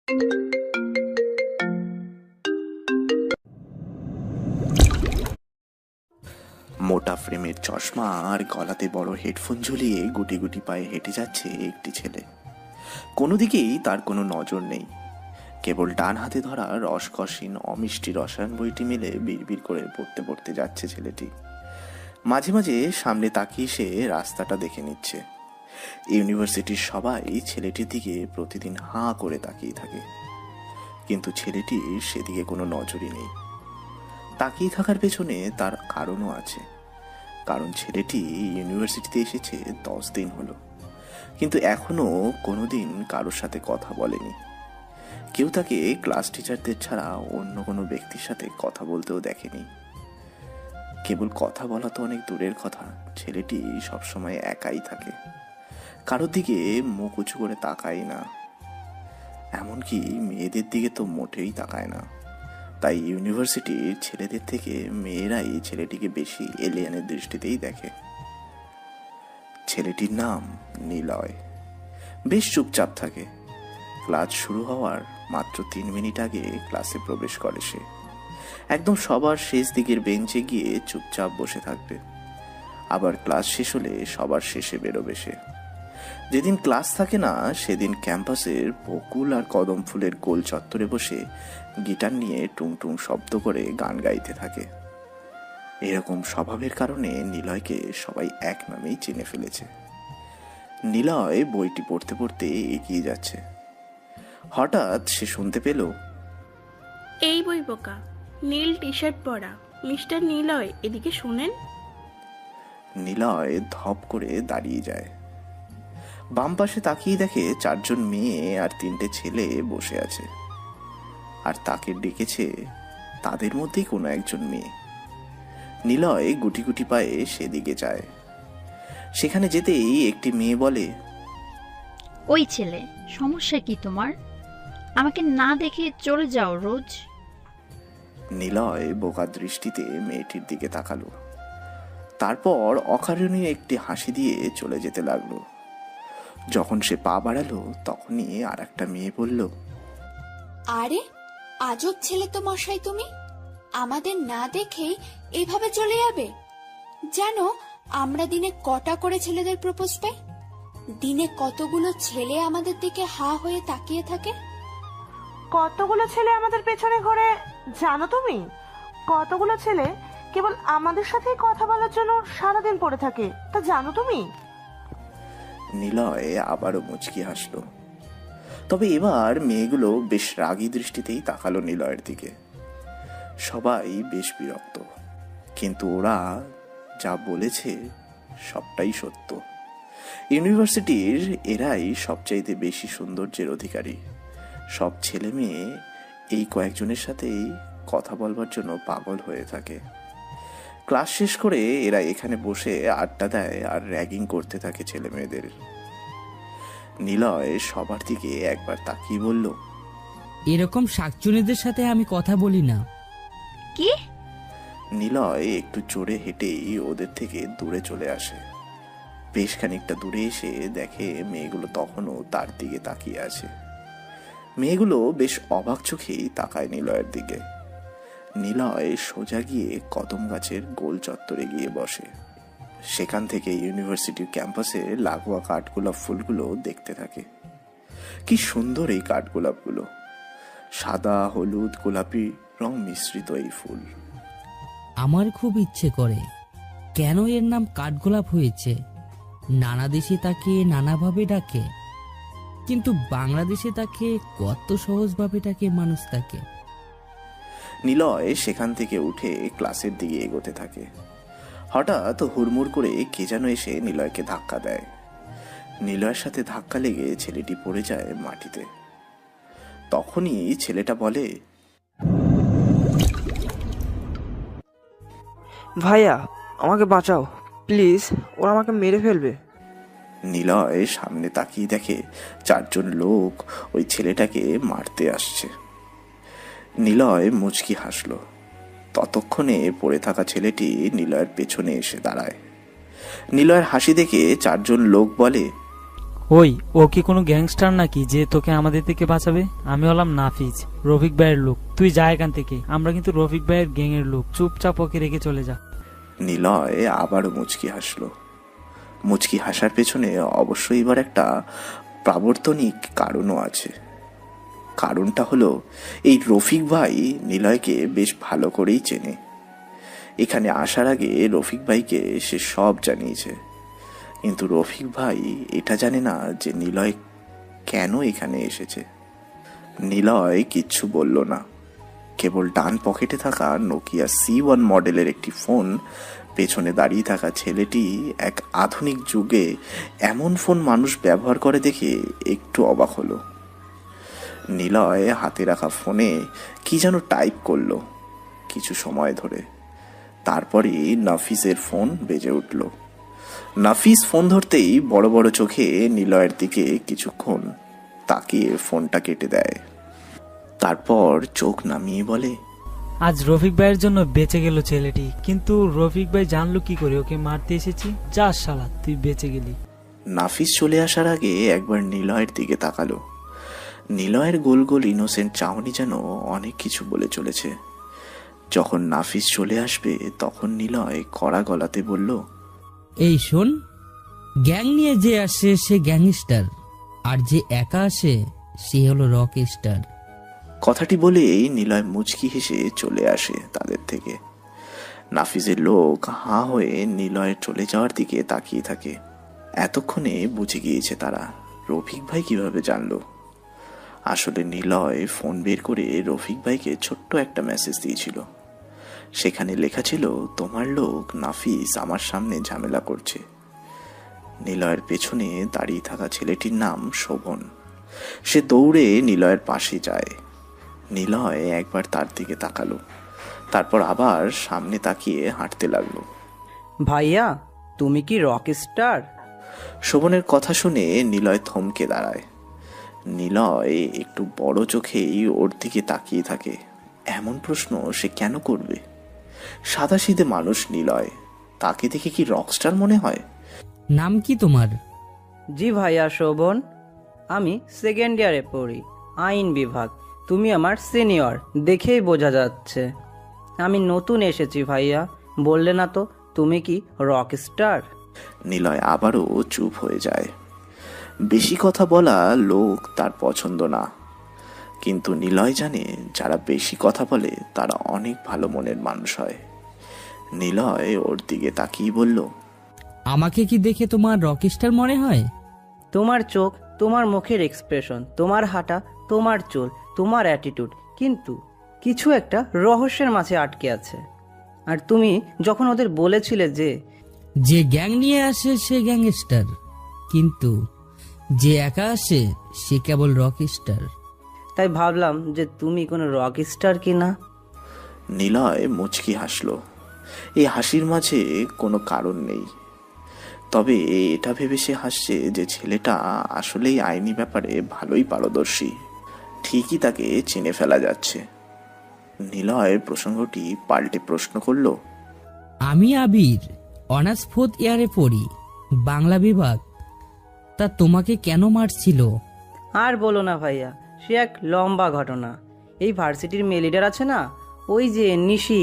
মোটা ফ্রেমের চশমা আর গলাতে বড় হেডফোন ঝুলিয়ে গুটি গুটি পায়ে হেঁটে যাচ্ছে একটি ছেলে। কোনো দিকেই তার কোনো নজর নেই, কেবল ডান হাতে ধরা রসকসীন অমিষ্টি রসায়ন বইটি মেলে বিড়বিড় করে পড়তে পড়তে যাচ্ছে ছেলেটি। মাঝে মাঝে সামনে তাকিয়ে সে রাস্তাটা দেখে নিচ্ছে। ইউনিভার্সিটির সবাই ছেলেটির দিকে প্রতিদিন হাঁ করে তাকিয়ে থাকে, কিন্তু ছেলেটির সেদিকে কোনো নজরই নেই। তাকিয়ে থাকার পেছনে তার কারণও আছে, কারণ ছেলেটি ইউনিভার্সিটিতে এসেছে 10 দিন হলো, কিন্তু এখনো কোনোদিন কারোর সাথে কথা বলেনি। কেউ তাকে ক্লাস টিচারদের ছাড়া অন্য কোনো ব্যক্তির সাথে কথা বলতেও দেখেনি। কেবল কথা বলা তো অনেক দূরের কথা, ছেলেটি সবসময় একাই থাকে, কারোর দিকে মুখ উঁচু করে তাকায় না, এমনকি মেয়েদের দিকে তো মোটেই তাকায় না। তাই ইউনিভার্সিটির ছেলেদের থেকে মেয়েরাই ছেলেটিকে বেশি এলিয়েনের দৃষ্টিতেই দেখে। ছেলেটির নাম নিলয়। বেশ চুপচাপ থাকে। ক্লাস শুরু হওয়ার মাত্র 3 মিনিট আগে ক্লাসে প্রবেশ করে সে। একদম সবার শেষ দিকের বেঞ্চে গিয়ে চুপচাপ বসে থাকবে, আবার ক্লাস শেষ হলে সবার শেষে বেরোবে সে। যেদিন ক্লাস থাকে না সেদিন ক্যাম্পাসের বকুল আর কদম ফুলের গোল চত্বরে বসে গিটার নিয়ে টুংটুং শব্দ করে গান গাইতে থাকে। এরকম স্বভাবের কারণে নিলয়কে সবাই এক নামেই চিনে ফেলেছে। নিলয় বইটি পড়তে পড়তে এগিয়ে যাচ্ছে। হঠাৎ সে শুনতে পেল, এই বই বোকা, নীল টি শার্ট পরা মিস্টার নিলয়, এদিকে শোনেন। নিলয় ধপ করে দাঁড়িয়ে যায়। বাম পাশে তাকিয়ে দেখে 4 জন মেয়ে আর 3টে ছেলে বসে আছে, আর তাকে ডেকেছে তাদের মধ্যেই কোনো একজন মেয়ে। নিলয় গুটি গুটি পায়ে সেদিকে যায়। সেখানে যেতেই একটি মেয়ে বলে, ওই ছেলে, সমস্যা কি তোমার? আমাকে না দেখে চলে যাও রোজ। নিলয় বোকা দৃষ্টিতে মেয়েটির দিকে তাকালো, তারপর অকারণে একটি হাসি দিয়ে চলে যেতে লাগলো। যখন সে পা বাড়ালো তখনই আর একটা মেয়ে বলল, আরে আজব ছেলে তো মশাই, তুমি আমাদের না দেখেই এভাবে চলে যাবে? জানো আমরা দিনে কটা করে ছেলেদের প্রপোজ পাই? দিনে কতগুলো ছেলে আমাদের দিকে হা হয়ে তাকিয়ে থাকে? কতগুলো ছেলে আমাদের পেছনে ঘোরে জানো তুমি? কতগুলো ছেলে কেবল আমাদের সাথে কথা বলার জন্য সারাদিন পড়ে থাকে তা জানো তুমি? নিলয় আবারও মুচকি হাসলো। তবে এবার মেয়েগুলো বেশ রাগী দৃষ্টিতেই তাকালো নিলয়ের দিকে। সবাই বেশ বিরক্ত, কিন্তু ওরা যা বলেছে সবটাই সত্য। ইউনিভার্সিটির এরাই সবচাইতে বেশি সৌন্দর্যের অধিকারী। সব ছেলে মেয়ে এই কয়েকজনের সাথেই কথা বলবার জন্য পাগল হয়ে থাকে। ক্লাস শেষ করে এরা এখানে বসে আড্ডা দেয় আর র্যাগিং করতে থাকে ছেলে মেয়েদের। নিলয় সবার দিকে একবার তাকিয়ে বলল, এরকম শাকচুনিদের সাথে আমি কথা বলি না। কি? নিলয় একটু জোরে হেঁটেই ওদের থেকে দূরে চলে আসে। বেশ খানিকটা দূরে এসে দেখে মেয়েগুলো তখনও তার দিকে তাকিয়ে আছে। মেয়েগুলো বেশ অবাক চোখেই তাকায় নিলয়ের দিকে। নিলয় সোজা গিয়ে কদম গাছের গোল চত্বরে গিয়ে বসে। সেখান থেকে ইউনিভার্সিটির ক্যাম্পাসে লাগোয়া কাঠগোলাপ ফুলগুলো দেখতে থাকে। কি সুন্দর এই কাঠগোলাপগুলো! সাদা, হলুদ, গোলাপি রং মিশ্রিত এই ফুল। আমার খুব ইচ্ছে করে কেন এর নাম কাঠগোলাপ হয়েছে। নানা দেশে তাকে নানাভাবে ডাকে, কিন্তু বাংলাদেশে তাকে কত সহজভাবে ডাকে মানুষ তাকে। নিলয় সেখান থেকে উঠে ক্লাসের দিকে এগোতে থাকে। হঠাৎ হুড়মুড় করে কে যেন এসে নিলয়কে ধাক্কা দেয়। নিলয়ের সাথে ধাক্কা লেগে ছেলেটি পড়ে যায় মাটিতে। তখনই ছেলেটা বলে, ভাইয়া আমাকে বাঁচাও প্লিজ, ওরা আমাকে মেরে ফেলবে। নিলয় সামনে তাকিয়ে দেখে 4 জন লোক ওই ছেলেটাকে মারতে আসছে। নিলয় মুচকি হাসলো। ততক্ষণে পড়ে থাকা ছেলেটি নিলয়ের পেছনে এসে দাঁড়ায়। নিলয়ের হাসি দেখে 4 জন লোক বলে, ওই, ও কি কোনো গ্যাংস্টার নাকি যে তোকে আমাদের থেকে বাঁচাবে? আমি হলাম নাফিজ, রফিক ভাইয়ের লোক। তুই যা এখান থেকে, আমরা কিন্তু রফিক ভাইয়ের গ্যাংয়ের লোক। চুপচাপ ওকে রেখে চলে যা। নিলয় আবারও মুচকি হাসলো। মুচকি হাসার পেছনে অবশ্যই এবার একটা প্রাবর্তনিক কারণও আছে। কারণটা হলো এই রফিক ভাই নিলয়কে বেশ ভালো করেই চেনে। এখানে আসার আগে রফিক ভাইকে সে সব জানিয়েছে, কিন্তু রফিক ভাই এটা জানে না যে নিলয় কেন এখানে এসেছে। নিলয় কিচ্ছু বলল না, কেবল ডান পকেটে থাকা নোকিয়া C1 মডেলের একটি ফোন, পেছনে দাঁড়িয়ে থাকা ছেলেটি এক আধুনিক যুগে এমন ফোন মানুষ ব্যবহার করে দেখে একটু অবাক হলো। নিলয় হাতে রাখা ফোনে কি যেন টাইপ করলো কিছু সময় ধরে। তারপরই নাফিসের ফোন বেজে উঠল। নাফিস ফোন ধরতেই বড় বড় চোখে নিলয়ের দিকে কিছুক্ষণ তাকিয়ে ফোনটা কেটে দেয়। তারপর চোখ নামিয়ে বলে, আজ রফিক ভাইয়ের জন্য বেঁচে গেল ছেলেটি। কিন্তু রফিক ভাই জানলো কি করে ওকে মারতে এসেছি? যা শালা, তুই বেঁচে গেলি। নাফিস চলে আসার আগে একবার নিলয়ের দিকে তাকালো। নিলয়ের গোল গোল ইনোসেন্ট চাহনি যেন অনেক কিছু বলে চলেছে। যখন নাফিস চলে আসবে তখন নিলয় কড়া গলাতে বলল, এই শোন, গ্যাং নিয়ে যে আসে সে গ্যাংস্টার, আর যে একা আসে সে হলো রক স্টার। কথাটি বলেই নিলয় মুচকি হেসে চলে আসে তাদের থেকে। নাফিসের লোক হাঁ হয়ে নিলয়ের চলে যাওয়ার দিকে তাকিয়ে থাকে। এতক্ষণে বুঝে গিয়েছে তারা রফিক ভাই কিভাবে জানলো। আসলে নিলয় ফোন বের করে রফিক ভাইকে ছোট্ট একটা মেসেজ দিয়েছিল। সেখানে লেখা ছিল, তোমার লোক নাফিস আমার সামনে ঝামেলা করছে। নিলয়ের পেছনে দাঁড়িয়ে থাকা ছেলেটির নাম শোভন। সে দৌড়ে নিলয়ের পাশে যায়। নিলয় একবার তার দিকে তাকালো, তারপর আবার সামনে তাকিয়ে হাঁটতে লাগলো। ভাইয়া, তুমি কি রক স্টার? শোভনের কথা শুনে নিলয় থমকে দাঁড়ায়। নিলয় একটু বড় চোখেই ওর দিকে তাকিয়ে থাকে। এমন প্রশ্ন সে কেন করবে? সাদাসিধে মানুষ নিলয়, তাকে দেখে কি রকস্টার মনে হয়? নাম কি তোমার? জি ভাইয়া, শোভন। আমি সেকেন্ড ইয়ারে পড়ি, আইন বিভাগ। তুমি আমার সিনিয়র, দেখেই বোঝা যাচ্ছে। আমি নতুন এসেছি ভাইয়া, বললে না তো তুমি কি রক স্টার? নিলয় আবারও চুপ হয়ে যায়। বেশি কথা বলা লোক তার পছন্দ না, কিন্তু নিলয় জানে যারা বেশি কথা বলে তারা অনেক ভালো মনের মানুষ হয়। নিলয় ওর দিকে তাকিয়ে বলল, আমাকে কি দেখে তোমার রকস্টার মনে হয়? তোমার চোখ, তোমার মুখের এক্সপ্রেশন, তোমার হাঁটা, তোমার চুল, তোমার অ্যাটিটিউড, কিন্তু কিছু একটা রহস্যের মাঝে আটকে আছে। আর তুমি যখন ওদের বলেছিলে যে গ্যাং নিয়ে আসে সে গ্যাংস্টার, কিন্তু যে একা আসে সে কেবল রকস্টার, তাই ভাবলাম যে তুমি কোনো রক স্টার কিনা। নিলয় মুচকি হাসল। এই হাসির মাঝে কোনো কারণ নেই, তবে এটা ভেবে সে হাসছে যে ছেলেটা আসলেই আইনি ব্যাপারে ভালোই পারদর্শী। ঠিকই তাকে চিনে ফেলা যাচ্ছে। নিলয় প্রসঙ্গটি পাল্টে প্রশ্ন করল, আমি আবির, অনার্স 4th ইয়ারে পড়ি, বাংলা বিভাগ। তা তোমাকে কেন মারছিল? আর বলো না ভাইয়া, সে এক লম্বা ঘটনা। এই ভার্সিটির মেয়ে লিডার আছে না, ওই যে নিশি,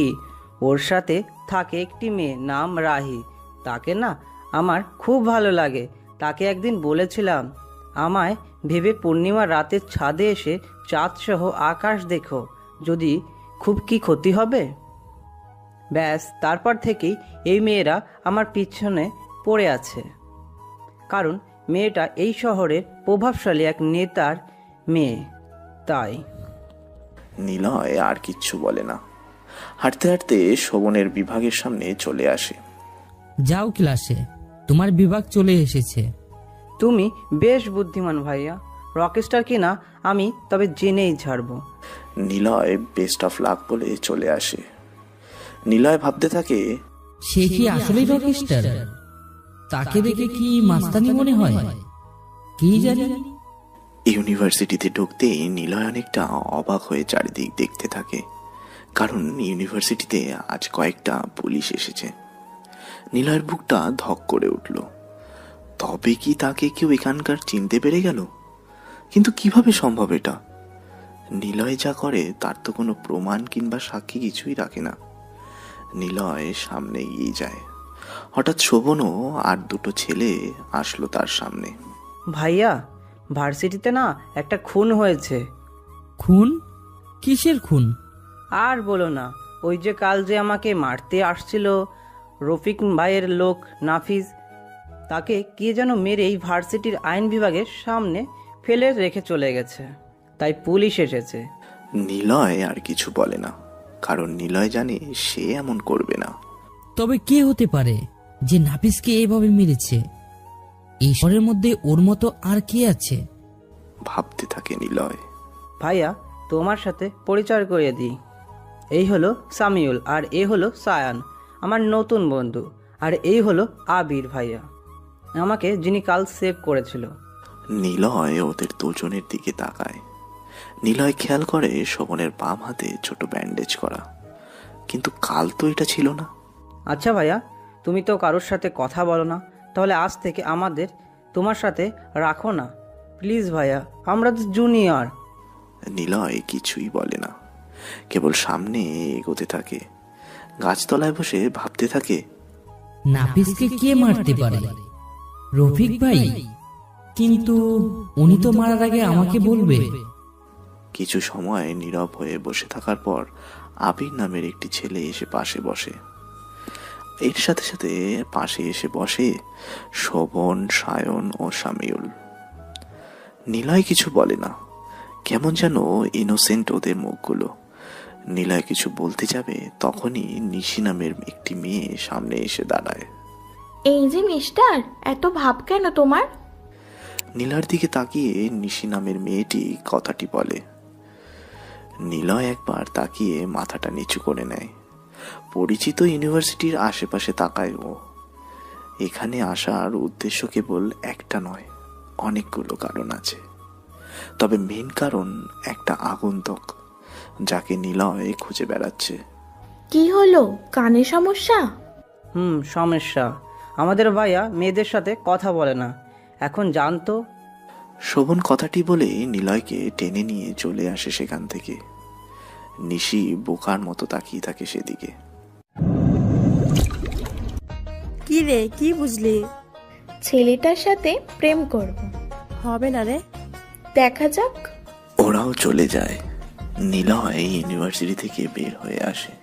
ওর সাথে থাকে একটি মেয়ে নাম রাহি। তাকে না আমার খুব ভালো লাগে। তাকে একদিন বলেছিলাম, আমায় ভেবে পূর্ণিমার রাতের ছাদে এসে চাঁদসহ আকাশ দেখো, যদি খুব কি ক্ষতি হবে? ব্যাস, তারপর থেকেই এই মেয়েরা আমার পিছনে পড়ে আছে। কারণ মেয়েটা এই শহরের প্রভাবশালী এক নেতার মেয়ে, তাই। নিলয় আর কিচ্ছু বলে না। হাঁটতে হাঁটতে শোভনের বিভাগের সামনে চলে আসে। যাও ক্লাসে, তোমার বিভাগ চলে এসেছে। তুমি বেশ বুদ্ধিমান ভাইয়া। রকস্টার কিনা আমি তবে জেনেই ছাড়বো। নিলয় বেস্ট অফ লাক বলে চলে আসে। নিলয় ভাবতে থাকে, সে কি আসলেই রকস্টার? তাকে দেখে কি মাস্তানি মনে হয়? কি জানি। ইউনিভার্সিটিতে ঢুকতেই নিলয় অনেকটা অবাক হয়ে চারিদিক দেখতে থাকে, কারণ ইউনিভার্সিটিতে আজ কয়েকটা পুলিশ এসেছে। নিলয়ের বুকটা ধক করে উঠল। তবে কি তাকে কেউ এখানকার চিনতে পেরে গেল? কিন্তু কিভাবে সম্ভব এটা? নিলয় যা করে তার তো কোনো প্রমাণ কিংবা সাক্ষী কিছুই রাখে না। নিলয় সামনে এগিয়ে যায়। হঠাৎ শোভনও আর দুটো ছেলে আসলো তার সামনে। ভাইয়া, ভার্সিটিতে না একটা খুন হয়েছে। খুন? কিসের খুন? আর বলো না, ওই যে কাল যে আমাকে মারতে আসছিল রফিক ভাইয়ের লোক নাফিজ, তাকে কে যেন মেরে এই ভার্সিটির আইন বিভাগের সামনে ফেলে রেখে চলে গেছে। তাই পুলিশ এসেছে। নিলয় আর কিছু বলে না, কারণ নিলয় জানে সে এমন করবে না। তবে কে হতে পারে যে নাফিসকে এভাবে মেরেছে? এই শহরের মধ্যে ওর মতো আর কে আছে? ভাবতে থাকে নিলয়। ভাইয়া, তোমার সাথে পরিচয় করিয়ে দিই। এই হলো সামিউল, আর এ হলো সায়ান, আমার নতুন বন্ধু। আর এই হলো আবির ভাইয়া, আমাকে যিনি কাল সেভ করেছিল। নিলয় ওদের দুজনের দিকে তাকায়। নিলয় খেয়াল করে শোভনের বাম হাতে ছোট ব্যান্ডেজ করা, কিন্তু কাল তো এটা ছিল না। আচ্ছা ভাইয়া, তুমি তো কারোর সাথে কথা বলো না, তাহলে আজ থেকে আমাদের তোমার সাথে রাখো না প্লিজ ভাইয়া, আমরা তো জুনিয়র। নিলয় কিছুই বলে না, কেবল সামনে এগোতে থাকে। গাছতলায় বসে ভাবতে থাকে, নাফিসকে কে মারতে পারে? রফিক ভাই? কিন্তু উনি তো মারার আগে আমাকে বলবে। কিছু সময় নীরব হয়ে বসে থাকার পর আবির নামের একটি ছেলে এসে পাশে বসে। এর সাথে সাথে পাশে এসে বসে শোভন, সায়ন ও সামিউল। নিলয় কিছু বলে না, কেমন যেন ইনোসেন্ট ওদের মুখগুলো। নিলয় কিছু বলতে যাবে, তখনই নিশি নামের একটি মেয়ে সামনে এসে দাঁড়ায়। এই যে মিস্টার, এত ভাব কেন তোমার? নীলার দিকে তাকিয়ে নিশি নামের মেয়েটি কথাটি বলে। নিলয় একবার তাকিয়ে মাথাটা নিচু করে নেয়। পরিচিত ইউনিভার্সিটির আশেপাশে তাকায় ও। এখানে আসার উদ্দেশ্য কেবল একটা নয়, অনেকগুলো কারণ আছে। তবে মেন কারণ একটা আগন্তুক, যাকে নিলয় খুঁজে বেড়াচ্ছে। কি হলো, কানে সমস্যা? সমস্যা। আমাদের ভাইয়া মেয়েদের সাথে কথা বলে না, এখন জানতো। শোভন কথাটি বলে নিলয়কে টেনে নিয়ে চলে আসে সেখান থেকে। নিশি বোকার মতো তাকিয়ে থাকে সেদিকে। কি রে, কি বুঝলি? ছেলেটার সাথে প্রেম করব। হবে না রে। দেখা যাক। ওরাও চলে যায়। নিলয় ইউনিভার্সিটি থেকে বের হয়ে আসে।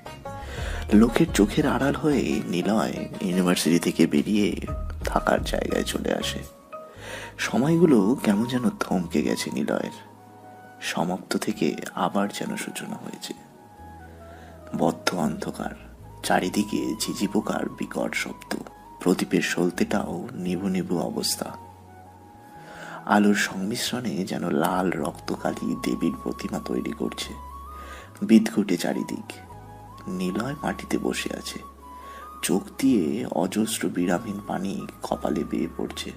লোকের চোখের আড়াল হয়ে নিলয় ইউনিভার্সিটি থেকে বেরিয়ে থাকার জায়গায় চলে আসে। সময়গুলো কেমন যেন থমকে গেছে নিলয়ের। সমাপ্ত থেকে আবার যেন সূচনা হয়েছে। বদ্ধ অন্ধকার, চারিদিকে ঝিঝি পোকার বিকট শব্দ, প্রদীপের সলতেটাও নিভু নিভু অবস্থা। আলোর সংমিশ্রণে যেন লাল রক্তকালী দেবীর প্রতিমা তৈরি করছে। বিদঘুটে চারিদিক। নিলয় মাটিতে বসে আছে, চোখ দিয়ে অজস্র বিরামহীন পানি কপালে বেয়ে পড়ছে।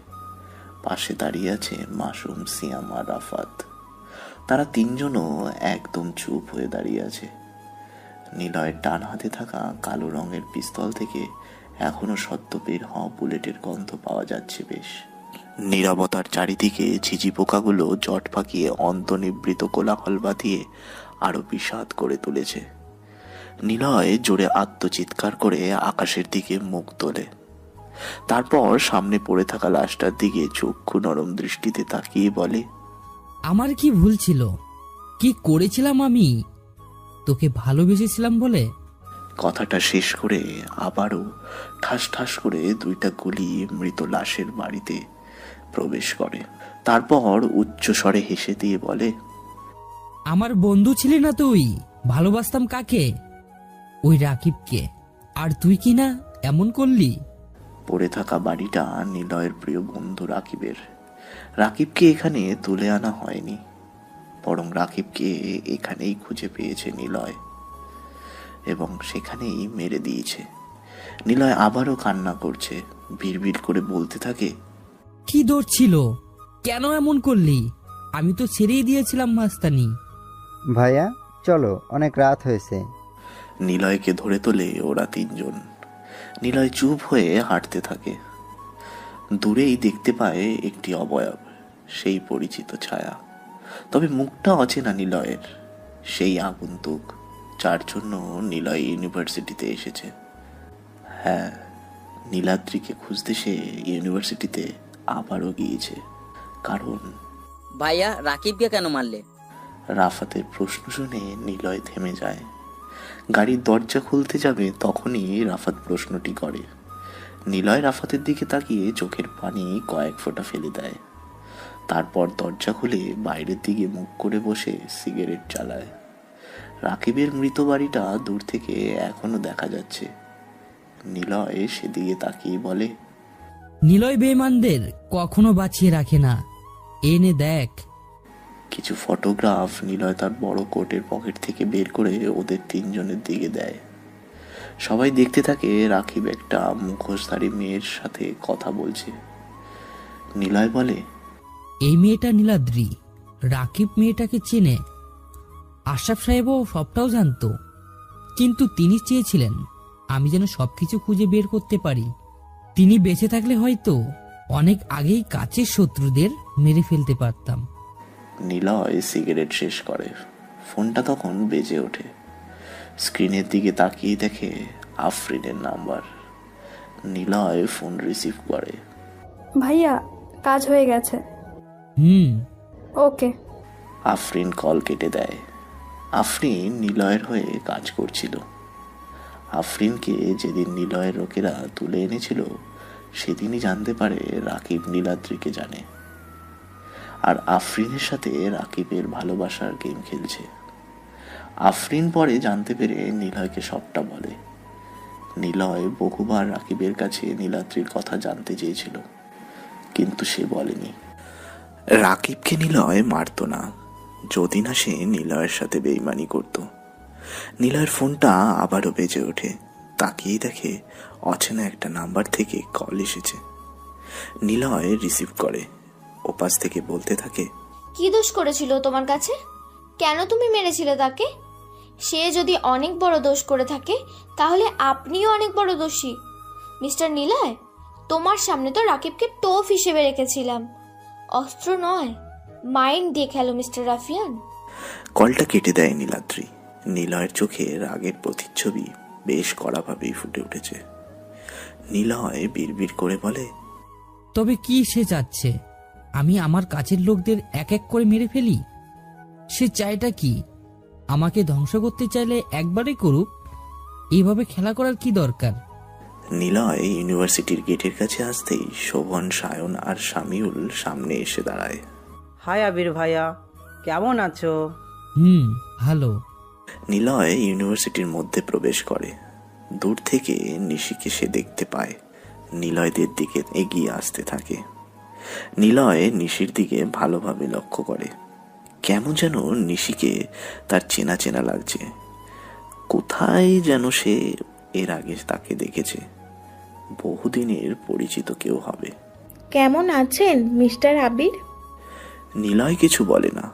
পাশে দাঁড়িয়ে আছে মাসুম, সিয়াম আর রাফাত। তারা তিনজনও একদম চুপ হয়ে দাঁড়িয়ে আছে। নিলয়ের ডান হাতে থাকা কালো রঙের পিস্তল থেকে এখনো সদ্য বের হওয়া বুলেটের গন্ধ পাওয়া যাচ্ছে বেশ। নীরবতার চারিদিকে ঝিঝি পোকাগুলো জট পাকিয়ে অন্তর্নিবৃত কোলাহল বাঁধিয়ে আরো বিষাদ করে তুলেছে। নিলয় জোরে আত্মচিৎকার করে আকাশের দিকে মুখ তোলে। তারপর সামনে পড়ে থাকা লাশটার দিকে চক্ষু নরম দৃষ্টিতে তাকিয়ে বলে, আমার কি ভুল ছিল? কি করেছিলাম আমি? তোকে ভালোবেসেছিলাম বলে? কথাটা শেষ করে আবারও ঠাস ঠাস করে দুইটা গুলি মৃত লাশের বাড়িতে প্রবেশ করে। তারপর উচ্চ স্বরে হেসে দিয়ে বলে, আমার বন্ধু ছিলি না তুই? ভালোবাসতাম কাকে? ওই রাকিবকে। আর তুই কি না এমন করলি? পড়ে থাকা বাড়িটা নিলয়ের প্রিয় বন্ধু রাকিবের। রাকিবকে এখানে তুলে আনা হয়নি, বরং রাকিবকে এখানেই খুঁজে পেয়েছে নিলয় এবং সেখানেই মেরে দিয়েছে। নিলয় আবারও কান্না করছে, বিড়বিড় করে বলতে থাকে, কি দোষ ছিল? কেন এমন করলি? আমি তো ছেড়েই দিয়েছিলাম মাস্তানি। ভাইয়া চলো, অনেক রাত হয়েছে। নিলয়কে ধরে তোলে ওরা তিনজন। নিলয় চুপ হয়ে হাঁটতে থাকে। দূরেই দেখতে পায় একটি অবয়ব, সেই পরিচিত ছায়া। তবে মুখটা অচেনা নিলয়ের, সেই আগন্তুক যার জন্য নিলয় ইউনিভার্সিটিতে এসেছে। হ্যাঁ, নীলাদ্রিকে খুঁজতে সে ইউনিভার্সিটিতে আবারও গিয়েছে। কারণ ভাইয়া রাকিবকে কেন মারলে? রাফাতের প্রশ্ন শুনে নিলয় থেমে যায়। গাড়ির দরজা খুলতে যাবে তখনই রাফাত প্রশ্নটি করে। নিলয় রাফাতের দিকে তাকিয়ে চোখের পানি কয়েক ফোঁটা ফেলে দেয়। তারপর দরজা খুলে বাইরের দিকে মুখ করে বসে সিগারেট জ্বালায়। রাকিবের মৃত বাড়িটা দূর থেকে এখনো দেখা যাচ্ছে। নিলয় সেদিকে তাকিয়ে বলে, নিলয় বেঈমানদের কখনো বাঁচিয়ে রাখে না, এনে দেখ। কিছু ফটোগ্রাফ নিলয় তার বড় কোটের পকেট থেকে বের করে ওদের তিনজনের দিকে দেয়। সবাই দেখতে থাকে রাকিব একটা মুখোশধারী মেয়ের সাথে কথা বলছে। নিলয় বলে, এই মেয়েটা নীলাদ্রি, রাকিব মেয়েটাকে চেনে। আশরাফ সাহেবও সবটাও জানতো, কিন্তু তিনি চেয়েছিলেন আমি যেন সবকিছু খুঁজে বের করতে পারি। তিনি বেঁচে থাকলে হয়তো অনেক আগেই কাছের শত্রুদের মেরে ফেলতে পারতাম। নিলয় সিগারেট শেষ করে। ফোনটা তখন বেজে ওঠে। স্ক্রিনের দিকে তাকিয়ে দেখে আফরিনের নাম্বার। নিলয় ফোন রিসিভ করে। ভাইয়া, কাজ হয়ে গেছে। ওকে। আফরিন কল কেটে দেয়। আফরিন নিলয়ের হয়ে কাজ করছিল। আফরিনকে যেদিন নিলয়ের লোকেরা তুলে এনেছিল সেদিনই জানতে পারে রাকিব নীলাদ্রিকে জানে, আর আফরিনের সাথে রাকিবের ভালোবাসার গেম খেলছে। আফরিন পরে জানতে পেরে নিলয়কে সবটা বলে। নিলয় বহুবার রাকিবের কাছে নীলাদ্রির কথা জানতে চেয়েছিল, কিন্তু সে বলেনি। রাকিবকে নিলয় মারত না, যদি না সে নিলয়ের সাথে বেইমানি করত। নিলয়ের ফোনটা আবারও বেজে ওঠে। তাকিয়ে দেখে অচেনা একটা নাম্বার থেকে কল এসেছে। নিলয় রিসিভ করে। ওপাশ থেকে বলতে থাকে, কি দোষ করেছিল তোমার কাছে? কেন তুমি মেরেছিলে তাকে? সে যদি অনেক বড় দোষ করে থাকে তাহলে আপনিও অনেক বড় দোষী। মিস্টার নিলয়, তোমার সামনে তো রাকিবকে টোপ হিসেবে রেখেছিলাম, অস্ত্র নয়। মাইন্ড দিয়ে খেলো মিস্টার রাফিয়ান। কলটা কেটে দেয় নীলাদ্রি। নিলয়ের চোখে রাগের প্রতিচ্ছবি বেশ কড়াভাবেই ফুটে উঠেছে। নিলয় বিড়বিড় করে বলে, তবে কি সে চাচ্ছে? আমি আমার কাছের লোকদের এক এক করে মেরে ফেলি? সে চাইটা কি? আমাকে ধ্বংস করতে চাইলে একবারই করুক, এইভাবে খেলা করার কি দরকার? নিলয় ইউনিভার্সিটির গেটের কাছে আসতেই শোভন, সায়ন আর শামিউল সামনে এসে দাঁড়ায়। হাই আবির ভাইয়া, কেমন আছো? ভালো। নিলয় ইউনিভার্সিটির মধ্যে প্রবেশ করে। দূর থেকে নিশিকে সে দেখতে পায়। নিলয়দের দিকে এগিয়ে আসতে থাকে। নিলয় নিশির দিকে ভালোভাবে লক্ষ্য করে। কেমন যেন নিশিকে তার চেনা চেনা লাগছে। কোথায় যেন সে এর আগে তাকে দেখেছে। বহুদিনের পরিচিত কেউ হবে। কেমন আছেন মিস্টার আবির? নিলয় কিছু বলে না।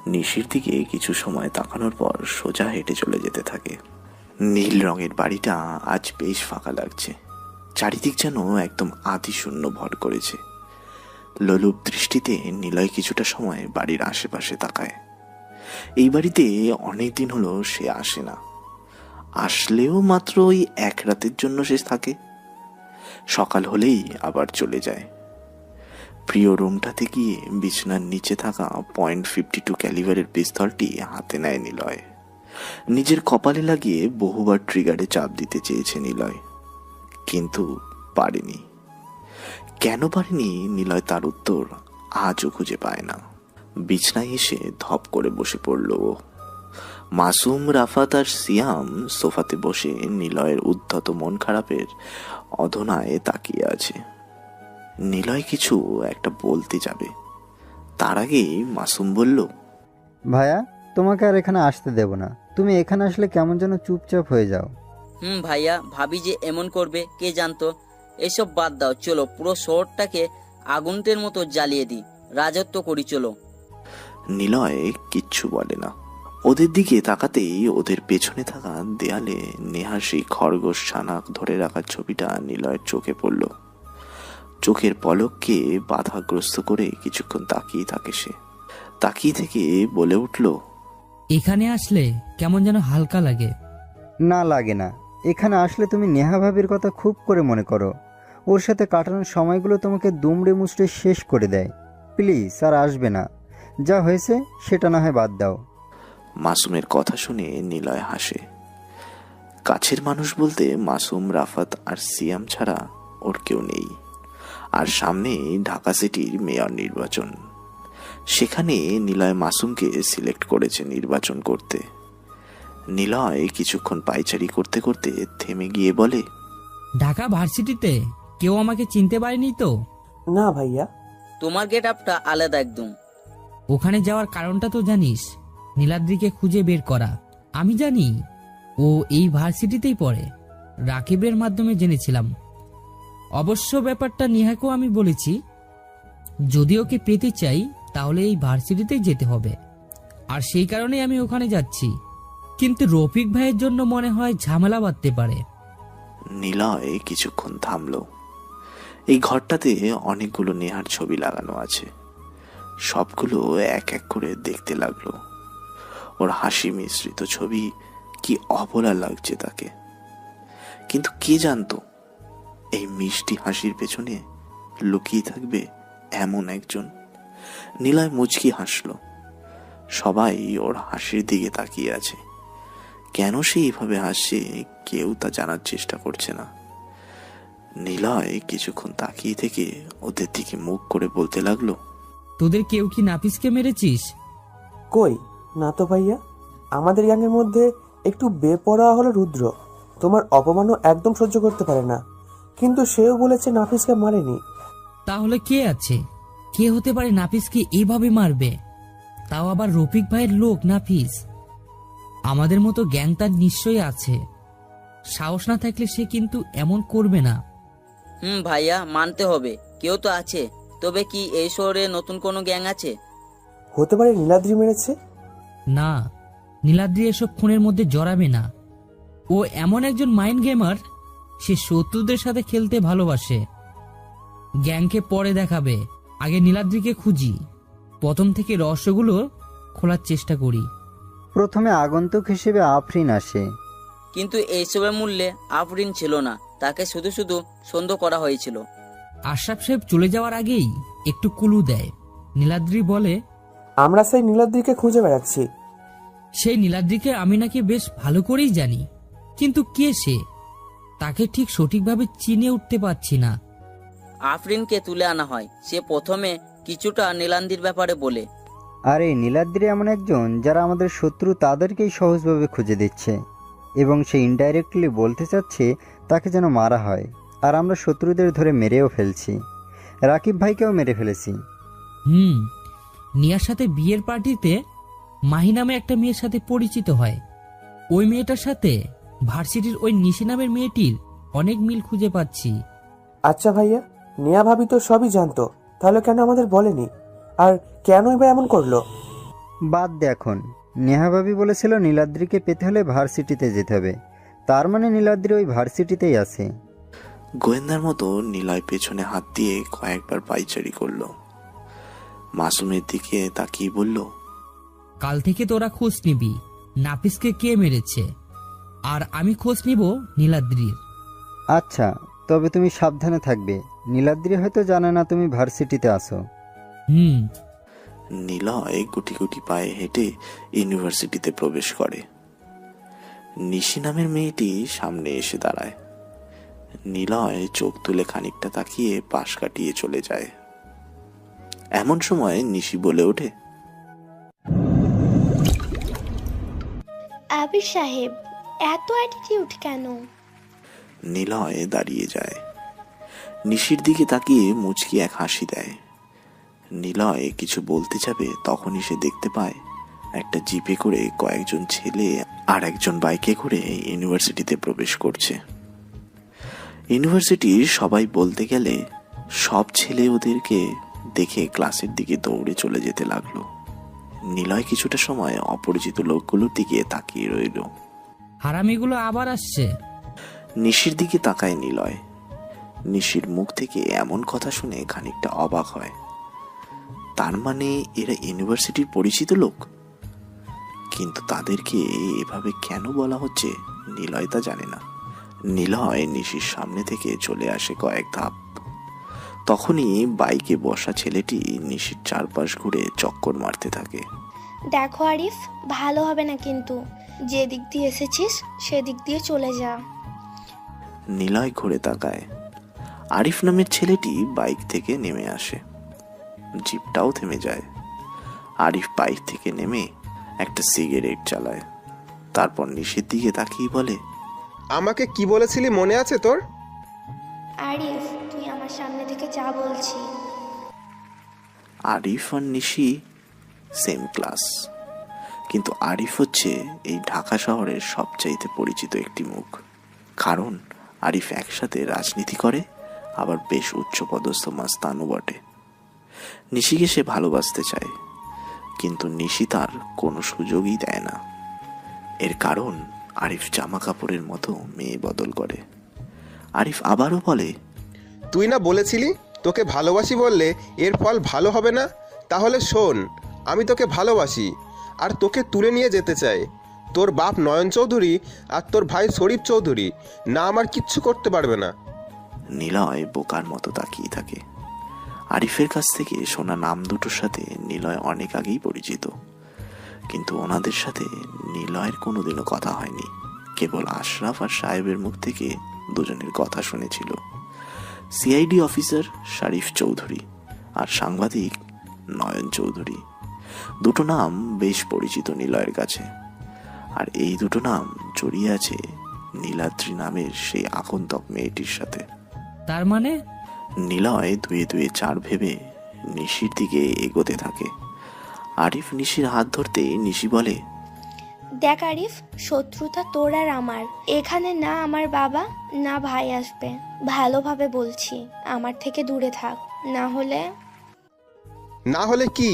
নিশির দিকে কিছু সময় তাকানোর পর সোজা হেঁটে চলে যেতে থাকে। নীল রঙের বাড়িটা আজ বেশ ফাঁকা লাগছে। চারিদিক যেন একদম আদি শূন্য ভর করেছে। লোলুপ দৃষ্টিতে নিলয় কিছুটা সময় বাড়ির আশেপাশে তাকায়। এই বাড়িতে অনেকদিন হলো সে আসে না। আসলেও মাত্র ওই এক রাতের জন্য সে থাকে। সকাল হলেই আবার চলে যায়। প্রিয় রুমটাতে গিয়ে বিছানার নিচে থাকা .52 ক্যালিবারের পিস্তলটি হাতে নেয় নিলয়। নিজের কপালে লাগিয়ে বহুবার ট্রিগারে চাপ দিতে চেয়েছে নিলয়, কিন্তু পারেনি। কেন পারেনি নিলয় তার উত্তর আজও খুঁজে পায় না। বিছনায় এসে ধপ করে বসে পড়ল ও। মাসুম, রাফাত আর সিয়াম সোফাতে বসে নিলয়ের উদ্ধত মন খারাপের অধনায় তাকিয়ে আছে। নিলয় কিছু একটা বলতে যাবে, তার আগেই মাসুম বলল, ভাইয়া, তোমাকে আর এখানে আসতে দেব না। তুমি এখানে আসলে কেমন যেন চুপচাপ হয়ে যাও। ভাইয়া, ভাবি যে এমন করবে কে জানতো। এসব বাদ দাও, চলো পুরো শহরটাকে আগুনের মতো জ্বালিয়ে দিই, রাজত্ব করি চলো। নিলয় কিচ্ছু বলে না। ওদের দিকে তাকাতেই ওদের পেছনে থাকা দেয়ালে নেহার সেই খরগোশ ছানা ধরে রাখার ছবিটা নিলয়ের চোখে পড়ল। চোখের পলককে বাধাগ্রস্ত করে কিছুক্ষণ তাকিয়ে থাকে সে। তাকিয়ে থেকে বলে উঠল, এখানে আসলে কেমন যেন হালকা লাগে। না লাগে না, এখানে আসলে তুমি নেহা ভাবির কথা খুব করে মনে করো। ওর সাথে কাটানোর সময়গুলো তোমাকে দুমড়ে মুচড়ে শেষ করে দেয়। প্লিজ আর আসবে না, যা হয়েছে সেটা না হয় বাদ দাও। মাসুমের কথা শুনে নিলয় হাসে। কাছের মানুষ বলতে মাসুম, রাফাত আর সিয়াম ছাড়া ওর কেউ নেই। আর সামনে ঢাকা সিটির মেয়র নির্বাচন। সেখানে নিলয় মাসুমকে সিলেক্ট করেছে নির্বাচন করতে। নিলয় কিছুক্ষণ পায়চারি করতে করতে থেমে গিয়ে বলে, ঢাকা ভার্সিটিতে কেউ আমাকে চিনতে পারেনি তো? না ভাইয়া। তোমার গেট আপটা আলাদা একদম। ওখানে যাওয়ার কারণটা তো জানিস, নীলাদ্রিকে খুঁজে বের করা। আমি জানি ও এই ভার্সিটিতেই পড়ে, রাকিবের মাধ্যমে জেনেছিলাম। অবশ্য ব্যাপারটা নেহাকেও আমি বলেছি, যদি ওকে পেতে চাই তাহলে এই ভার্সিটিতেই যেতে হবে। আর সেই কারণেই আমি ওখানে যাচ্ছি। কিন্তু রফিক ভাইয়ের জন্য মনে হয় ঝামেলা বাঁধতে পারে। নিলয় কিছুক্ষণ থামল। এই ঘরটাতে অনেকগুলো নেহার ছবি লাগানো আছে। সবগুলো এক এক করে দেখতে লাগলো। ওর হাসি মিশ্রিত ছবি কি অবলা লাগছে তাকে। কিন্তু কে জানতো এই মিষ্টি হাসির পেছনে লুকিয়ে থাকবে এমন একজন। নিলয় মুচকি হাসল। সবাই ওর হাসির দিকে তাকিয়ে আছে। কেন সে এইভাবে হাসছে কেউ তা জানার চেষ্টা করছে না। নিলয় কিছুক্ষণ তাকিয়ে থেকে ওদের দিকে মুখ করে বলতে লাগলো, তোদের কেউ কি নাফিসকে মেরেছিস? কই না তো ভাইয়া। আমাদের গ্যাংয়ের মধ্যে একটু বেপরোয়া হলো রুদ্র। তোমার অপমানও একদম সহ্য করতে পারে না, কিন্তু সেও বলেছে নাফিসকে মারেনি। তাহলে কে আছে? কে হতে পারে নাফিসকে এভাবে মারবে? তাও আবার রফিক ভাইয়ের লোক নাফিস। আমাদের মতো গ্যাং তার নিশ্চয়ই আছে। সাহস না থাকলে সে কিন্তু এমন করবে না। ভাইয়া, মানতে হবে কেউ তো আছে। তবে কি এই শহরে নতুন কোনো গ্যাং আছে? হতে পারে নীলাদ্রি মেরেছে। না, নীলাদ্রি এসব খুনের মধ্যে জড়াবে না। ও এমন একজন মাইন্ড গেমার, সে শত্রুদের সাথে খেলতে ভালোবাসে। গ্যাংকে পরে দেখাবে, আগে নীলাদ্রিকে খুঁজি। প্রথম থেকে রহস্যগুলো খোলার চেষ্টা করি। প্রথমে আগন্তুক হিসেবে আফরিন আসে। কিন্তু এইসবের মূল্যে আফরিন ছিল না, তাকে শুধু শুধু সন্দেহ করা হয়েছিল। আশরাফ সাহেব চলে যাওয়ার আগেই একটু কুলু দেয়। নীলাদ্রি বলে, আমরা সেই নীলাদ্রিকে খুঁজে বেড়াচ্ছি। সেই নীলাদ্রিকে আমি নাকি বেশ ভালো করেই জানি, কিন্তু কে সে তাকে ঠিক সঠিকভাবে চিনে উঠতে পারছি না। আফরিনকে তুলে আনা হয়। সে প্রথমে কিছুটা নীলান্দির ব্যাপারে বলে। আরে নীলাদ্রি এমন একজন যারা আমাদের শত্রু তাদেরকেই সহজভাবে খুঁজে দিচ্ছে, এবং সে ইনডাইরেক্টলি বলতে চাচ্ছে তাকে যেন মারা হয়। আর আমরা শত্রুদের ধরে মেরেও ফেলছি, রাকিব ভাইকেও মেরে ফেলেছি। নিয়ার সাথে বিয়ের পার্টিতে মাহি নামে একটা মেয়ের সাথে পরিচিত হয়। ওই মেয়েটার সাথে ভার্সিটির ওই নিশি নামের মেয়েটির অনেক মিল খুঁজে পাচ্ছি। আচ্ছা ভাইয়া, নিয়া ভাবি তো সবই জানতো, তাহলে কেন আমাদের বলেনি? আর কেন এবার এমন করলো? বাদ দে এখন। নেহা ভাবি বলেছিল নীলাদ্রিকে পেতে হলে ভার্সিটিতে যেতে হবে, তার মানে নীলাদ্রি ওই ভার্সিটিতেই আছে। গোয়েন্দার মতো নিলয় পেছনে হাত দিয়ে কয়েকবার পাইচারি করলো। মাসুমের দিকে তাকিয়ে বলল, কাল থেকে তোরা খোঁজ নিবি নাফিসকে কে মেরেছে, আর আমি খোঁজ নিব নীলাদ্রির। আচ্ছা, তবে তুমি সাবধানে থাকবে। নীলাদ্রি হয়তো জানে না তুমি ভার্সিটিতে আসো। নিলয় গুটি গুটি পায়ে হেঁটে ইউনিভার্সিটিতে প্রবেশ করে। নিশি নামের মেয়েটি সামনে এসে দাঁড়ায়। নিলয় চোখ তুলে খানিকটা তাকিয়ে পাশ কাটিয়ে চলে যায়। এমন সময় নিশি বলে ওঠে, আবির সাহেব, এত অ্যাটিটিউড কেন? নিলয় দাঁড়িয়ে যায়। নিশির দিকে তাকিয়ে মুচকি এক হাসি দেয়। নিলয় কিছু বলতে যাবে, তখনই সে দেখতে পায় একটা জিপে করে কয়েকজন ছেলে আর একজন বাইকে করে ইউনিভার্সিটিতে প্রবেশ করছে। ইউনিভার্সিটির সবাই বলতে গেলে সব ছেলে ওদেরকে দেখে ক্লাসের দিকে দৌড়ে চলে যেতে লাগলো। নিলয় কিছুটা সময় অপরিচিত লোকগুলোর দিকে তাকিয়ে রইল। হারামিগুলো আবার আসছে। নিশির দিকে তাকায় নিলয়। নিশির মুখ থেকে এমন কথা শুনে খানিকটা অবাক হয়। তার মানে এরা ইউনিভার্সিটির পরিচিত লোক, কিন্তু তাদেরকে এভাবে কেন বলা হচ্ছে নিলয় তা জানে না। নিলয় নিশির সামনে থেকে চলে আসে কয়েক ধাপ। তখনই বাইকে বসা ছেলেটি নিশির চারপাশ ঘুরে চক্কর মারতে থাকে। দেখো আরিফ, ভালো হবে না কিন্তু, যে দিক দিয়ে এসেছিস সেদিক দিয়ে চলে যা। নিলয় ঘুরে তাকায়। আরিফ নামের ছেলেটি বাইক থেকে নেমে আসে। জিপটাও থেমে যায়। আরিফ বাইক থেকে নেমে একটা সিগারেট চালায়, তারপর নিশির দিকে তাকিয়ে বলে, আমাকে কি বলেছিলি মনে আছে তোর? আরিফ, তুই আমার সামনে থেকে যা বলছি। আরিফ আর নিশি সেম ক্লাস, কিন্তু আরিফ হচ্ছে এই ঢাকা শহরের সবচাইতে পরিচিত একটি মুখ। কারণ আরিফ একসাথে রাজনীতি করে, আবার বেশ উচ্চপদস্থ মাস্তানও বটে। নিশিকে সে ভালোবাসতে চায়, কিন্তু নিশি তার কোনো সুযোগই দেয় না। এর কারণ আরিফ জামা কাপড়ের মতো মেয়ে বদল করে। আরিফ আবারও বলে, তুই না বলেছিলি তোকে ভালোবাসি বললে এর ফল ভালো হবে না? তাহলে শোন, আমি তোকে ভালোবাসি আর তোকে তুলে নিয়ে যেতে চাই। তোর বাপ নয়ন চৌধুরী আর তোর ভাই শরীফ চৌধুরী না আমার কিচ্ছু করতে পারবে না। নিলয় বোকার মতো তাকিয়ে থাকে। আরিফের কাছ থেকে শোনা নাম দুটোর সাথে নিলয় অনেক আগেই পরিচিত, কিন্তু ওনাদের সাথে নিলয়ের কোনোদিনও কথা হয়নি। কেবল আশরাফ আর সাহেবের মুখ থেকে দুজনের কথা শুনেছিল। সিআইডি অফিসার শরীফ চৌধুরী আর সাংবাদিক নয়ন চৌধুরী, দুটো নাম বেশ পরিচিত নিলয়ের কাছে। আর এই দুটো নাম জড়িয়ে আছে নীলাদ্রি নামের সেই আগন্তুক মেয়েটির সাথে। তার মানে? নিলয় দুয়ে দুয়ে চার ভেবে নিশির দিকে এগোতে থাকে। আরিফ নিশির হাত ধরতে নিশি বলে, দেখ আরিফ, শত্রুতা তোর আর আমার। এখানে না আমার বাবা না ভাই আসবে। ভালোভাবে বলছি, আমার থেকে দূরে থাক, না হলে কি?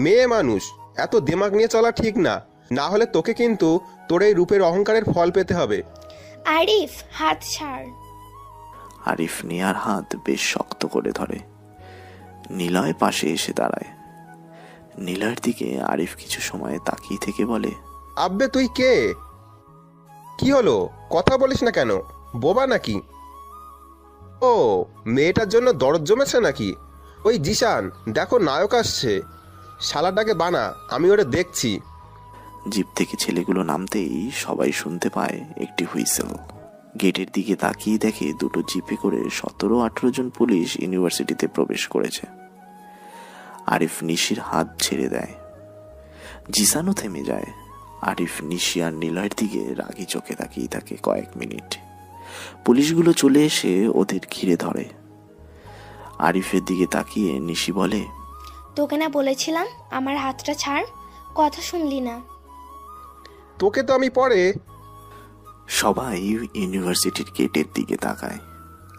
মেয়ে মানুষ, এত দিমাগ নিয়ে চলা ঠিক না। না হলে তোকে কিন্তু তোর এই রূপের অহংকারের ফল পেতে হবে। আরিফ, হাত ছাড়। আরিফ নিয়ার হাত বেশ শক্ত করে ধরে। নিলয় পাশে এসে দাঁড়ায়। নিলয়ের দিকে আরিফ কিছু সময় তাকিয়ে থেকে বলে, আব্বে তুই কে? কি হলো, কথা বলিস না কেন? বোবা নাকি? ও, মেয়েটার জন্য দরদ জমেছে নাকি? ওই জিশান, দেখো নায়ক আসছে, শালাটাকে বানা, আমি ওরে দেখছি। জিপ থেকে ছেলেগুলো নামতেই সবাই শুনতে পায় একটি হুইসেল। গেটের দিকে তাকিয়ে দেখে দুটো জিপে করে 17-18 জন পুলিশ ইউনিভার্সিটিতে প্রবেশ করেছে। আরিফ নিশির হাত ছেড়ে দেয়। জিসানও থেমে যায়। আরিফ নিশি আর নিলয়ের দিকে রাগি চোখে তাকিয়ে থাকে কয়েক মিনিট। পুলিশগুলো চলে এসে ওদের ঘিরে ধরে। আরিফের দিকে তাকিয়ে নিশি বলে, তোকে না বলেছিলাম আমার হাতটা ছাড়, কথা শুনলি না। তোকে তো আমি পরে। সবাই ইউনিভার্সিটির গেটের দিকে তাকায়।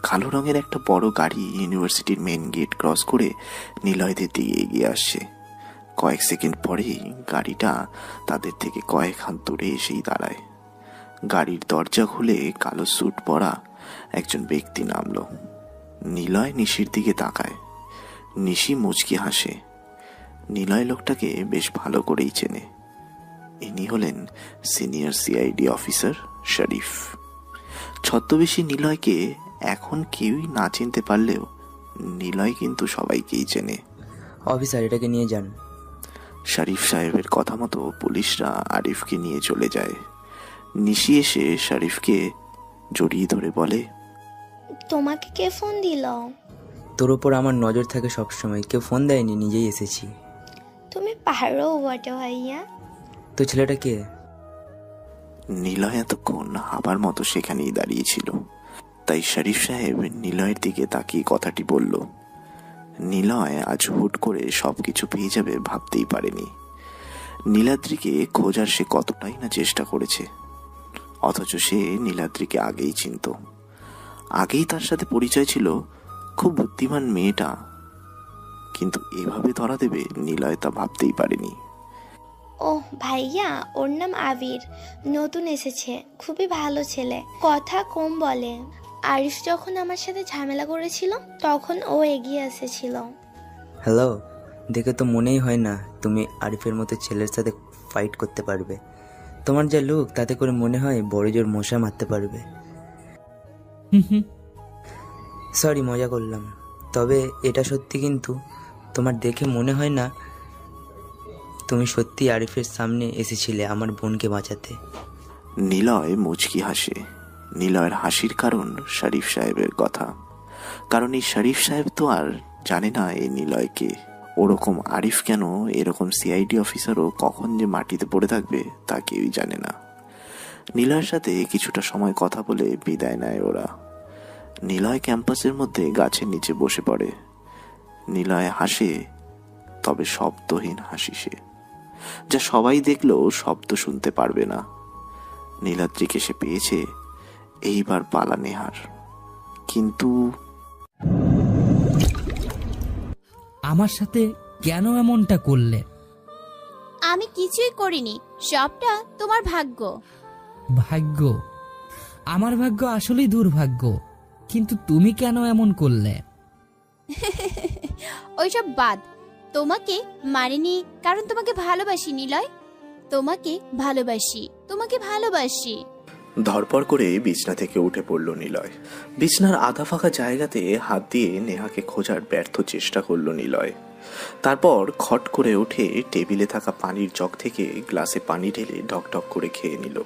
কালো রঙের একটা বড় গাড়ি ইউনিভার্সিটির মেন গেট ক্রস করে নিলয়দের দিকে এগিয়ে আসছে। কয়েক সেকেন্ড পরেই গাড়িটা তাদের থেকে কয়েক হাত দূরে এসেই দাঁড়ায়। গাড়ির দরজা খুলে কালো স্যুট পরা একজন ব্যক্তি নামলো। নিলয় নিশির দিকে তাকায়। নিশি মুচকি হাসে। নিলয় লোকটাকে বেশ ভালো করেই চেনে। ইনি হলেন সিনিয়র সিআইডি অফিসার শরীফ। ছদ্মবেশী নিলয়কে এখন কেউই না চিনতে পারলেও নিলয় কিন্তু সবাইকেই চেনে। অফিসার, এটাকে নিয়ে যান। শরীফ সাহেবের কথা মতো পুলিশরা আরিফকে নিয়ে চলে যায়। নিশি এসে শরীফকে জড়িয়ে ধরে বলে, তোমাকে কে ফোন দিল? তোর ওপর আমার নজর থাকে সবসময়, কেউ ফোন দেয়নি, নিজেই এসেছি। তুমি পারো বটে ভাইয়া। তো ছেলেটা কে? নিলয় এতক্ষণ হাবার মতো সেখানেই দাঁড়িয়েছিল, তাই শরীফ সাহেব নিলয়ের দিকে তাকিয়ে কথাটি বলল। নিলয় আজ হুট করে সবকিছু পেয়ে যাবে ভাবতেই পারেনি। নীলাদ্রিকে খোঁজার সে কতটাই না চেষ্টা করেছে, অথচ সে নীলাদ্রিকে আগেই চিনত। আগেই তার সাথে পরিচয় ছিল। খুব বুদ্ধিমান মেয়েটা, কিন্তু এভাবে ধরা দেবে নিলয় তা ভাবতেই পারেনি। ওহ ভাইয়া, ওর নাম আবির, নতুন এসেছে, খুবই ভালো ছেলে, কথা কম বলে। আরিফ যখন আমার সাথে ঝামেলা করেছিল তখন ও এগিয়ে এসেছিল। হ্যালো, দেখে তো মনেই হয় না তুমি আরিফের মতো ছেলের সাথে ফাইট করতে পারবে। তোমার যা লুক তাতে করে মনে হয় বড় জোর মশা মারতে পারবে। সরি, মজা করলাম। তবে এটা সত্যি, কিন্তু তোমার দেখে মনে হয় না তুমি সত্যি আরিফের সামনে এসেছিলে আমার বোনকে বাঁচাতে। নিলয় মুচকি হাসে। নিলয়ের হাসির কারণ শরীফ সাহেবের কথা। কারণ এই শরীফ সাহেব তো আর জানে না এই নিলয়কে। ওরকম আরিফ কেন, এরকম সিআইডি অফিসারও কখন যে মাটিতে পড়ে থাকবে তা কেউই জানে না। নিলয়ের সাথে কিছুটা সময় কথা বলে বিদায় নেয় ওরা। নিলয় ক্যাম্পাসের মধ্যে গাছের নিচে বসে পড়ে। নিলয় হাসে, তবে শব্দহীন হাসি সে, যা সবাই দেখলেও শব্দ শুনতে পারবে না। নীলাদ্রিকে সে পেয়েছে, এইবার পালা নেহার। কিন্তু আমার সাথে কেন এমনটা করলে? আমি কিছুই করিনি, সবটা তোমার ভাগ্য। ভাগ্য? আমার ভাগ্য আসলেই দুর্ভাগ্য, কিন্তু তুমি কেন এমন করলে? ওইসব বাদ। তোমাকে মারিনি কারণ তোমাকে ভালোবাসি নিলয়। তোমাকে ভালোবাসি। ধরপড় করে বিছনা থেকে উঠে পড়ল নিলয়। বিছনার আধা ফাঁকা জায়গাতে হাত দিয়ে নেহাকে খোঁজার ব্যর্থ চেষ্টা করল নিলয়। তারপর খট করে উঠে টেবিলে থাকা পানির জগ থেকে গ্লাসে পানি ঢেলে ঢকঢক করে খেয়ে নিল।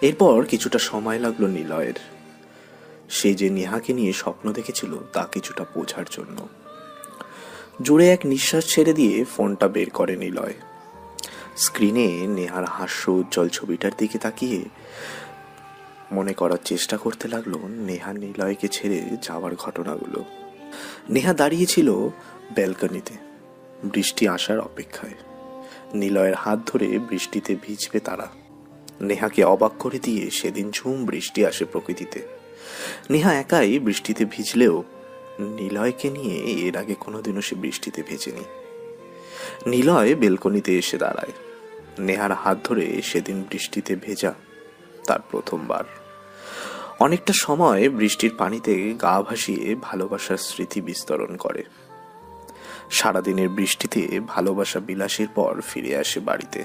এরপর কিছুটা সময় লাগলো নিলয়ের। সে যে নেহাকে নিয়ে স্বপ্ন দেখেছিল তা কিছুটা বোঝার জন্য। জোরে এক নিঃশ্বাস ছেড়ে দিয়ে ফোনটা বের করে নিলয়। স্ক্রিনে নেহার হাস্য উজ্জ্বল ছবিটার দিকে তাকিয়ে মনে করার চেষ্টা করতে লাগলো নেহা নিলয়কে ছেড়ে যাওয়ার ঘটনাগুলো। নেহা দাঁড়িয়েছিল ব্যালকনিতে বৃষ্টি আসার অপেক্ষায়। নিলয়ের হাত ধরে বৃষ্টিতে ভিজবে তারা। নেহাকে অবাক করে দিয়ে সেদিন ঝুম বৃষ্টি আসে প্রকৃতিতে। নেহা একাই বৃষ্টিতে ভিজলেও নিলয়কে নিয়ে এর আগে কোনোদিনও সে বৃষ্টিতে ভেজেনি। নিলয় বেলকনিতে এসে দাঁড়ায়। নেহার হাত ধরে সেদিন বৃষ্টিতে ভেজা তার প্রথমবার। অনেকটা সময় বৃষ্টির পানিতে গা ভাসিয়ে ভালোবাসার স্মৃতি বিস্তরণ করে। সারাদিনের বৃষ্টিতে ভালোবাসা বিলাসের পর ফিরে আসে বাড়িতে।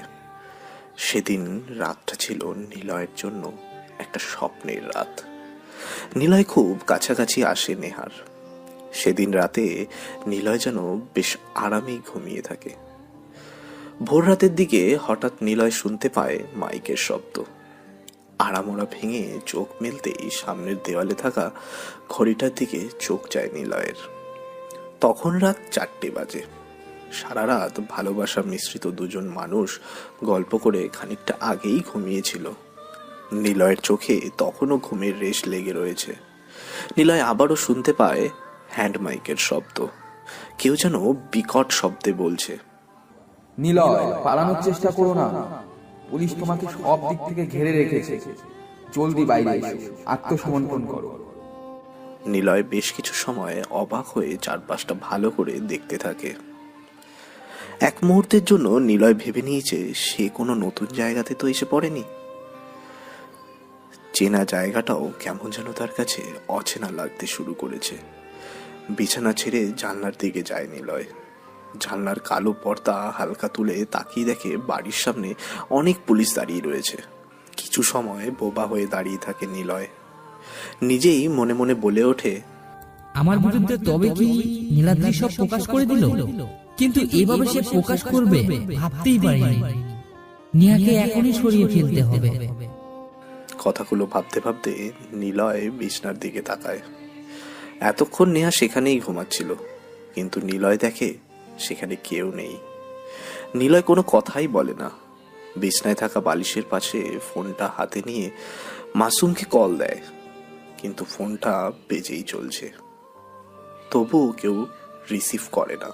সেদিন রাতটা ছিল নিলয়ের জন্য একটা স্বপ্নের রাত। নিলয় খুব কাছাকাছি আসে নেহার। সেদিন রাতে নিলয় যেন বেশ আরামেই ঘুমিয়ে থাকে। ভোর রাতের দিকে হঠাৎ নিলয় শুনতে পায় মাইকের শব্দ। আড়ামোড়া ভেঙে চোখ মেলতেই সামনের দেওয়ালে থাকা ঘড়িটার দিকে চোখ যায় নিলয়ের। তখন রাত 4টে বাজে। সারা রাত ভালোবাসা মিশ্রিত দুজন মানুষ গল্প করে খানিকটা আগেই ঘুমিয়েছিল। নিলয়ের চোখে তখনও ঘুমের রেশ লেগে রয়েছে। নিলয় আবারও শুনতে পায় হ্যান্ড মাইকের শব্দ। কেউ যেন বিকট শব্দে বলছে, নিলয়, পালানোর চেষ্টা করো না, পুলিশ তোমাকে সব দিক থেকে ঘিরে রেখেছে, জলদি বাইরে এসো, আত্মসমর্পণ করো। নিলয় বেশ কিছু সময় অবাক হয়ে চারপাশটা ভালো করে দেখতে থাকে। এক মুহূর্তের জন্য নিলয় ভেবে নিয়েছে সে কোনো নতুন জায়গাতে তো এসে পড়েনি। চেনা জায়গাটাও কেমন যেন তার কাছে অচেনা লাগতে শুরু করেছে। বিছানা ছেড়ে জানলার দিকে যায় নিলয়। জানলার কালো পর্দা হালকা তুলে তাকিয়ে দেখে বাড়ির সামনে অনেক পুলিশ দাঁড়িয়ে রয়েছে। কিছু সময় বোবা হয়ে দাঁড়িয়ে থাকে নিলয়। নিজেই মনে মনে বলে ওঠে, আমার বিরুদ্ধে তবে কি নীলাদ্রি সব প্রকাশ করে দিল? কিন্তু এভাবে সে প্রকাশ করবে ভাবতেই পারিনি। নেহাকে এখনই সরিয়ে ফেলতে হবে। কথাগুলো ভাবতে ভাবতে নিলয় বিছনার দিকে তাকায়। এতক্ষণ নেহা সেখানেই ঘুমাচ্ছিল, কিন্তু নিলয় দেখে সেখানে কেউ নেই। নিলয় কোনো কথাই বলে না। বিছনায় থাকা বালিশের পাশে ফোনটা হাতে নিয়ে মাসুমকে কল দেয়, কিন্তু ফোনটা বেজেই চলছে। তবুও কেউ রিসিভ করে না।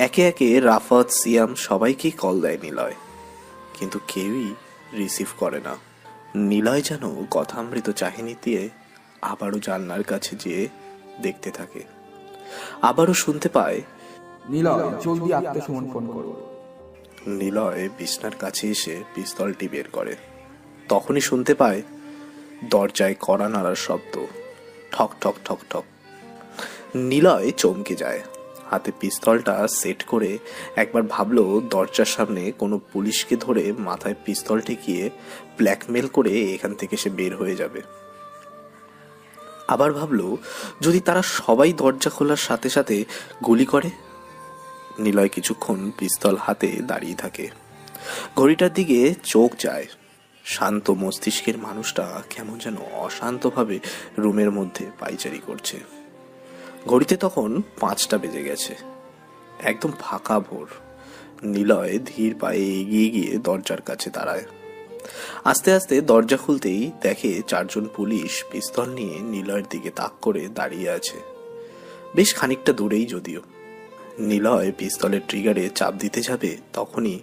একে একে রাফাত, সিয়াম সবাইকেই কল দেয় নিলয়, কিন্তু কেউই রিসিভ করে না। নিলয় যেন কথামৃত চাহিনি দিয়ে আবারও জানলার কাছে যেয়ে দেখতে থাকে। আবারও শুনতে পায়, নিলয়, জলদি আত্মসমর্পণ করো। নিলয় বিছনার কাছে এসে পিস্তলটি বের করে। তখনই শুনতে পায় দরজায় কড়া নাড়ার শব্দ। ঠক ঠক ঠক ঠক। নিলয় চমকে যায়, হাতে পিস্তলটা সেট করে একবার ভাবলো দরজার সামনে কোনো পুলিশকে ধরে মাথায় পিস্তল ঠেকিয়ে ব্ল্যাকমেল করে এখান থেকে সে বের হয়ে যাবে। আবার ভাবলো যদি তারা সবাই দরজা খোলার সাথে সাথে গুলি করে। নিলয় কিছুক্ষণ পিস্তল হাতে দাঁড়িয়ে থাকে, ঘড়িটার দিকে চোখ যায়। শান্ত মস্তিষ্কের মানুষটা কেমন যেন অশান্তভাবে রুমের মধ্যে পাইচারি করছে। ঘড়িতে তখন 5টা বেজে গেছে, একদম ফাঁকা ভোর। নিলয় ধীর পায়ে এগিয়ে গিয়ে দরজার কাছে দাঁড়ায়। আস্তে আস্তে দরজা খুলতেই দেখে 4 জন পুলিশ পিস্তল নিয়ে নিলয়ের দিকে তাক করে দাঁড়িয়ে আছে, বেশ খানিকটা দূরেই যদিও। নিলয় পিস্তলের ট্রিগারে চাপ দিতে যাবে, তখনই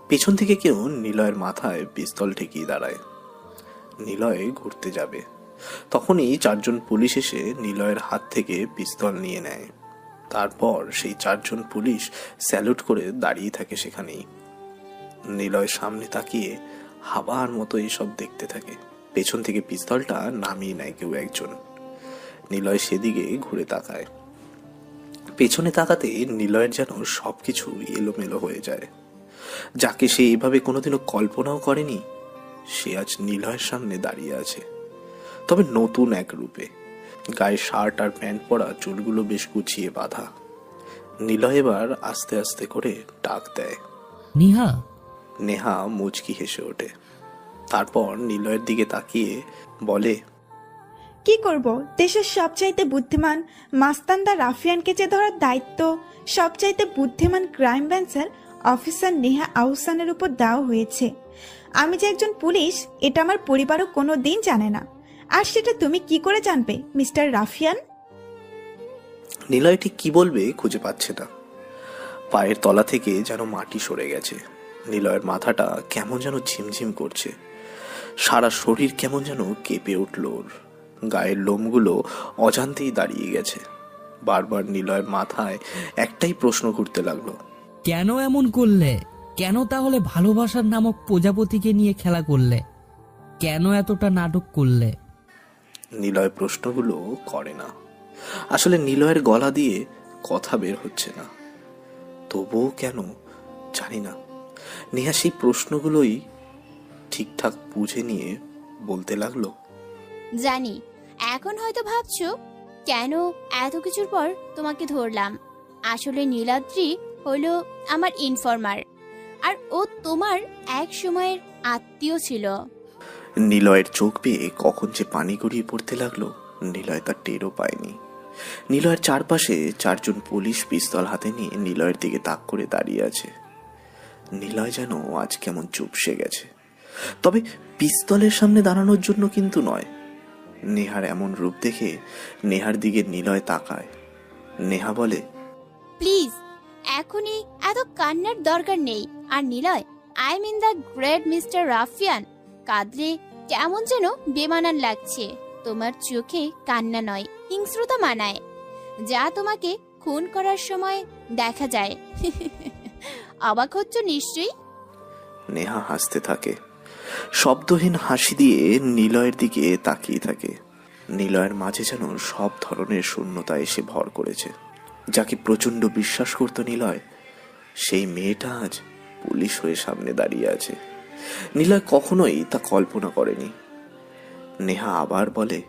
পেছন থেকে কেউ নিলয়ের মাথায় পিস্তল ঠেকিয়ে দাঁড়ায়। নিলয় ঘুরতে যাবে, তখনই 4 জন পুলিশ এসে নিলয়ের হাত থেকে পিস্তল নিয়ে নেয়। তারপর সেই 4 জন পুলিশ স্যালুট করে দাঁড়িয়ে থাকে সেখানেই। নিলয় সামনে তাকিয়ে হাবার মতো এসব দেখতে থাকে। পেছন থেকে পিস্তলটা নামিয়ে নেয় কেউ একজন। নিলয় সেদিকে ঘুরে তাকায়। পেছনে তাকাতে নিলয়ের যেন সবকিছু এলোমেলো হয়ে যায়। যাকে সে এভাবে কোনোদিনও কল্পনাও করেনি, সে আজ নিলয়ের সামনে দাঁড়িয়ে আছে, তবে নতুন এক রূপে। গায়ে শার্ট আর প্যান্ট পরা, চুলগুলো বেশ গুছিয়ে বাঁধা। নিলয় এবার আস্তে আস্তে করে ডাক দেয়, নিহা। নেহা মুচকি হেসে ওঠে, তারপর নিলয়ের দিকে তাকিয়ে বলে, কি করব, দেশের সবচাইতে বুদ্ধিমান মাস্তানদা রাফিয়ানকে যে ধরার দায়িত্ব সবচাইতে বুদ্ধিমান ক্রাইম ব্রাঞ্চের অফিসার নেহা আহসানের উপর দেওয়া হয়েছে। আমি যে একজন পুলিশ এটা আমার পরিবারও কোনো দিন জানে না, আর সেটা তুমি কি করে জানবে মিস্টার রাফিয়ান? নিলয় ঠিক কি বলবে খুঁজে পাচ্ছে না। পায়ের তলা থেকে যেন মাটি সরে গেছে। নিলয়ের মাথাটা কেমন যেন ঝিমঝিম করছে, সারা শরীর কেমন যেন কেঁপে উঠল ওর। গায়ের লোমগুলো অজান্তেই দাঁড়িয়ে গেছে। বারবার নিলয়ের মাথায় একটাই প্রশ্ন ঘুরতে লাগলো, কেন এমন করলে? কেন তাহলে ভালোবাসার নামক প্রজাপতিকে নিয়ে খেলা করলে? কেন এতটা নাটক করলে? নিলয় প্রশ্নগুলো করে না। আসলে নিলয়ের গলা দিয়ে কথা বের হচ্ছে না, তবুও কেন জানি না। নেহা সেই প্রশ্নগুলোই ঠিকঠাক বুঝে নিয়ে বলতে লাগলো, জানি এখন হয়তো ভাবছো কেন এত কিছুর পর তোমাকে ধরলাম। আসলে নীলাদ্রি হলো আমার ইনফর্মার, আর ও তোমার এক সময়ের আত্মীয় ছিল। নিলয়ের চোখ বেয়ে কখন যে পানি গড়িয়ে পড়তে লাগলো, নিলয় তার টেরও পায়নি। নিলয়ের চারপাশে 4 জন পুলিশ পিস্তল হাতে নিয়ে নিলয়ের দিকে তাক করে দাঁড়িয়ে আছে। নিলয় যেন আজ কেমন চুপসে গেছে, তবে পিস্তলের সামনে দাঁড়ানোর জন্য কিন্তু নয়। নেহার এমন রূপ দেখে নেহার দিকে নিলয় তাকায়। নেহা বলে, প্লিজ এখনই এত কান্নার দরকার নেই। আর Niloy, I mean the great mister ruffian, কাঁদলে কেমন যেন বেমানান লাগছে। তোমার চোখে কান্না নয়, হিংস্রতা মানায়, যা তোমাকে খুন করার সময় দেখা যায়। অবাক হচ্ছ নিশ্চয়ই। নেহা হাসতে থাকে, শব্দহীন হাসি দিয়ে নিলয়ের দিকে তাকিয়ে থাকে। নিলয়ের মাঝে যেন সব ধরনের শূন্যতা এসে ভর করেছে। যাকে প্রচন্ড বিশ্বাস করত নিলয়, সেই মেয়েটা আজ পুলিশ হয়ে সামনে দাঁড়িয়ে আছে। নিলয় কখনোই তা কল্পনা করেনি। নেহা আবার বলে,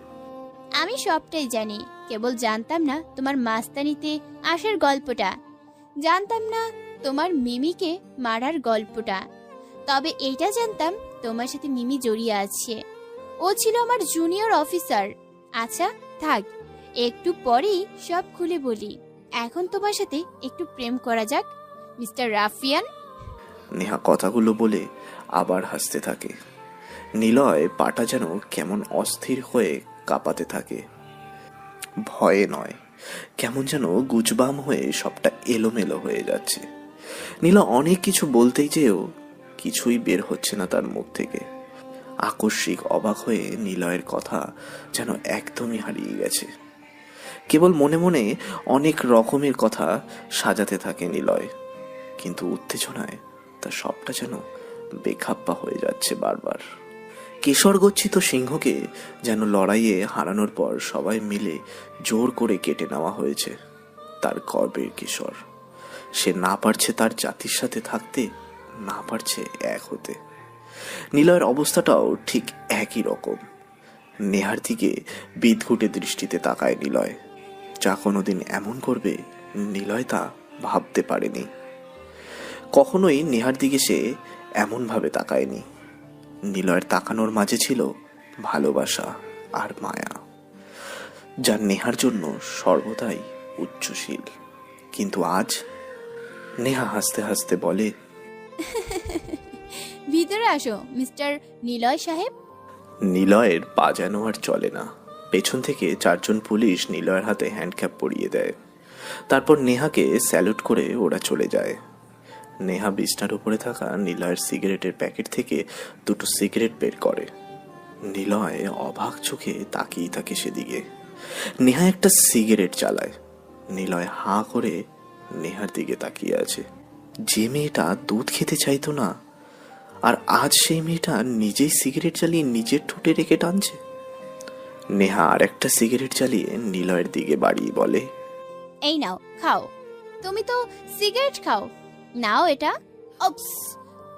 আমি সবটাই জানি, কেবল জানতাম না তোমার মাস্তানিতে আসার গল্পটা, জানতাম না তোমার মিমিকে মারার গল্পটা। তবে এইটা জানতাম তোমার সাথে মিমি জড়িয়ে আছে, ও ছিল আমার জুনিয়র অফিসার। আচ্ছা থাক, একটু পরেই সব খুলে বলি। এখন তোমার সাথে একটু প্রেম করা যাক মিস্টার রাফিয়ান। নেহা কথাগুলো বলে আবার হাসতে থাকে। নিলয় পাটা যেন কেমন অস্থির হয়ে কাঁপাতে থাকে। ভয়ে নয়, কেমন যেন গুজবাম হয়ে সবটা এলোমেলো হয়ে যাচ্ছে। নিলয় অনেক কিছু বলতেই চেয়েও কিছুই বের হচ্ছে না তার মুখ থেকে। আকস্মিক অবাক হয়ে নিলয়ের কথা যেন একদমই হারিয়ে গেছে। কেবল মনে মনে অনেক রকমের কথা সাজাতে থাকে নিলয়, কিন্তু উত্তেজনায় তা সবটা যেন বেখাপ্পা হয়ে যাচ্ছে বারবার। কেশর গচ্ছিত সিংহকে যেন লড়াইয়ে হারানোর পর সবাই মিলে জোর করে কেটে নেওয়া হয়েছে তার গর্বের কেশর। সে না পারছে তার জাতির সাথে থাকতে, না পারছে এক হতে। নিলয়ের অবস্থাটাও ঠিক একই রকম। নেহার দিকে বিদঘুটে দৃষ্টিতে তাকায় নিলয়। যা কোনোদিন এমন করবে নিলয় তা ভাবতে পারেনি। কখনোই নেহার দিকে সে এমনভাবে তাকায়নি। নিলয়ের তাকানোর মাঝে ছিল ভালোবাসা আর মায়া, যা নেহার জন্য সর্বদাই উচ্চশীল। কিন্তু আজ নেহা হাসতে হাসতে বলে, ভিতরে আসো মিস্টার নিলয় সাহেব। নিলয়ের পা যেন আর চলে না। পেছন থেকে 4 জন পুলিশ নিলয়ের হাতে হ্যান্ডক্যাপ পরিয়ে দেয়। তারপর নেহাকে স্যালুট করে ওরা চলে যায়। নেহা বিছনার উপরে থাকা নিলয়ের সিগারেটের প্যাকেট থেকে 2টো সিগারেট বের করে। নিলয় অবাক চোখে তাকিয়ে থাকে সেদিকে। নেহা একটা সিগারেট চালায়। নিলয় হাঁ করে নেহার দিকে তাকিয়ে আছে। যে মেয়েটা দুধ খেতে চাইতো না, আর আজ সেই মেয়েটা নিজেই সিগারেট জ্বালিয়ে নিজের ঠোঁটে রেখে টানছে। নেহা আর একটা সিগারেট জ্বালিয়ে নিলয়ের দিকে বাড়িয়ে বলে, এই নাও খাও। তুমি তো সিগারেট খাও, নাও এটা। অপস,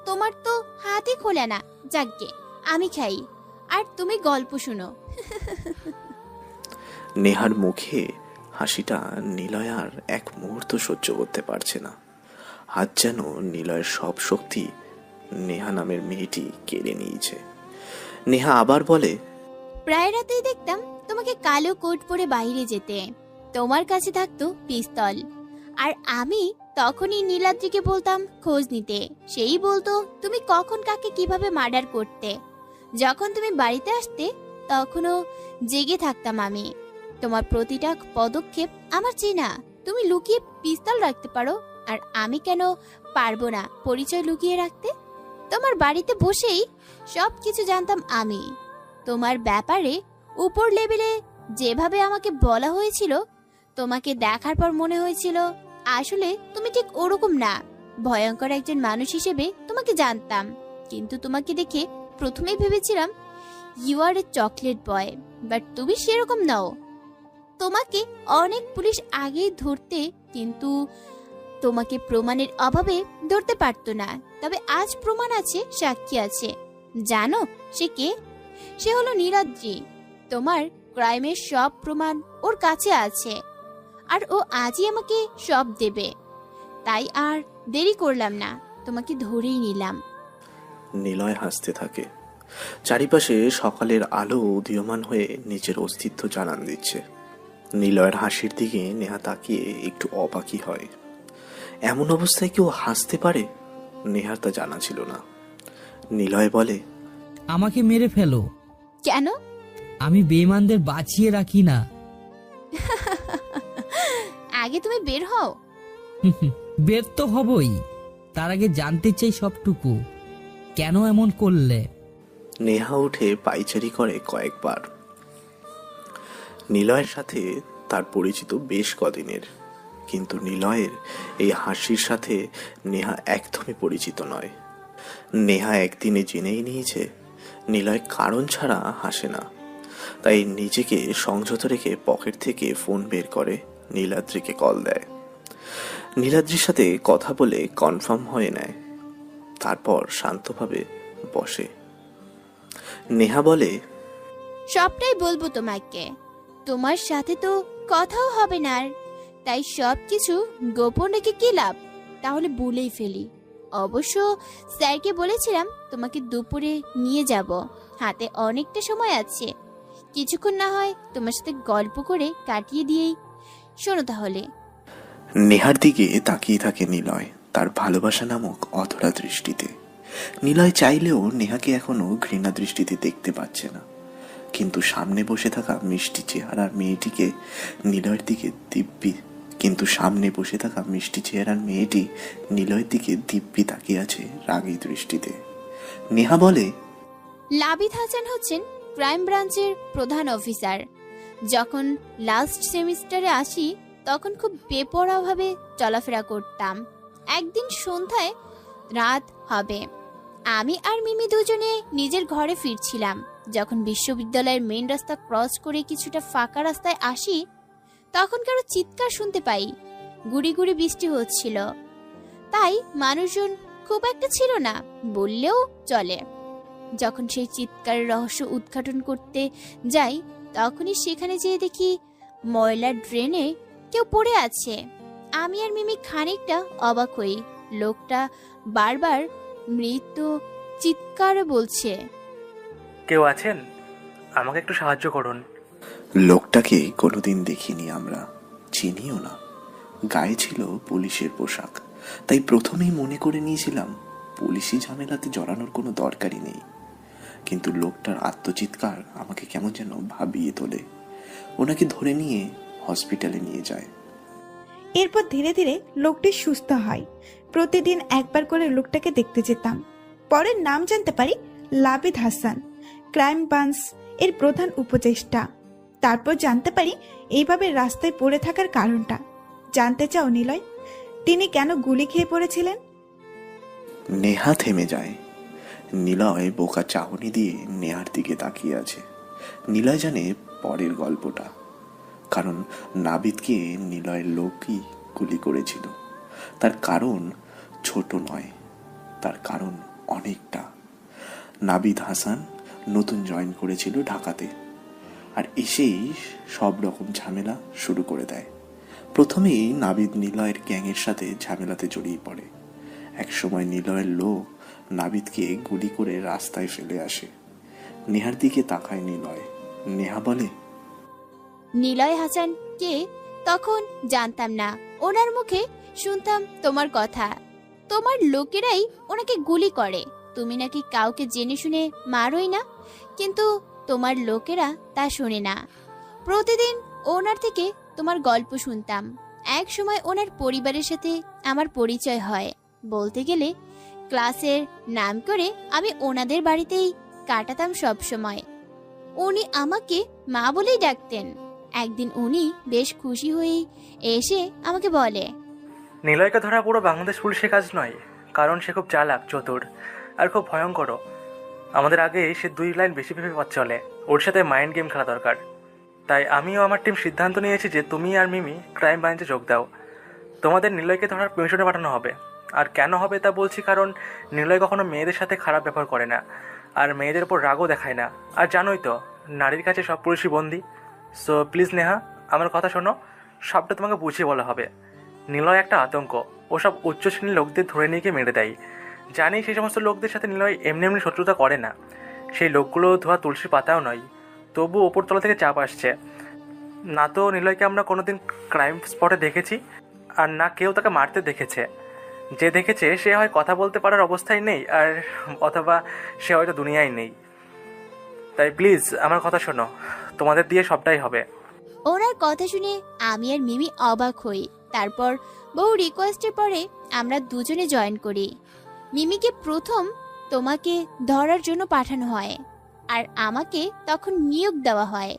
তোমার তো হাতই খোলে না। যাকগে, আমি খাই আর তুমি গল্প শুনো। নেহার মুখে হাসিটা নিলয় আর এক মুহূর্ত সহ্য করতে পারছে না। আজ যেন নিলয়ের সব শক্তি নেহা নামের মেয়েটি কেড়ে নিয়েছে। নেহা আবার বলে, প্রায় রাতেই দেখতাম তোমাকে কালো কোট পরে বাইরে যেতে। তোমার কাছে থাকতো পিস্তল, আর আমি তখনই নীলাদ্রিকে বলতাম খোঁজ নিতে। সেই বলতো তুমি কখন কাকে কিভাবে মার্ডার করতে। যখন তুমি বাড়িতে আসতে তখনও জেগে থাকতাম আমি। তোমার প্রতিটা পদক্ষেপ আমার চেনা। তুমি লুকিয়ে পিস্তল রাখতে পারো, আর আমি কেন পারবো না পরিচয় লুকিয়ে রাখতে? তোমার বাড়িতে বসেই সব কিছু জানতাম আমি। তোমার ব্যাপারে উপর লেভেলে যেভাবে আমাকে বলা হয়েছিল, তোমাকে দেখার পর মনে হয়েছিল আসলে তুমি ঠিক ওরকম না। ভয়ঙ্কর একজন মানুষ হিসেবে তোমাকে জানতাম, কিন্তু তোমাকে দেখে প্রথমেই ভেবেছিলাম you are a chocolate boy, but তুমি সেরকম নও। তোমাকে অনেক পুলিশ আগেই ধরতে, কিন্তু তোমাকে প্রমাণের অভাবে ধরতে পারতো না। তবে আজ প্রমাণ আছে, সাক্ষী আছে। জানো সে কে? সে হলো নীলাদ্রি। তোমার ক্রাইমের সব প্রমাণ ওর কাছে আছে, আর ও আজই আমাকে সব দেবে। তাই আর দেরি করলাম না, তোমাকে ধরেই নিলাম। নিলয় হাসতে থাকে। চারিপাশে সকালের আলো উদীয়মান হয়ে নিজের অস্তিত্ব জানান দিচ্ছে। নিলয়ের হাসির দিকে নেহা তাকিয়ে একটু অবাকই হয়। এমন অবস্থায় কেউ হাসতে পারে নেহার তা জানা ছিল না। নিলয় বলে, আমাকে মেরে ফেলো। কেন? আমি বেঈমানদের বাঁচিয়ে রাখি না। আগে তুমি বের হও। বের তো হবই, তার আগে জানতে চাই সবটুকু। কেন এমন করলে? নেহা উঠে পাইচারি করে কয়েকবার। নিলয়ের সাথে তার পরিচিত বেশ কদিনের, কিন্তু নিলয়ের এই হাসির সাথে নেহা একদমই পরিচিত নয়। নেহা একদিনে জেনেই নিয়েছে নিলয় কারণ ছাড়া হাসে না। তাই নিজেকে সংযত রেখে পকেট থেকে ফোন বের করে নীলাদ্রিকে কল দেয়। নীলাদ্রির সাথে কথা বলে কনফার্ম হয়ে নেয়। তারপর শান্তভাবে বসে। নেহা বলে, সবটাই বলবো তোমাকে। তোমার সাথে তো কথাও হবে না, তাই সবকিছু গোপন রেখে কি লাভ? তাহলে বলেই ফেলি। অবশ্য স্যারকে বলেছিলাম তোমাকে দুপুরে নিয়ে যাব, হাতে অনেকটা সময় আছে। কিছুক্ষণ না হয় তোমার সাথে গল্প করে কাটিয়ে দিয়েই। শোনো তাহলে। নেহার দিকে তাকিয়ে থাকে নিলয় তার ভালোবাসা নামক অধরা দৃষ্টিতে। নিলয় চাইলেও নেহাকে এখনো ঘৃণা দৃষ্টিতে দেখতে পাচ্ছে না, কিন্তু সামনে বসে থাকা মিষ্টি চেহারার মেয়েটিকে নিলয়ের দিকে নিলয়ের দিকে দিব্যি তাকিয়ে আছে রাগী দৃষ্টিতে। নেহা বলে, লাবিদ হাসান হচ্ছেন ক্রাইম ব্রাঞ্চের প্রধান অফিসার। যখন লাস্ট সেমিস্টারে আসি তখন খুব বেপরোয়াভাবে চলাফেরা করতাম। একদিন সন্ধ্যায় রাত হবে, আমি আর মিমি দুজনে নিজের ঘরে ফিরছিলাম। যখন বিশ্ববিদ্যালয়ের মেইন রাস্তা ক্রস করে কিছুটা ফাঁকা রাস্তায় আসি, তখন কারো চিৎকার শুনতে পাই। গুড়ি গুড়ি বৃষ্টি হচ্ছিল, তাই মানুষজন খুব একটা ছিল না বললেও চলে। যখন সেই চিৎকারের রহস্য উদ্ঘাটন করতে যাই, তখনই সেখানে যেয়ে দেখি ময়লার ড্রেনে কেউ পড়ে আছে। আমি আর মিমি খানিকটা অবাক হই। লোকটা বারবার মৃত চিৎকারে বলছে, কেউ আছেন? আমাকে একটু সাহায্য করুন। লোকটাকে কোনোদিন দেখিনি আমরা, চিনিও না। গায়ে ছিল পুলিশের পোশাক, তাই প্রথমেই মনে করে নিয়েছিলাম পুলিশি ঝামেলাতে জড়ানোর কোনো দরকারই নেই। কিন্তু লোকটার আত্মচিৎকার আমাকে কেমন যেন ভাবিয়ে তোলে। ওনাকে ধরে নিয়ে হসপিটালে নিয়ে যায়। এরপর ধীরে ধীরে লোকটি সুস্থ হয়। প্রতিদিন একবার করে লোকটাকে দেখতে যেতাম। পরের নাম জানতে পারি লাবিদ হাসান, ক্রাইম ব্রাঞ্চ এর প্রধান উপদেষ্টা। তারপর জানতে পারি এইভাবে রাস্তায় পড়ে থাকার কারণটা। জানতে চাও নিলয়, তিনি কেন গুলি খেয়ে পড়েছিলেন? নেহা থেমে যায়। নিলয় বোকা চাহনি দিয়ে নেহার দিকে তাকিয়ে আছে। নিলয় জানে পরের গল্পটা, কারণ নাবিদকে নিলয়ের লোকই গুলি করেছিল। তার কারণ ছোট নয়, তার কারণ অনেকটা। নাবিদ হাসান নতুন জয়েন করেছিল ঢাকাতে, আর এসেই সব রকম ঝামেলা শুরু করে দেয়। প্রথমেই নাবিদ নিলয়ের গ্যাংয়ের সাথে ঝামেলাতে জড়িয়ে পড়ে। একসময় নিলয়ের লোক নাবিদকে গুলি করে রাস্তায় ফেলে আসে। নেহার দিকে তাকায় নিলয়। নেহা বলে, নিলয় হাসান কে? তখন জানতাম না, ওনার মুখে শুনতাম তোমার কথা। তোমার লোকেরাই ওনাকে গুলি করে। তুমি নাকি কাউকে জেনে শুনে মারোই না, কিন্তু তোমার লোকেরা তা শোনে না। প্রতিদিন ওনার থেকে তোমার গল্প শুনতাম। এক সময় ওনার পরিবারের সাথে আমার পরিচয় হয়। বলতে গেলে ক্লাসের নাম করে আমি ওনাদের বাড়িতেই কাটাতাম সব সময়। উনি আমাকে মা বলেই ডাকতেন। একদিন উনি বেশ খুশি হয়ে এসে আমাকে বলে, নিলয়কে ধরা পুরো বাংলাদেশ পুলিশের কাজ নয়, কারণ সে খুব চালাক, চতুর আর খুব ভয়ঙ্কর। আমাদের আগে সে 2 লাইন বেশি ভেবে পথ চলে। ওর সাথে মাইন্ড গেম খেলা দরকার। তাই আমিও আমার টিম সিদ্ধান্ত নিয়েছি যে তুমি আর মিমি ক্রাইম ব্রাঞ্চে যোগ দাও। তোমাদের নিলয়কে ধরার মিশনে পাঠানো হবে। আর কেন হবে তা বলছি, কারণ নিলয় কখনো মেয়েদের সাথে খারাপ ব্যবহার করে না, আর মেয়েদের উপর রাগও দেখায় না। আর জানোই তো, নারীর কাছে সব পুরুষই বন্দী। সো প্লিজ নেহা, আমার কথা শোনো। সবটা তোমাকে বুঝিয়ে বলা হবে। নিলয় একটা আতঙ্ক। ওসব উচ্চ শ্রেণীর লোকদের ধরে নিয়ে গিয়ে মেরে দেয়। জানি সেই সমস্ত লোকদের সাথে নিলয় এমনি এমনি শত্রুতা করে না। সেই লোকগুলো ধোয়া তুলসী পাতাও নয়। তবু ওপরতলা থেকে চাপ আসছে। না তো নিলয়কে আমরা কোনোদিন ক্রাইম স্পটে দেখেছি, আর না কেউ তাকে মারতে দেখেছে। যে দেখেছে সে হয় কথা বলতে পারার অবস্থায় নেই, আর অথবা সে হয়তো দুনিয়ায় নেই। তাই প্লিজ আমার কথা শোনো, তোমাদের দিয়ে সবটাই হবে। ওনার কথা শুনে আমি আর মিমি অবাক হই। তারপর বহু রিকোয়েস্টের পরে আমরা দুজনে জয়েন করি। মিমিকে প্রথম তোমাকে ধরার জন্য পাঠানো হয়, আর আমাকে তখন নিয়োগ দেওয়া হয়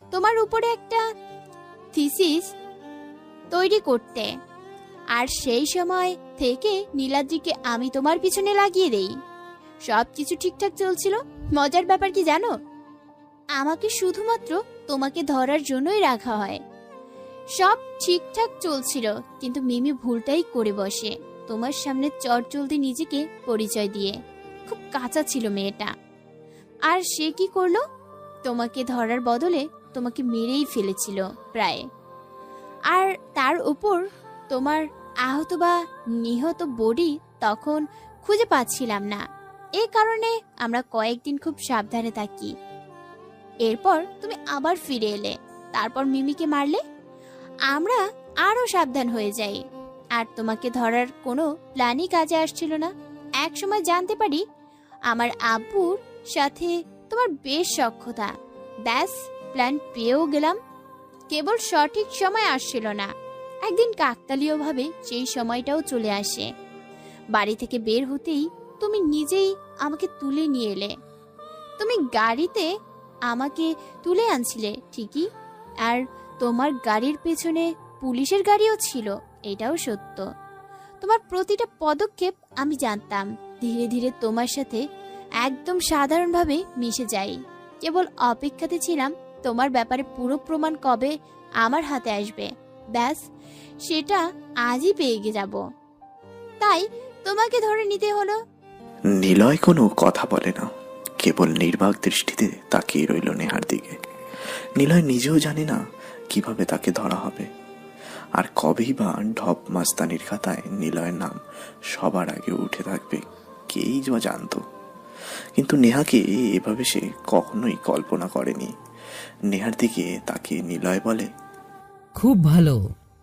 তোমার উপরে একটা থিসিস তৈরি করতে। আর সেই সময় থেকে নীলাদ্রিকে আমি তোমার পিছনে লাগিয়ে দেই। সব কিছু ঠিকঠাক চলছিল। মজার ব্যাপার কি জানো, আমাকে শুধুমাত্র তোমাকে ধরার জন্যই রাখা হয়। সব ঠিকঠাক চলছিল, কিন্তু মিমি ভুলটাই করে বসে তোমার সামনে চটজলদি নিজেকে পরিচয় দিয়ে। খুব কাঁচা ছিল মেয়েটা। আর সে কি করলো, তোমাকে ধরার বদলে তোমাকে মেরেই ফেলেছিল প্রায়। আর তার উপর তোমার আহত বা নিহত বডি তখন খুঁজে পাচ্ছিলাম না। এই কারণে আমরা কয়েকদিন খুব সাবধানে থাকি। এরপর তুমি আবার ফিরে এলে, তারপর মিমিকে মারলে। আমরা আরো সাবধান হয়ে যাই, আর তোমাকে ধরার কোনো প্ল্যানই কাজে আসছিল না। এক সময় জানতে পারি আমার আব্বুর সাথে তোমার বেশ সখ্যতা। ব্যাস, প্ল্যান পেয়েও গেলাম, কেবল সঠিক সময় আসছিল না। একদিন কাকতালীয়ভাবে সেই সময়টাও চলে আসে। বাড়ি থেকে বের হতেই তুমি নিজেই আমাকে তুলে নিয়ে এলে। তুমি গাড়িতে আমাকে তুলে আনছিলে ঠিকই, আর তোমার গাড়ির পেছনে পুলিশের গাড়িও ছিল, এটাও সত্য। তোমার প্রতিটা পদক্ষেপ আমি জানতাম। ধীরে ধীরে তোমার সাথে একদম সাধারণভাবে মিশে যাই। কেবল অপেক্ষাতে ছিলাম তোমার ব্যাপারে পুরো প্রমাণ কবে আমার হাতে আসবে। ব্যাস, সেটা আজই পেয়ে যাব। তাই তোমাকে ধরে নিতে হলো। নিলয় কোনো কথা বলে না, কেবল নির্বাক দৃষ্টিতে তাকিয়ে রইল নেহার দিকে। নিলয় নিজেও জানে না কিভাবে তাকে ধরা হবে, আর কবেই বা ঢপ মাস্তানির খাতায় নিলয়ের নাম সবার আগে উঠে থাকবে কেই বা জানতো। কিন্তু নেহাকে এভাবে সে কখনোই কল্পনা করেনি। নেহার দিকে তাকিয়ে নিলয় বলে, খুব ভালো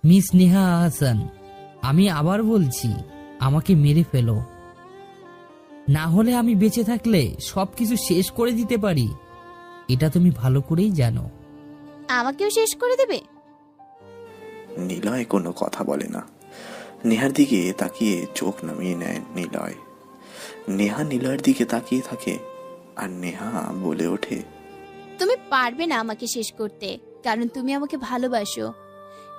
মিস নেহা আহসান, আমি আবার বলছি আমাকে মেরে ফেলো, না হলে আমি বেঁচে থাকলে সবকিছু শেষ করে দিতে পারি। এটা তুমি ভালো করেই জানো। আমাকেও শেষ করে দেবে? নিলয় কোনো কথা বলে না। নেহার দিকে তাকিয়ে চোখ নামিয়ে নেয় নিলয়। নেহা নিলয়ের দিকে তাকিয়ে থাকে, আর নেহা বলে ওঠে, তুমি পারবে না আমাকে শেষ করতে, কারণ তুমি আমাকে ভালোবাসো।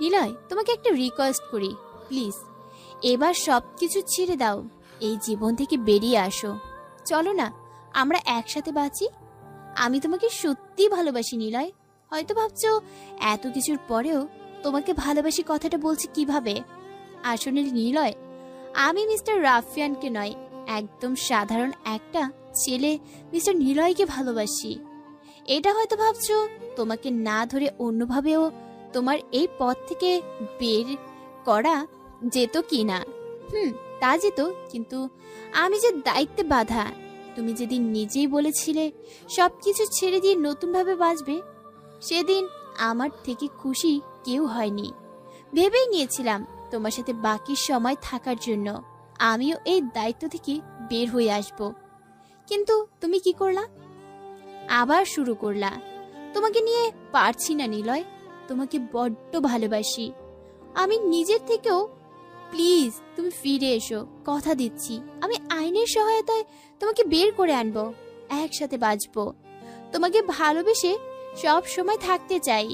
নিলয়, তোমাকে একটা রিকোয়েস্ট করি, প্লিজ এবার সবকিছু ছেড়ে দাও, এই জীবন থেকে বেরিয়ে আসো। চলো না, আমরা একসাথে বাঁচি। আমি তোমাকে সত্যি ভালোবাসি নিলয়। হয়তো ভাবছো এত কিছুর পরেও তোমাকে ভালোবাসি কথাটা বলছি কিভাবে। আসলে নিলয়, আমি মিস্টার রাফিয়ানকে নয়, একদম সাধারণ একটা ছেলে মিস্টার নিলয়কে ভালোবাসি। এটা হয়তো ভাবছো তোমাকে না ধরে অন্যভাবেও তোমার এই পথ থেকে বের করা যেত কি না। তা যেত, কিন্তু আমি যে দায়িত্বে বাঁধা। তুমি যেদিন নিজেই বলেছিলে সবকিছু ছেড়ে দিয়ে নতুনভাবে বাঁচবে, সেদিন আমার থেকে খুশি কেউ হয়নি। ভেবেই নিয়েছিলাম তোমার সাথে বাকি সময় থাকার জন্য আমিও এই দায়িত্ব থেকে বের হয়ে আসব। কিন্তু তুমি কি করলা? আবার শুরু করলা। তোমাকে নিয়ে পারছি না নিলয়, তোমাকে বড্ড ভালোবাসি আমি নিজের থেকেও। প্লিজ তুমি ফিরে এসো, কথা দিচ্ছি আমি আইনের সহায়তায় তোমাকে বের করে আনবো, একসাথে বাঁচবো, তোমাকে ভালোবেসে সব সময় থাকতে চাই।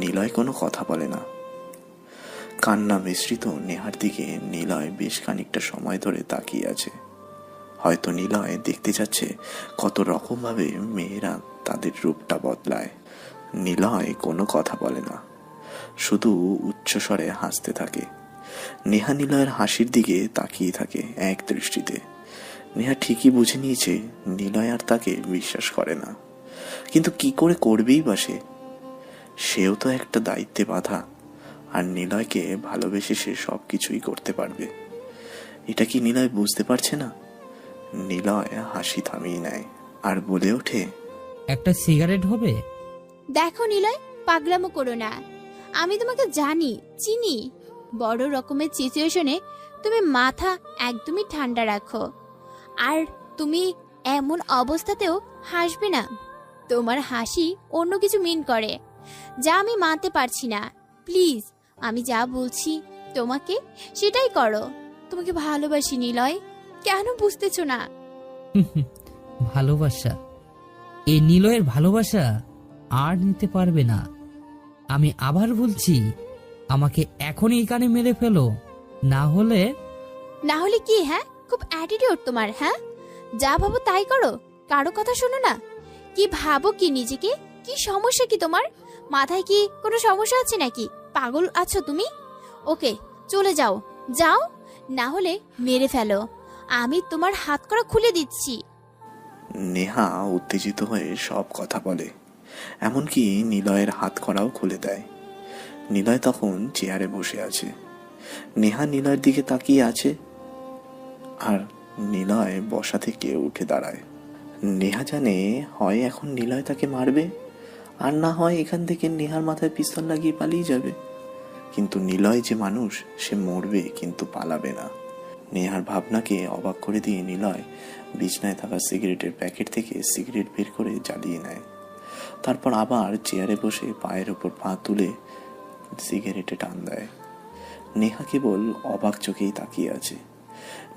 নিলয় কোনো কথা বলে না। কান্না মিশ্রিত নেহার দিকে নিলয় বেশ খানিকটা সময় ধরে তাকিয়ে আছে। হয়তো নিলয় দেখতে যাচ্ছে কত রকমভাবে মেয়েরা তাদের রূপটা বদলায়। নিলয় কোনো কথা বলে না, শুধু উচ্চস্বরে হাসতে থাকে। নেহা নিলয়ের হাসির দিকে তাকিয়ে থাকে এক দৃষ্টিতে। নেহা ঠিকই বুঝে নিয়েছে নিলয় আর তাকে বিশ্বাস করে না, কিন্তু কি করে করবেই বা সেও তো একটা দায়িত্বে বাঁধা, আর নিলয়কে ভালোবেসে সে সব কিছুই করতে পারবে। এটা কি নিলয় বুঝতে পারছে না? নিলয় হাসি থামিয়ে নেয় আর বলে ওঠে, একটা সিগারেট হবে? দেখো নিলয়, পাগলামো করো না। আমি তোমাকে জানি, চিনি। বড় রকমের সিচুয়েশনে তুমি মাথা একদমই ঠান্ডা রাখো, আর তুমি এমন অবস্থাতেও হাসবে না। তোমার হাসি অন্য কিছু মিন করে, যা আমি মানতে পারছি না। প্লিজ আমি যা বলছি তোমাকে সেটাই করো। তোমাকে ভালোবাসি নিলয়, কেন বুঝতেছো না? ভালোবাসা, এই নিলয়ের ভালোবাসা আর নিতে পারবে না। আমি আবার বলছি, আমাকে এখনই এখানে মেরে ফেলো, না হলে কি? হ্যাঁ, খুব অ্যাটিটিউড তোমার। হ্যাঁ, যা ভাবো তাই করো, কারো কথা শোনো না। কি ভাবো কি নিজেকে? কি সমস্যা কি তোমার? মাথায় কি কোনো সমস্যা আছে নাকি? পাগল আছো তুমি? ওকে, চলে যাও, যাও, না হলে মেরে ফেলো। আমি তোমার হাত করা খুলে দিচ্ছি। নেহা উত্তেজিত হয়ে সব কথা বলে, এমনকি নিলয়ের হাত করাও খুলে দেয়। নিলয় তখন চেয়ারে বসে আছে। নেহা নিলয়ের দিকে তাকিয়ে আছে, আর নিলয় বসা থেকে উঠে দাঁড়ায়। নেহা জানে হয় এখন নিলয় তাকে মারবে, আর না হয় এখান থেকে নেহার মাথায় পিস্তল লাগিয়ে পালিয়ে যাবে। কিন্তু নিলয় যে মানুষ, সে মরবে কিন্তু পালাবে না। নেহার ভাবনাকে অবাক করে দিয়ে নিলয় বিছনায় থাকা সিগারেটের প্যাকেট থেকে সিগারেট বের করে জ্বালিয়ে নেয়। তারপর আবার চেয়ারে বসে পায়ের ওপর পা তুলে সিগারেটে টান দেয়। নেহা কেবল অবাক চোখেই তাকিয়ে আছে।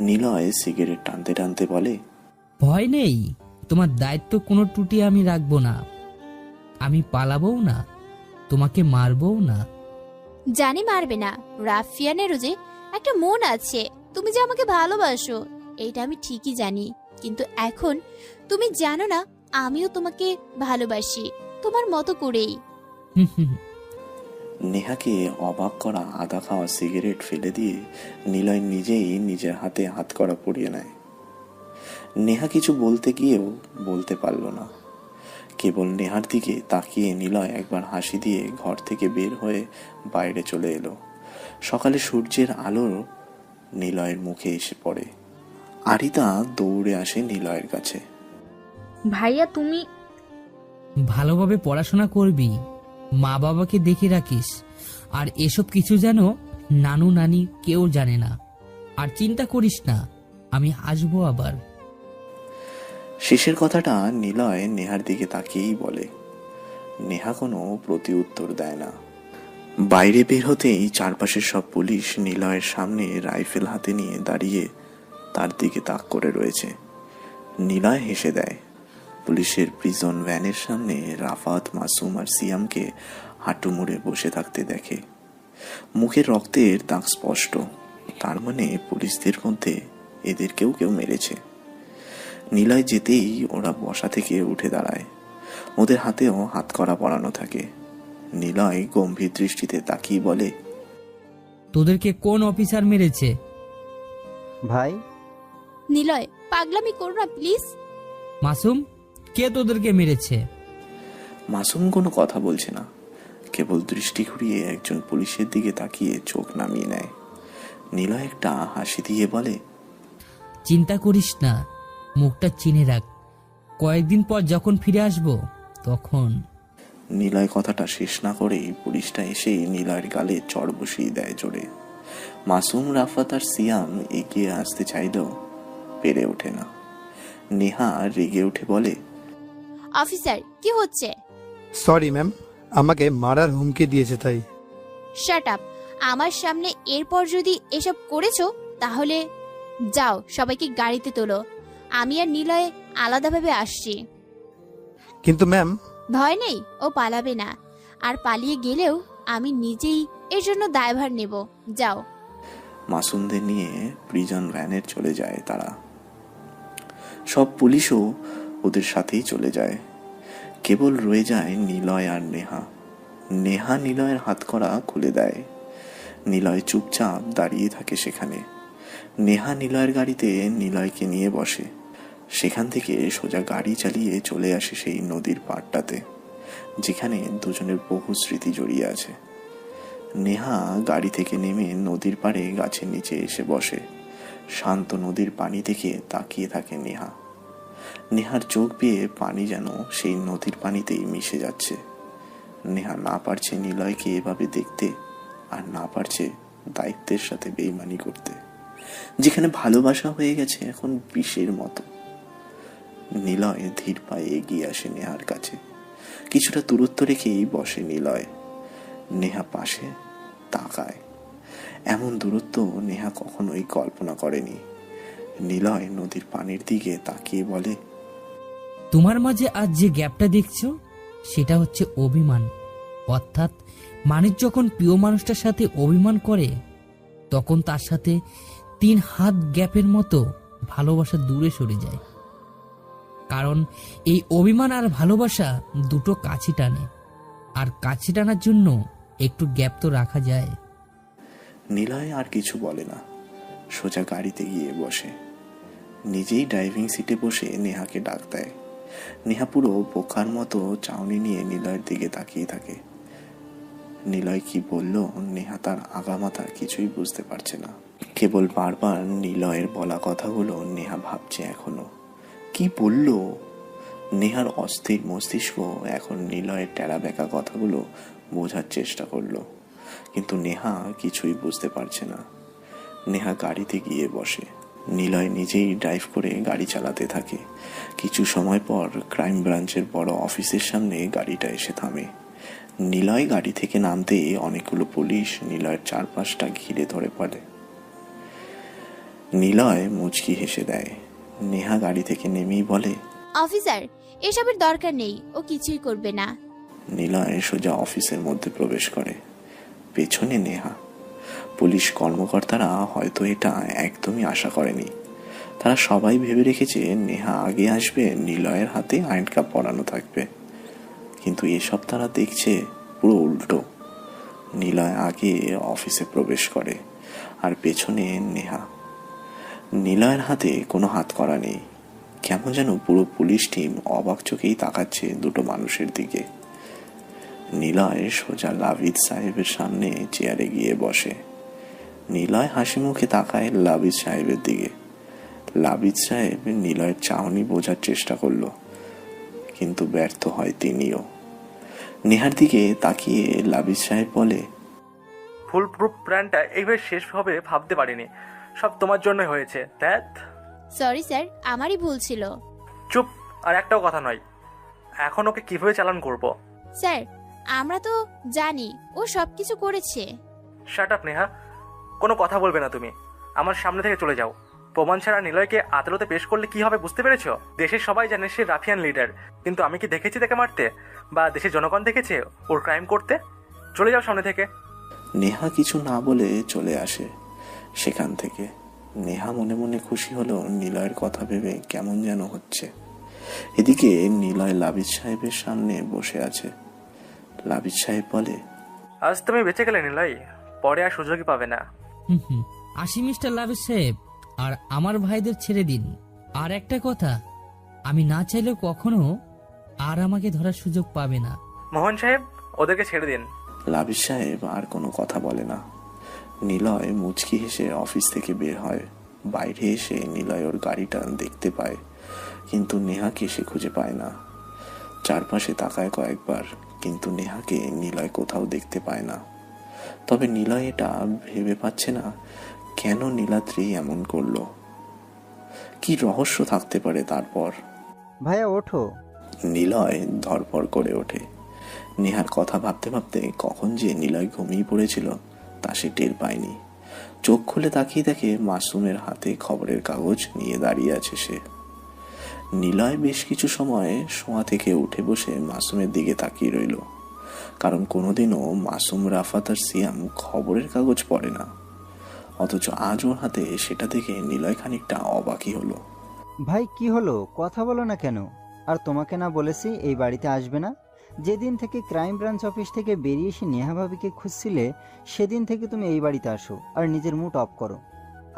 নিলয় সিগারেট টানতে টানতে বলে, ভয় নেই, তোমার দায়িত্ব কোনো ত্রুটি আমি রাখবো না। আমি পালাবও না, তোমাকে মারবও না। জানি মারবে না, রাফিয়ানেরও যে একটা মন আছে। তুমি যে আমাকে ভালোবাসো এটা আমি ঠিকই জানি, কিন্তু এখন তুমি জানো না আমিও তোমাকে ভালোবাসি, তোমার মতো করেই। নেহাকে অবাক করা আধা খাওয়া সিগারেট ফেলে দিয়ে নিলয় নিজেই নিজের হাতে হাতকড়া পরিয়ে নেয়। নেহা কিছু বলতে গিয়েও বলতে পারল না। কেবল নেহার দিকে তাকিয়ে নিলয় একবার হাসি দিয়ে ঘর থেকে বের হয়ে বাইরে চলে এলো। সকালে সূর্যের আলো নিলয়ের মুখে এসে পড়ে। আরিতা দৌড়ে আসে নিলয়ের কাছে। ভাইয়া তুমি ভালোভাবে পড়াশোনা করবি, মা বাবাকে দেখে রাখিস, আর এসব কিছু যেন নানু নানি কেউ জানে না। আর চিন্তা করিস না, আমি আসবো আবার। শেষের কথাটা নিলয় নেহার দিকে তাকিয়েই বলে। নেহা কোনো প্রতি উত্তর দেয় না। বাইরে বের হতেই চারপাশের সব পুলিশ নিলয়ের সামনে রাইফেল হাতে নিয়ে দাঁড়িয়ে তার দিকে তাক করে রয়েছে। নিলয় হেসে দেয়। পুলিশের প্রিজন ভ্যানের সামনে রাফাত, মাসুম আর সিয়ামকে হাঁটু মুড়ে বসে থাকতে দেখে। মুখের রক্তের দাগ স্পষ্ট, তার মানে পুলিশদের মধ্যে এদের কেউ মেরেছে। নিলয় যেতেই ওরা বসা থেকে উঠে দাঁড়ায়। ওদের হাতেও হাতকড়া পরানো থাকে। নিলয় গম্ভীর দৃষ্টিতে তাকিয়ে বলে, তোদেরকে কোন অফিসার মেরেছে? ভাই। নিলয়, পাগলামি করো না প্লিজ। মাসুম, কে তোদেরকে মেরেছে? মাসুম কোনো কথা বলছে না, কেবল দৃষ্টি ঘুরিয়ে একজন পুলিশের দিকে তাকিয়ে চোখ নামিয়ে নেয়। নিলয় একটা হাসি দিয়ে বলে, চিন্তা করিস না, মুখটা চিনে রাখ, কয়েকদিন পর যখন ফিরে আসবো তখন। নিলয় কথাটা শেষ না করেই পুলিশটা এসে নিলয়ের গালে চড় বসিয়ে দেয় জোরে। মাসুম, রাফাত আর সিয়াম এগিয়ে আসতে চাইলেও পেরে ওঠে না। নেহা রেগে উঠে বলে, অফিসার কি হচ্ছে? সরি ম্যাম, আমাকে মারার হুমকি দিয়েছে তাই। শাট আপ, আমার সামনে এরপর যদি এসব করেছো তাহলে যাও, সবাইকে গাড়িতে তোলো, আমি আর নিলয় আলাদাভাবে আসছি। কিন্তু ম্যাম। ভয় নেই, ও পালাবে না, আর পালিয়ে গেলেও আমি নিজেই এর জন্য দায়ভার নেব। যাও। মাসুমদের নিয়ে প্রিজন ভ্যানের চলে যায় তারা। সব পুলিশও ওদের সাথেই চলে যায়। কেবল রয়ে যায় নিলয় আর নেহা। নেহা নিলয়ের হাতকড়া খুলে দেয়। নিলয় চুপচাপ দাঁড়িয়ে থাকে সেখানে। নেহা নিলয়ের গাড়িতে নিলয়কে নিয়ে বসে। সেখান থেকে সোজা গাড়ি চালিয়ে চলে আসে সেই নদীর পাড়টাতে, যেখানে দুজনের বহু স্মৃতি জড়িয়ে আছে। নেহা গাড়ি থেকে নেমে নদীর পাড়ে গাছের নিচে এসে বসে। শান্ত নদীর পানি থেকে তাকিয়ে থাকে নেহা। নেহার চোখ বেয়ে পানি যেন সেই নদীর পানিতেই মিশে যাচ্ছে। নেহা না পারছে নিলয়কে এভাবে দেখতে, আর না পারছে দায়িত্বের সাথে বেইমানি করতে, যেখানে ভালোবাসা হয়ে গেছে এখন বিষের মতো। নিলয় ধীর পায়ে এগিয়ে আসে নেহার কাছে। কিছুটা দূরত্ব রেখেই বসে নিলয়। নেহা পাশে তাকায়। এমন দূরত্ব নেহা কখনোই কল্পনা করেনি। নিলয় নদীর পানির দিকে তাকিয়ে বলে, তোমার মাঝে আজ যে গ্যাপটা দেখছো সেটা হচ্ছে অভিমান। অর্থাৎ মানুষ যখন প্রিয় মানুষটার সাথে অভিমান করে তখন তার সাথে 3 হাত গ্যাপের মতো ভালোবাসা দূরে সরে যায়। কারণ এই অভিমান আর ভালোবাসা দুটো কাছে টানে, আর কাছে টানার জন্য একটু গ্যাপ তো রাখা যায়। নিলয় আর কিছু বলে না, সোজা গাড়িতে গিয়ে বসে। নিজেই ড্রাইভিং সিটে বসে নেহাকে ডাক দেয়। নেহা পুরো বোকার মতো চাউনি নিয়ে নিলয়ের দিকে তাকিয়ে থাকে। নিলয় কি বলল নেহা তার আগামাথা কিছুই বুঝতে পারছে না। কেবল বারবার নিলয়ের বলা কথাগুলো নেহা ভাবছে এখনো। কি বলল? নেহার অস্থির মস্তিষ্ক এখন নিলয়ের টেরা বেঁকা কথাগুলো বোঝার চেষ্টা করলো, কিন্তু নেহা কিছুই বুঝতে পারছে না। নেহা গাড়িতে গিয়ে বসে। নিলয় নিজেই ড্রাইভ করে গাড়ি চালাতে থাকে। কিছু সময় পর ক্রাইম ব্রাঞ্চের বড় অফিসের সামনে গাড়িটা এসে থামে। নিলয় গাড়ি থেকে নামতে অনেকগুলো পুলিশ নিলয়ের চারপাশটা ঘিরে ধরে পড়ে। নিলয় মুচকি হেসে দেয়। নেহা গাড়ি থেকে নেমেই বলে, অফিসার এসবের দরকার নেই, ও কিছুই করবে না। নিলয় সোজা অফিসের মধ্যে প্রবেশ করে। পেছনে নেহা। পুলিশ কর্মকর্তারা হয়তো এটা একদমই আশা করেনি। তারা সবাই ভেবে রেখেছে নেহা আগে আসবে, নিলয়ের হাতে হ্যান্ডকাপ পরানো থাকবে। কিন্তু এসব তারা দেখছে পুরো উল্টো। নিলয় আগে অফিসে প্রবেশ করে আর পেছনে নেহা। নিলয়ের হাতে কোনো হাত করা নেই। কেমন যেন পুরো পুলিশ টিম অবাক চোখেই তাকাচ্ছে দুটো মানুষের দিকে। নিলয় সোজা লাবিদ সাহেবের সামনে চেয়ারে গিয়ে বসে। নিলয় হাসি মুখে তাকায় লাবিদ সাহেবের দিকে। লাবিদ সাহেব নিলয়ের চাহনি বোঝার চেষ্টা করলো, কিন্তু ব্যর্থ হয় তিনিও। নেহার দিকে তাকিয়ে লাবিদ সাহেব বলে, ফুল প্রুফ প্ল্যানটা এইভাবে শেষ হবে ভাবতে পারিনি। সব তোমার জন্য হয়েছে। দ্যাট সরি স্যার, আমারই ভুল ছিল। চুপ, আর একটাও কথা নয়। এখন ওকে কিভাবে চালান করব? স্যার, আমরা তো জানি ও সবকিছু করেছে। শাট আপ নেহা, কোনো কথা বলবে না তুমি। আমার সামনে থেকে চলে যাও। প্রমাণ ছাড়া নিলয়কে আদালতে পেশ করলে কি হবে বুঝতে পেরেছো? দেশের সবাই জানে সে রাফিয়ান লিডার, কিন্তু আমি কি দেখেছি তাকে মারতে? বা দেশের জনগণ দেখেছে ওর ক্রাইম করতে? চলে যাও সামনে থেকে। নেহা কিছু না বলে চলে আসে সেখান থেকে। নেহা মনে মনে খুশি হলো নিলয়ের কথা ভেবে কেমন যেন হচ্ছে। এদিকে নিলয় লাবিদ সাহেবের সামনে বসে আছে। লাবিদ সাহেব বলে, আজ তুমি বেঁচে গেলে নিলয়, পরে আর সুযোগই পাবে না। আসি মিস্টার লাবিদ সাহেব, আর আমার ভাইদের ছেড়ে দিন। আর একটা কথা, আমি না চাইলেও কখনো আর আমাকে ধরার সুযোগ পাবে না। মোহন সাহেব, ওদেরকে ছেড়ে দিন। লাবিদ সাহেব আর কোনো কথা বলে না। নিলয় মুচকি হেসে অফিস থেকে বের হয়। বাইরে এসে নিলয় ওর গাড়িটা দেখতে পায়, কিন্তু নেহাকে সে খুঁজে পায় না। চারপাশে তাকায় কয়েকবার, কিন্তু নেহাকে নিলয় কোথাও দেখতে পায় না। তবে নিলয় এটা ভেবে পাচ্ছে না কেন নীলাদ্রি এমন করলো। কি রহস্য থাকতে পারে তারপর? ভাইয়া ওঠো। নিলয় ধরপড় করে ওঠে। নেহার কথা ভাবতে ভাবতে কখন যে নিলয় ঘুমিয়ে পড়েছিল তা সে টের পায়নি। চোখ খুলে তাকিয়ে দেখে মাসুমের হাতে খবরের কাগজ নিয়ে দাঁড়িয়ে আছে সে। নিলয় বেশ কিছু সময় শোয়া থেকে উঠে বসে মাসুমের দিকে তাকিয়ে রইল, কারণ কোনোদিনও মাসুম, রাফাত আর সিয়াম খবরের কাগজ পড়ে না। অথচ আজ ওর হাতে সেটা দেখে নিলয় খানিকটা অবাকই হলো। ভাই কি হলো, কথা বলো না কেন? আর তোমাকে না বলেছি এই বাড়িতে আসবে না? যেদিন থেকে ক্রাইম ব্রাঞ্চ অফিস থেকে বেরিয়ে এসে নেহা ভাবিকে খুঁজছিলে, সেদিন থেকে তুমি এই বাড়িতে আসো আর নিজের মুড অফ করো।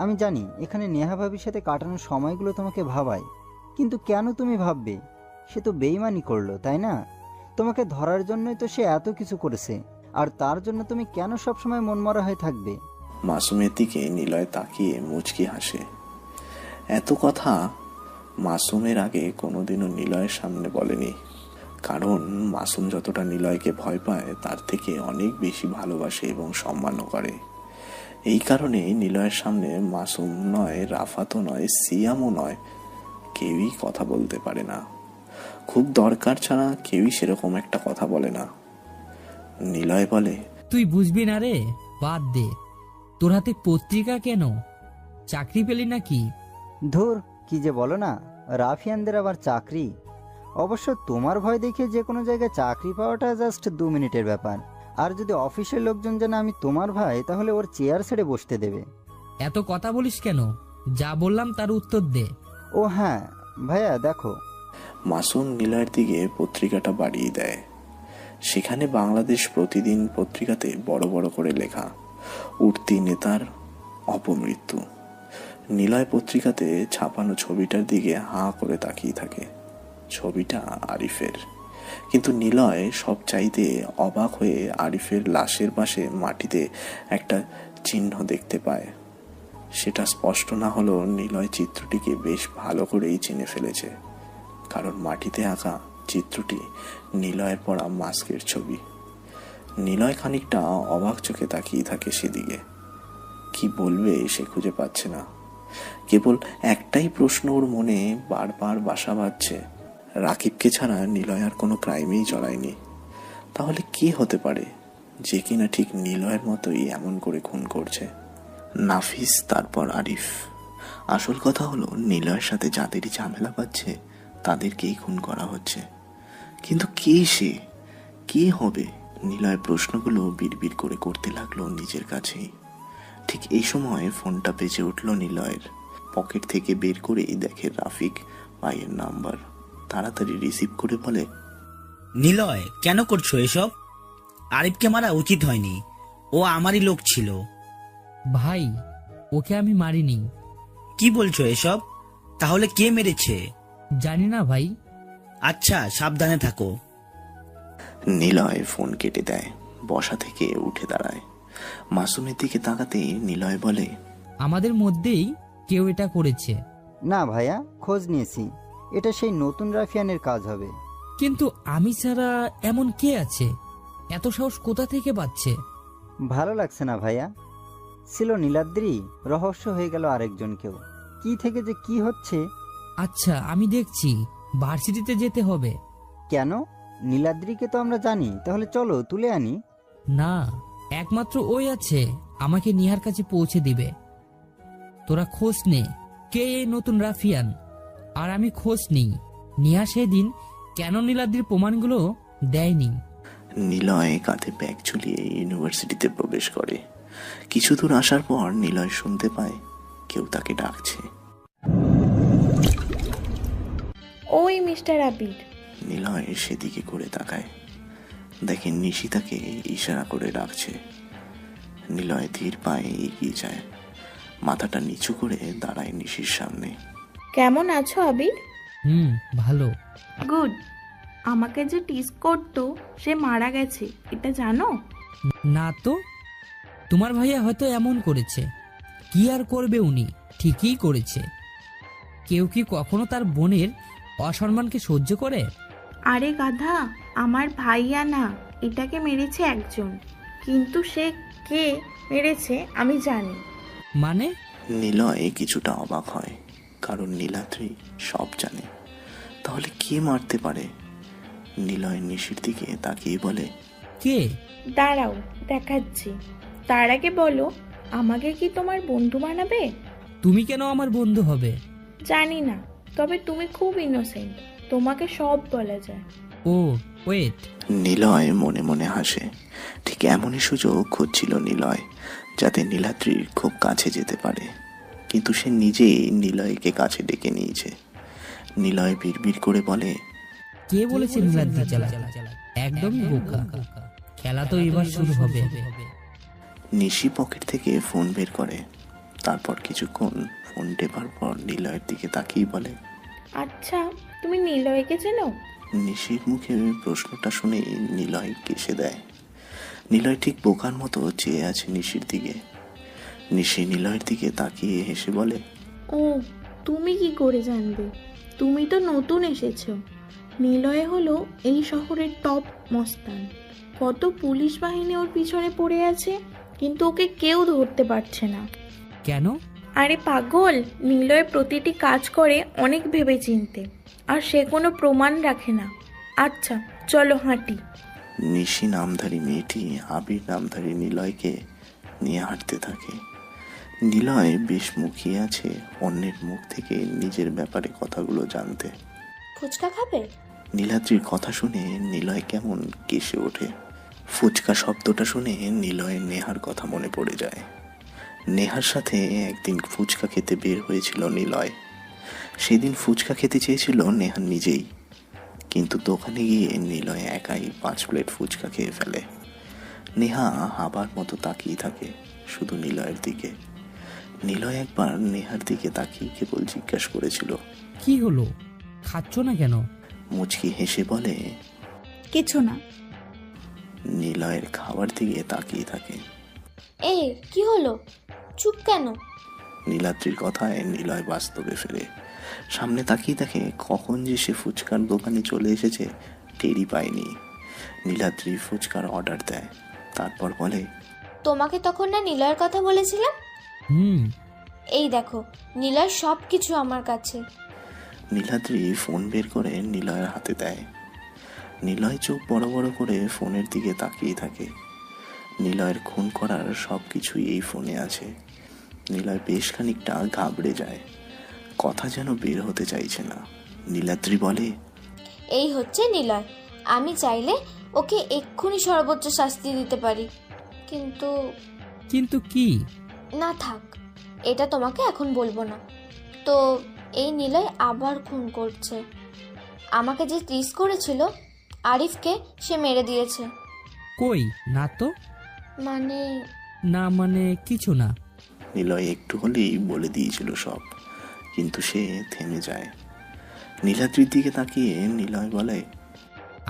আমি জানি এখানে নেহা ভাবির সাথে কাটানোর সময়গুলো তোমাকে ভাবায়, কিন্তু কেন তুমি ভাববে? সে তো বেইমানি করলো, তাই না? তোমাকে ধরার জন্যই তো সে এত কিছু করেছে, আর তার জন্য তুমি কেন সবসময় মনমরা হয়ে থাকবে? মাসুমের দিকে নিলয় তাকিয়ে মুচকি হাসে। এত কথা মাসুমের আগে কোনোদিনও নিলয়ের সামনে বলেনি, কারণ মাসুম যতটা নিলয়কে ভয় পায় তার থেকে অনেক বেশি ভালোবাসে এবং সম্মানও করে। এই কারণে নিলয়ের সামনে মাসুম নয়, রাফাতও নয়, সিয়ামও নয়, কেউই কথা বলতে পারে না। খুব দরকার ছাড়া কেউই সেরকম একটা কথা বলে না। নিলয় বলে, তুই বুঝবি না রে, বাদ দে। তোর হাতে পত্রিকা কেন? চাকরি পেলি নাকি? ধুর, কি যে বলো না, রাফিয়ানদের আবার চাকরি? অবশ্য তোমার ভয় দেখে যে কোনো জায়গায় চাকরি পাওয়াটা জাস্ট 2 মিনিটের ব্যাপার। আর যদি অফিসের লোকজন জানে আমি তোমার ভাই, তাহলে ওর চেয়ার ছেড়ে বসতে দেবে। এত কথা বলিস কেন? যা বললাম তার উত্তর দে। ও হ্যাঁ ভাইয়া, দেখো। মাসুম নিলয়ের দিকে পত্রিকাটা বাড়িয়ে দেয়। সেখানে বাংলাদেশ প্রতিদিন পত্রিকাতে বড় বড় করে লেখা, উঠতি নেতার অপমৃত্যু। নিলয় পত্রিকাতে ছাপানো ছবিটার দিকে হাঁ করে তাকিয়ে থাকে। ছবিটা আরিফের, কিন্তু নিলয় সব চাইতে অবাক হয়ে আরিফের লাশের পাশে মাটিতে একটা চিহ্ন দেখতে পায়। সেটা স্পষ্ট না হলেও নিলয় চিত্রটিকে বেশ ভালো করেই চিনে ফেলেছে, কারণ মাটিতে আঁকা চিত্রটি নিলয়ের পরা মাস্কের ছবি। নিলয় খানিকটা অবাক চোখে তাকিয়ে থাকে সেদিকে। কি বলবে সে খুঁজে পাচ্ছে না। কেবল একটাই প্রশ্ন ওর মনে বারবার বাসা বাঁধছে, রাকিবকে ছাড়া নিলয় আর কোনো ক্রাইমেই জড়ায়নি। তাহলে কি হতে পারে যে কিনা ঠিক নিলয়ের মতোই এমন করে খুন করছে? নাফিস, তারপর আরিফ। আসল কথা হলো নিলয়ের সাথে যাদেরই ঝামেলা পাচ্ছে তাদেরকেই খুন করা হচ্ছে। কিন্তু কে সে? কে হবে? নিলয় প্রশ্নগুলো বিড়বিড় করে করতে লাগলো নিজের কাছেই। ঠিক এই সময় ফোনটা বেজে উঠল নিলয়ের। পকেট থেকে বের করেই দেখে রাফিক ভাইয়ের নাম্বার। তাড়াতাড়ি রিসিভ করে বলে, নিলয়, কেন করছো এসব? আরিফকে মারা উচিত হয়নি, ও আমারই লোক ছিল। ভাই, ওকে আমি মারিনি। কি বলছো এসব? তাহলে কে মেরেছে? জানি না ভাই। আচ্ছা, সাবধানে থাকো। নিলয় ফোন কেটে দেয়, বসা থেকে উঠে দাঁড়ায়। মাসুমের দিকে তাকাতেই নিলয় বলে, আমাদের মধ্যেই কেউ এটা করেছে। না ভাইয়া, খোঁজ নিয়েছি, এটা সেই নতুন রাফিয়ানের কাজ হবে। কিন্তু আমি ছাড়া এমন কে আছে? এত সাহস কোথা থেকে পাচ্ছে? ভালো লাগছে না ভাইয়া। ছিল নীলাদ্রি, রহস্য হয়ে গেল আরেকজন কেউ। কি থেকে যে কি হচ্ছে। আচ্ছা, আমি দেখছি। ভার্সিটিতে যেতে হবে। কেন? নীলাদ্রিকে তো আমরা জানি, তাহলে চলো তুলে আনি। না, একমাত্র ওই আছে আমাকে নিহার কাছে পৌঁছে দিবে। তোরা খোঁজ নে কে এই নতুন রাফিয়ান, আর আমি খোঁজ নিই নিহা সেদিন কেন নীলাদ্রির প্রমাণগুলো দেয়নি। নিলয় কাঁধে ব্যাগ ঝুলিয়ে ইউনিভার্সিটিতে প্রবেশ করে। কিছু দূর আসার পর নিলয় শুনতে পায় কেউ তাকে ডাকছে। ওই মিস্টার আবির। নিলয় সেদিকে করে তাকায়, দেখে নিশি তাকে ইশারা করে ডাকছে। নিলয় ধীর পায়ে এগিয়ে যায়, মাথাটা নিচু করে দাঁড়ায় নিশির সামনে। কেমন আছো আবির? ভালো। গুড। আমাকে যে টিস করতো সে মারা গেছে, এটা জানো? না তো, তোমার ভাইয়া হয়তো এমন করেছে। কি আর করবে, উনি ঠিকই করেছে। কেউ কি কখনো তার বোনের অসম্মানকে সহ্য করে? আরে গাধা, আমার ভাইয়া না, এটাকে মেরেছে একজন, কিন্তু সে কে মেরেছে আমি জানি। মানে? নিলয় কিছুটা অবাক হয়, কারণ নীলাদ্রি সব জানে। তাহলে কে মারতে পারে? নিলয় নিশির দিকে তাকিয়ে বলে, কে? দাঁড়াও, দেখাচ্ছি। তার আগে বলো, আমাকে কি তোমার বন্ধু বানাবে? তুমি কেন আমার বন্ধু হবে? জানি না, তবে তুমি খুব ইনোসেন্ট, তোমাকে সব বলা যায়। ও ওয়েট। নিলয় মনে মনে হাসে। ঠিক এমনই সুযোগ খুঁজছিল নিলয়, যাতে নীলাদ্রির খুব কাছে যেতে পারে। কিন্তু সে নিজেই নিলয়কে কাছে ডেকে নিয়েছে। নিলয় বিড়বিড় করে বলে, কে বলেছে নীলাদ্রি চালা? একদমই বোকা। খেলা তো এবার শুরু হবে। নিশি পকেট থেকে ফোন বের করে, তারপর কিছুক্ষণ ফোন টেপার পর নিলয়ের দিকে তাকিয়ে বলে, আচ্ছা, তুমি নিলয়কে চেনো? নিশির মুখে প্রশ্নটা শুনে নিলয় কেসে দেয়। নিলয় ঠিক বোকার মতো চেয়ে আছে নিশির দিকে। নিশি নিলয়ের দিকে তাকিয়ে হেসে বলে, ও, তুমি কি করে জানবে? তুমি তো নতুন এসেছো। নিলয় হলো এই শহরের টপ মস্তান। কত পুলিশ বাহিনী ওর পিছনে পড়ে আছে, কিন্তু ওকে কেউ ধরতে পারছে না। কেন? আরে পাগল, নিলয় প্রতিটি কাজ করে অনেক ভেবে চিনতে, আর সে কোনো প্রমাণ রাখে না। আচ্ছা, চলো হাঁটি। নিশি নামধারী মেয়েটি আবির নামধারী নিলয়কে নিয়ে হাঁটতে থাকে। নিলয় বেশ মুখিয়ে আছে অন্যের মুখ থেকে নিজের ব্যাপারে কথাগুলো জানতে। ফুচকা খাবে? নীলাদ্রির কথা শুনে নিলয় কেমন কেসে ওঠে। ফুচকা শব্দটা শুনে নিলয়ের নেহার কথা মনে পড়ে যায়। নেহার সাথে একদিন ফুচকা খেতে বের হয়েছিল নিলয়। সেদিন ফুচকা খেতে চেয়েছিল নেহা নিজেই, কিন্তু দোকানে গিয়ে নিলয় একাই 5 প্লেট ফুচকা খেয়ে ফেলে। নেহা হাবার মতো তাকিয়ে থাকে শুধু নিলয়ের দিকে। নিলয় একবার নেহার দিকে তাকিয়ে কেবল জিজ্ঞাসা করেছিল, কি হলো, খাচ্ছ না কেন? মুচকি হেসে বলে, কিছু না। নিলয়ের খাবার দিকে তাকিয়ে থাকে। কি হলো, চুপ কেন? নীলাদ্রির কথায় নিলয় বাস্তবে ফেরে। সামনে তাকিয়ে দেখে কখন যে সে ফুচকার দোকানে চলে এসেছে টেরই পায়নি। নীলাদ্রি ফুচকার অর্ডার দেয়, তারপর বলে, তোমাকে তখন না নিলয়ের কথা বলেছিলাম? এই দেখো, নিলয় সব কিছু আমার কাছে। নীলাদ্রি ফোন বের করে নিলয়ের হাতে দেয়। নিলয় চোখ বড় বড় করে ফোনের দিকে তাকিয়ে থাকে। নিলয়ের খুন করার সব কিছুই এই ফোনে আছে। নিলয় বেশ খানিকটা ঘাবড়ে যায়, কথা যেন বের হতে চাইছে না। নীলাদ্রি বলে, এই হচ্ছে নিলয়। আমি চাইলে ওকে এক্ষুনি সর্বোচ্চ শাস্তি দিতে পারি, কিন্তু কিন্তু কি? না থাক, এটা তোমাকে এখন বলবো না। তো এই নিলয় আবার খুন করছে। আমাকে যে টিস করেছিল আরিফকে, সে মেরে দিয়েছে। কই না তো। মানে না মানে কিছু না। নিলয় একটু হলেই বলে দিয়েছিল সব, কিন্তু সে থেমে যায়। নীলাদ্রির দিকে তাকিয়ে নিলয় বলে,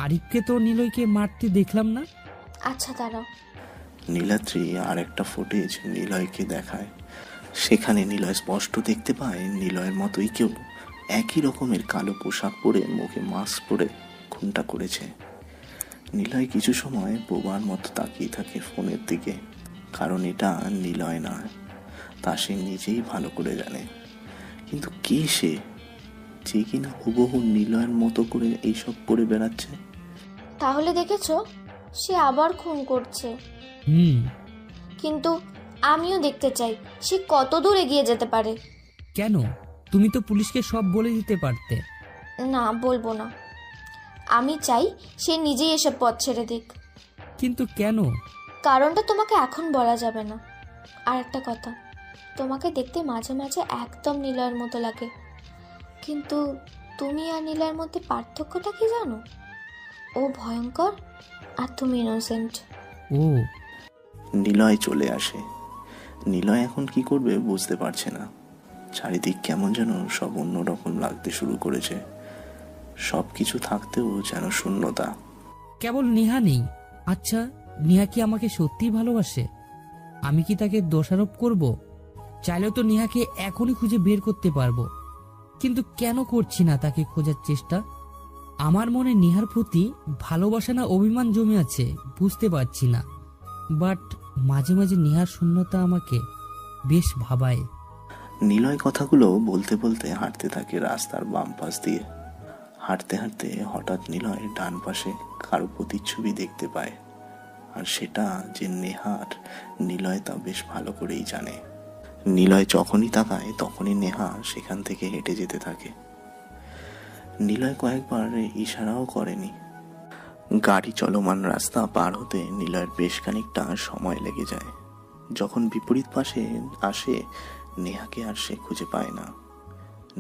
আরিফকে তো নিলয়কে মারতে দেখলাম না। আচ্ছা দাঁড়াও। নীলাদ্রি আর একটা ফুটেজ নিলয়কে দেখায়। সেখানে নিলয় স্পষ্ট দেখতে পায় নিলয়ের মতোই কেউ একই রকমের কালো পোশাক পরে, মুখে মাস্ক পরে খুনটা করেছে। নিলয় কিছু সময় বোবার মতো তাকিয়ে থাকে ফোনের দিকে, কারণ এটা নিলয় নয়, তা সে নিজেই ভালো করে জানে। কিন্তু কে সে, যে কিনা হুবহু নিলয়ের মতো করে এইসব করে বেড়াচ্ছে? তাহলে দেখেছো, সে আবার খুন করছে। কিন্তু আমিও দেখতে চাই সে কত দূর এগিয়ে যেতে পারে। কেন? তুমি তো পুলিশকে সব বলে দিতে পারতে। না, বলবো না। আমি চাই সে নিজেই এসব পথ ছেড়ে দিক। কিন্তু কেন? কারণটা তোমাকে এখন বলা যাবে না। আর একটা কথা, তোমাকে দেখতে মাঝে মাঝে একদম নিলয়ের মতো লাগে, কিন্তু তুমি আর নিলয়ের মধ্যে পার্থক্যটা কি জানো? ও ভয়ঙ্কর আর তুমি ইনোসেন্ট। ও। নিলয় চলে আসে। নিলয় এখন কি করবে বুঝতে পারছে না। চারিদিক কেমন যেন সব অন্যরকম লাগতে শুরু করেছে। সব কিছু থাকতেও যেন শূন্যতা। কেবল নেহা নেই। আচ্ছা, নেহা কি আমাকে সত্যিই ভালোবাসে? আমি কি তাকে দোষারোপ করব? চাইলেও তো নেহাকে এখনই খুঁজে বের করতে পারবো, কিন্তু কেন করছি না তাকে খোঁজার চেষ্টা? আমার মনে নেহার প্রতি ভালোবাসা না অভিমান জমে আছে বুঝতে পারছি না, বাট মাঝে মাঝে নেহার শূন্যতা আমাকে বেশ ভাবায়। নিলয় কথাগুলো বলতে বলতে হাঁটতে থাকে রাস্তার বাম পাশ দিয়ে। হাঁটতে হাঁটতে হঠাৎ নিলয় ডান পাশে কারো প্রতিচ্ছবি দেখতে পায়, আর সেটা যে নেহার, নিলয় তা বেশ ভালো করেই জানে। নিলয় যখনই তাকায় তখনই নেহা সেখান থেকে হেঁটে যেতে থাকে। নিলয় কয়েকবার ইশারাও করেনি। গাড়ি চলমান রাস্তা পার হতে নিলয়ের বেশ খানিকটা সময় লেগে যায়। যখন বিপরীত পাশে আসে, নেহাকে আর সে খুঁজে পায় না।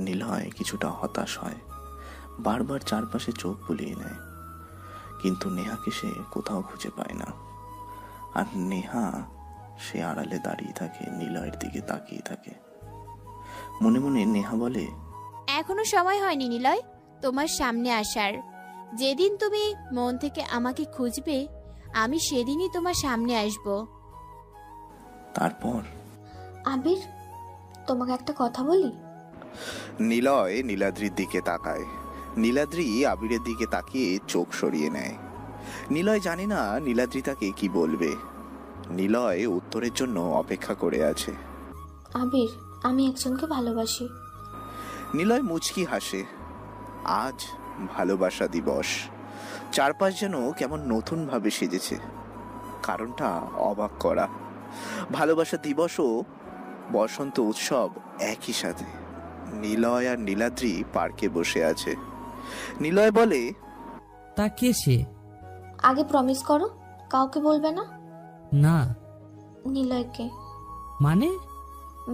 নিলয় কিছুটা হতাশ হয়, বারবার চারপাশে চোখ বুলিয়ে নেয়, কিন্তু নেহাকে সে কোথাও খুঁজে পায় না। আর নেহা সে আড়ালে দাঁড়িয়ে থাকে, নিলয়ের দিকে তাকিয়ে থাকে। মনে মনে নেহা বলে, এখনো সময় হয়নি নিলয় তোমার সামনে আসার। যেদিন তুমি মন থেকে আমাকে খুঁজবে, আমি সেদিনই তোমার সামনে আসব। তারপর আবির, তোমাকে একটা কথা বলি। নিলয় নীলাদ্রির দিকে তাকায়। নীলাদ্রি আবিরের দিকে তাকিয়ে চোখ সরিয়ে নেয়। নিলয় জানে না নীলাদ্রি তাকে কি বলবে। নিলয় উত্তরের জন্য অপেক্ষা করে আছে। আবির, আমি একজনকে ভালোবাসি। নিলয় মুচকি হাসে। আজ ভালোবাসা দিবস। চারপাশ যেন কেমন নতুন ভাবে সেজেছে। কারণটা অবাক করা। ভালোবাসা দিবস ও বসন্ত উৎসব একই সাথে। নিলয় আর নীলাদ্রি পার্কে বসে আছে। নিলয় বলে, তা কে সে? আগে প্রমিস করো কাউকে বলবে না। না। নিলয়কে। মানে?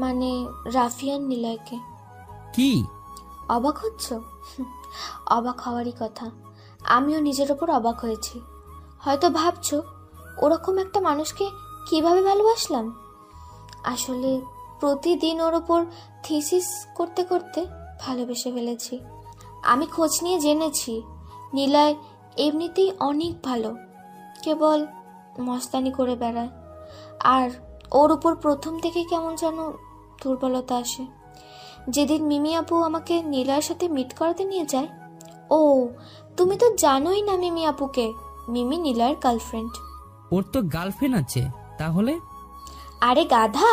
মানে রাফিয়ান নিলয়কে। কি? অবাক হচ্ছ? অবাক হওয়ারই কথা। আমিও নিজের ওপর অবাক হয়েছি। হয়তো ভাবছো ওরকম একটা মানুষকে কিভাবে ভালোবাসলাম। আসলে প্রতিদিন ওর ওপর থিসিস করতে করতে ভালোবেসে ফেলেছি। আমি খোঁজ নিয়ে জেনেছি নিলয় এমনিতেই অনেক ভালো, কেবল মস্তানি করে বেড়ায়। আর ওর উপর প্রথম থেকে কেমন যেন দুর্বলতা আসে। যেদিন মিমি আপু আমাকে নিলয়ের সাথে মিট করাতে নিয়ে যায়, ও তুমি তো জানোই না মিমি আপুকে। মিমি নিলয়ের গার্লফ্রেন্ড। ওর তো গার্লফ্রেন্ড আছে তাহলে? আরে গাধা,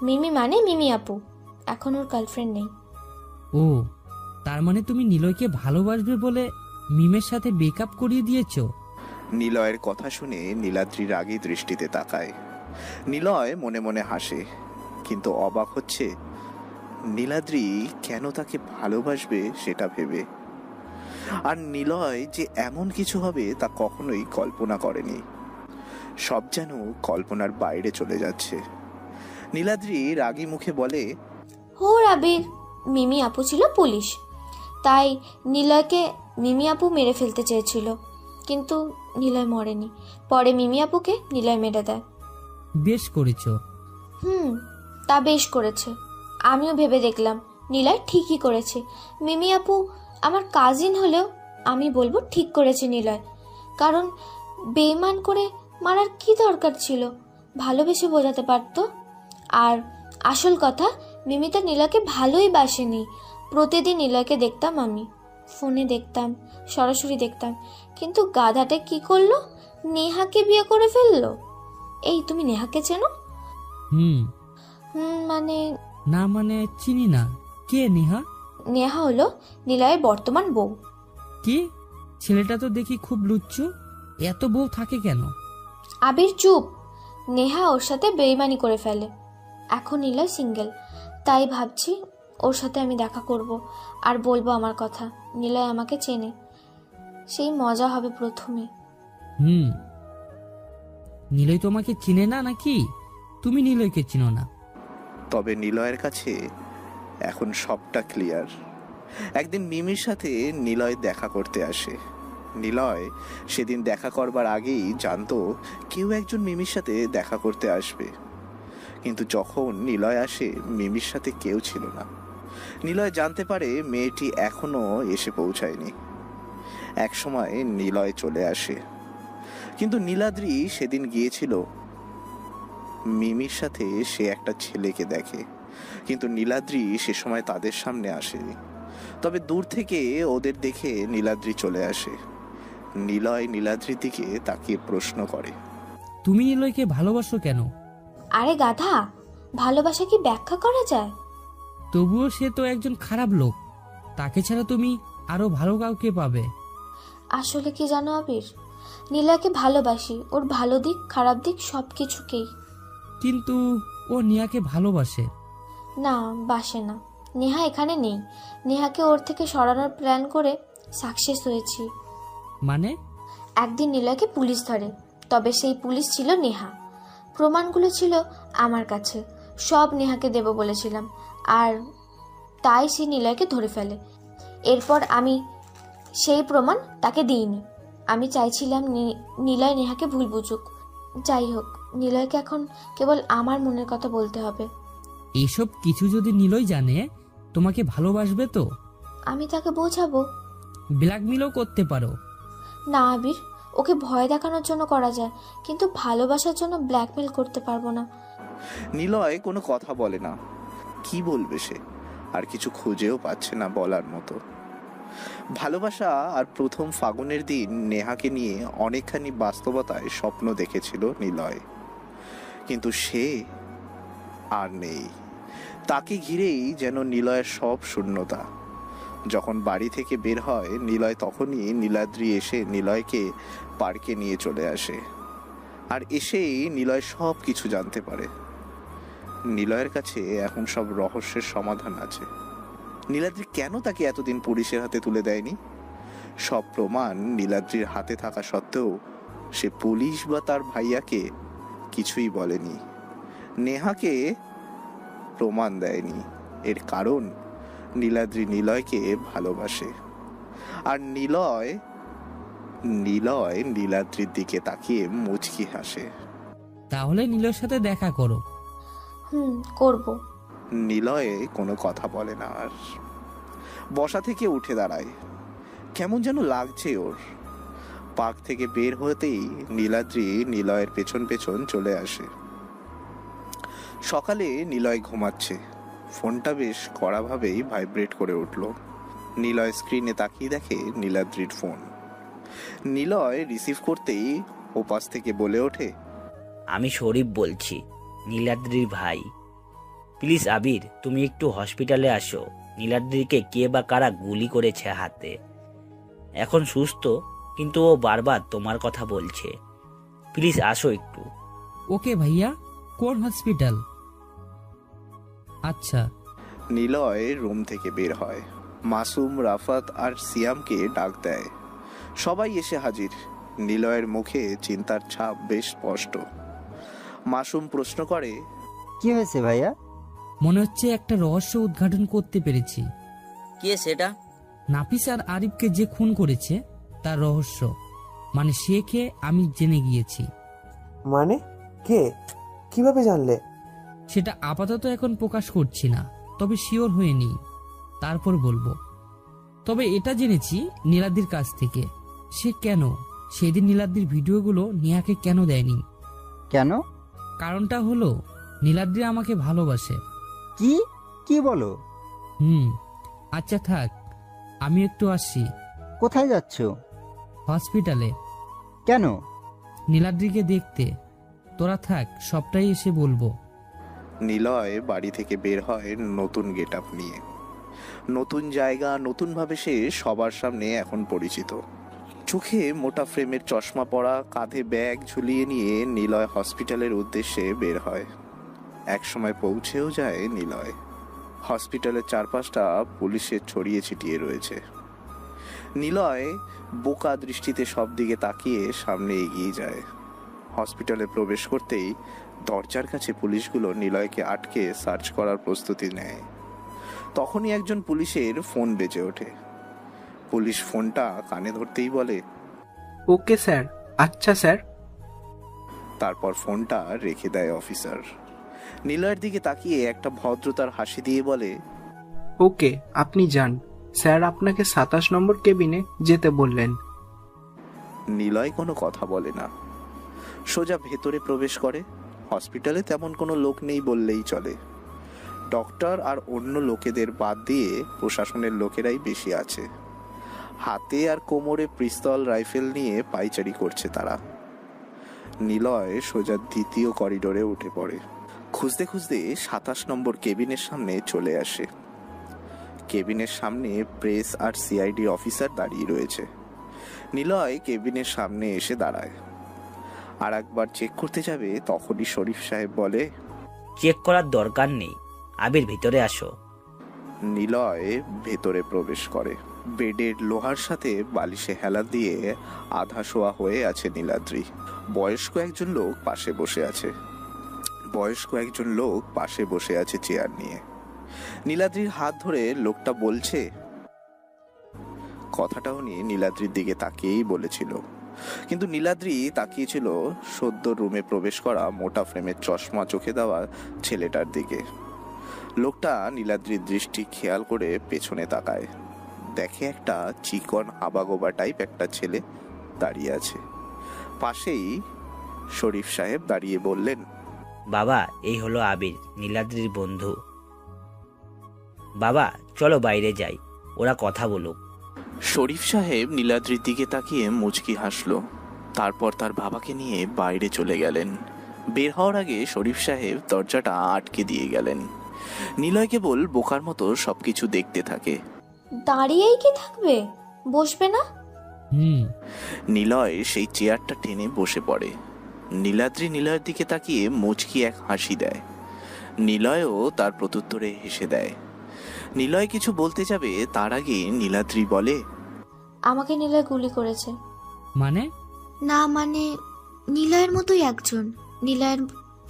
মিমি মানে মিমি আপু, এখন ওর গার্লফ্রেন্ড নেই। ও, তার মানে তুমি নিলয়কে ভালোবাসবে বলে মিমের সাথে ব্রেকআপ করিয়ে দিয়েছো? নিলয়ের কথা শুনে নীলাদ্রি রাগী দৃষ্টিতে তাকায়। নিলয় মনে মনে হাসে, কিন্তু অবাক হচ্ছে নীলাদ্রি কেন তাকে ভালোবাসবে সেটা ভেবে। আর নিলয় যে এমন কিছু হবে তা কখনোই কল্পনা করেনি। সব যেন কল্পনার বাইরে চলে যাচ্ছে। নীলাদ্রি রাগী মুখে বলে, হো আবির, মিমি আপু ছিল পুলিশ, তাই নিলয়কে মিমি আপু মেরে ফেলতে চেয়েছিল, কিন্তু নিলয় মরেনি। পরে মিমি আপুকে নিলয় মেরে দেয়। বেশ করেছো। তা বেশ করেছে। আমিও ভেবে দেখলাম নিলয় ঠিকই করেছে। মিমি আপু আমার কাজিন হলেও আমি বলবো ঠিক করেছে নিলয়, কারণ বেইমান করে মারার কি দরকার ছিল, ভালোবেসে বোঝাতে পারতো। আর আসল কথা, মিমি তো নিলয়কে ভালোই বাসেনি। প্রতিদিন নিলয়কে দেখতাম, আমি ফোনে দেখতাম, সরাসরি দেখতাম, কিন্তু গাধাটা কি করলো, নেহাকে বিয়ে করে ফেললো। এই তুমি নেহাকে চেনো? মানে না, মানে চিনি না। কে নেহা? নেহা হলো নিলয়ের বর্তমান বউ। কি? ছেলেটা তো দেখি খুব লুচ্চু, এত বউ থাকে কেন? আবির চুপ। নেহা ওর সাথে বেইমানি করে ফেলে। এখন নিলয় সিঙ্গেল, তাই ভাবছি ওর সাথে আমি দেখা করব আর বলবো আমার কথা। নিলয় আমাকে চেনে, সেই মজা হবে প্রথমে। নিলয় তোমাকে চিনে না নাকি তুমি নিলয়কে চিনো না? তবে নিলয়ের কাছে এখন সবটা ক্লিয়ার। একদিন মিমির সাথে নিলয় দেখা করতে আসে। নিলয় সেদিন দেখা করবার আগেই জানতো কেউ একজন মিমির সাথে দেখা করতে আসবে, কিন্তু যখন নিলয় আসে মিমির সাথে কেউ ছিল না। নিলয় জানতে পারে মেয়েটি এখনো এসে পৌঁছায়নি। একসময় নিলয় চলে আসে, কিন্তু নীলাদ্রি সেদিন গিয়েছিল মিমির সাথে। সে একটা ছেলেকে দেখে, কিন্তু নীলাদ্রি সে সময় তাদের সামনে আসেনি। তবে দূর থেকে ওদের দেখে নীলাদ্রি চলে আসে। নিলয় নীলাদ্রির দিকে তাকিয়ে প্রশ্ন করে, তুমি নিলয়কে ভালোবাসো কেন? আরে গাধা, ভালোবাসা কি ব্যাখ্যা করা যায়? তবুও সে তো একজন খারাপ লোক, তাকে ছাড়া তুমি আরো ভালো কাউকে পাবে। আসলে কি জানো আবির, নীলাকে ভালোবাসি, ওর ভালো দিক খারাপ দিক সবকিছুকেই। কিন্তু ও নিয়াকে ভালোবাসে। না, বাসে না। নেহা এখানে নেই। নেহাকে ওর থেকে সরানোর প্ল্যান করে সাকসেস হয়েছি। মানে? একদিন নীলাকে পুলিশ ধরে, তবে সেই পুলিশ ছিল নেহা। প্রমাণগুলো ছিল আমার কাছে, সব নেহাকে দেব বলেছিলাম, আর তাই সে নিলয়কে ধরে ফেলে। এরপর আমি সেই প্রমাণ তাকে দিইনি। আমি চাইছিলাম নিলয় নেহাকে ভুল বুঝুক। যাই হোক, নিলয়কে এখন কেবল আমার মনের কথা বলতে হবে। এইসব কিছু যদি নিলয় জানে তোমাকে ভালোবাসবে তো? আমি তাকে বোঝাবো। ব্ল্যাকমেলও করতে পারো। না আবির, ওকে ভয় দেখানোর জন্য করা যায়, কিন্তু ভালোবাসার জন্য ব্ল্যাকমেল করতে পারবো না। নিলয় কোনো কথা বলে না। কি বলবে সে? আর কিছু খুঁজেও পাচ্ছে না বলার মতো। ভালোবাসা আর প্রথম ফাগুনের দিন নেহাকে নিয়ে অনেকখানি বাস্তবতায় স্বপ্ন দেখেছিল নিলয়, কিন্তু সে আর নেই। তাকে ঘিরেই যেন নিলয়ের সব শূন্যতা। যখন বাড়ি থেকে বের হয় নিলয়, তখনই নীলাদ্রি এসে নিলয়কে পার্কে নিয়ে চলে আসে, আর এসেই নিলয় সব কিছু জানতে পারে। নিলয়ের কাছে এখন সব রহস্যের সমাধান আছে। নীলাদ্রি কেন তাকে এতদিন পুলিশের হাতে তুলে দেয়নি? সব প্রমাণ নীলাদ্রির হাতে থাকা সত্ত্বেও সে পুলিশ বা তার ভাইয়াকে কিছুই বলেনি, নেহাকে প্রমাণ দেয়নি। এর কারণ নীলাদ্রি নিলয়কে ভালোবাসে, আর নিলয় নীলাদ্রির দিকে তাকিয়ে মুচকি হাসে। তাহলে নিলয়ের সাথে দেখা করো। করব। নিলয়ে কোনো কথা বলে না আর। বসা থেকে উঠে দাঁড়ায়, কেমন যেন লাগছে ওর। পার্ক থেকে বের হতেই নীলাদ্রি নিলয়ের পেছন পেছন চলে আসে। সকালে নিলয় ঘুমাচ্ছে, ফোনটা বেশ কড়াভাবেই ভাইব্রেট করে উঠল। নিলয় স্ক্রিনে তাকিয়ে দেখে নীলাদ্রির ফোন। নিলয় রিসিভ করতেই ওপাশ থেকে বলে ওঠে, আমি শরীফ বলছি, নীলাদ্রির ভাই। প্লিজ আবির, তুমি একটু হসপিটালে আসো। নীলাদ্রিকে কে বা কারা গুলি করেছে হাতে। এখন সুস্থ, কিন্তু ও বারবার তোমার কথা বলছে। প্লিজ আসো একটু। ওকে ভাইয়া, কোন হসপিটাল? আচ্ছা। নিলয় রুম থেকে বের হয়। মাসুম, রাফাত আর সিয়ামকে ডাক দেয়। সবাই এসে হাজির। নিলয়ের মুখে চিন্তার ছাপ বেশ স্পষ্ট। মাসুম প্রশ্ন করে, কি হয়েছে ভাইয়া? মনে হচ্ছে একটা রহস্য উদ্ঘাটন করতে পেরেছি। কে সেটা? নাফিস আর আরিফকে যে খুন করেছে তার রহস্য, মানে সে কে আমি জেনে গিয়েছি। মানে কে? কিভাবে জানলে? সেটা আপাতত এখন প্রকাশ করছি না, তবে শিওর হয়ে নিই, তারপর বলবো। তবে এটা জেনেছি নীলাদ্রির কাছ থেকে। সে কেন সেদিন নীলাদ্রির ভিডিওগুলো নেহাকে কেন দেয়নি? কেন? কারণটা হলো নীলাদ্রি আমাকে ভালোবাসে। কি কি বলো? আচ্ছা থাক, আমি একটু আসছি। কোথায় যাচ্ছ? হসপিটালে। কেন? নীলাদ্রিকে দেখতে। তোরা থাক, সবটাই এসে বলবো। নিলয় বাড়ি থেকে বের হয় নতুন গেট আপ নিয়ে। নতুন জায়গা, নতুনভাবে সে সবার সামনে এখন পরিচিত। চোখে মোটা ফ্রেমের চশমা পরা, কাঁধে ব্যাগ ঝুলিয়ে নিয়ে নিলয় হসপিটালের উদ্দেশ্যে বের হয়। একসময় পৌঁছেও যায় নিলয়। হসপিটালের চারপাশটা পুলিশের ছড়িয়ে ছিটিয়ে রয়েছে। নিলয় বোকা দৃষ্টিতে সব দিকে তাকিয়ে সামনে এগিয়ে যায়। হসপিটালে প্রবেশ করতেই দরজার কাছে পুলিশগুলো নিলয়কে আটকে সার্চ করার প্রস্তুতি নেয়। তখনই একজন পুলিশের ফোন বেজে ওঠে। পুলিশ ফোনটা কানে ধরতেই বলে, ওকে স্যার। আচ্ছা স্যার। তারপর ফোনটা রেখে দেয় অফিসার। নিলয়ের দিকে তাকিয়ে একটা ভদ্রতার হাসি দিয়ে বলে, ওকে, আপনি যান। স্যার আপনাকে 27 নম্বর কেবিনে যেতে বললেন। নিলয় কোনো কথা বলে না, সোজা ভেতরে প্রবেশ করে। হসপিটালে তেমন কোনো লোক নেই বললেই চলে। ডক্টর আর অন্য লোকেদের বাদ দিয়ে প্রশাসনের লোকেরাই বেশি আছে। হাতে আর কোমরে পিস্তল রাইফেল নিয়ে পাইচারি করছে তারা। নিলয় সোজা দ্বিতীয় করিডোরে উঠে পড়ে। খুঁজতে খুঁজতে 27 নম্বর কেবিনের সামনে চলে আসে। কেবিনের সামনে প্রেস আর সিআইডি অফিসার দাঁড়িয়ে রয়েছে। নিলয় কেবিনের সামনে এসে দাঁড়ায়। আর একবার চেক করতে যাবে, তখনই শরীফ সাহেব বলে, চেক করার দরকার নেই, আবির ভিতরে আসো। নিলয় ভেতরে প্রবেশ করে। বেডের লোহার সাথে বালিশে হেলা দিয়ে আধা শোয়া হয়ে আছে নীলাদ্রি। বয়স্ক একজন লোক পাশে বসে আছে চেয়ার নিয়ে। নীলাদ্রির হাত ধরে লোকটা বলছে। কথাটা উনি নীলাদ্রির দিকে তাকিয়েই বলেছিল, কিন্তু নীলাদ্রি তাকিয়েছিল সদ্য রুমে প্রবেশ করা মোটা ফ্রেমের চশমা চোখে দেওয়া ছেলেটার দিকে। লোকটা নীলাদ্রির দৃষ্টি খেয়াল করে পেছনে তাকায়, দেখে একটা চিকন আবাগোবা টাইপ একটা ছেলে দাঁড়িয়ে আছে। পাশেই শরীফ সাহেব দাঁড়িয়ে বললেন, বাবা, এই হলো আবির, নীলাদ্রির বন্ধু। বাবা চলো বাইরে যাই, ওরা কথা বলুক। শরীফ সাহেব নীলাদ্রির দিকে তাকিয়ে মুচকি হাসলো। তারপর তার বাবাকে নিয়ে বাইরে চলে গেলেন। বের হওয়ার আগে শরীফ সাহেব দরজাটা আটকে দিয়ে গেলেন। নিলয় কেবল বোকার মতো সবকিছু দেখতে থাকে। দাঁড়িয়েই কি থাকবে, বসবে না? নিলয় সেই চেয়ারটা টেনে বসে পড়ে। নীলাদ্রি নিলয়ের দিকে তাকিয়ে মুচকি এক হাসি দেয়। নিলয়ও তার প্রত্যুত্তরে হেসে দেয়। নিলয় কিছু বলতে যাবে, তার আগে নীলাদ্রি বলে, আমাকে নিলয় গুলি করেছে। মানে? না মানে নিলয়ের মতোই একজন। নিলয়ের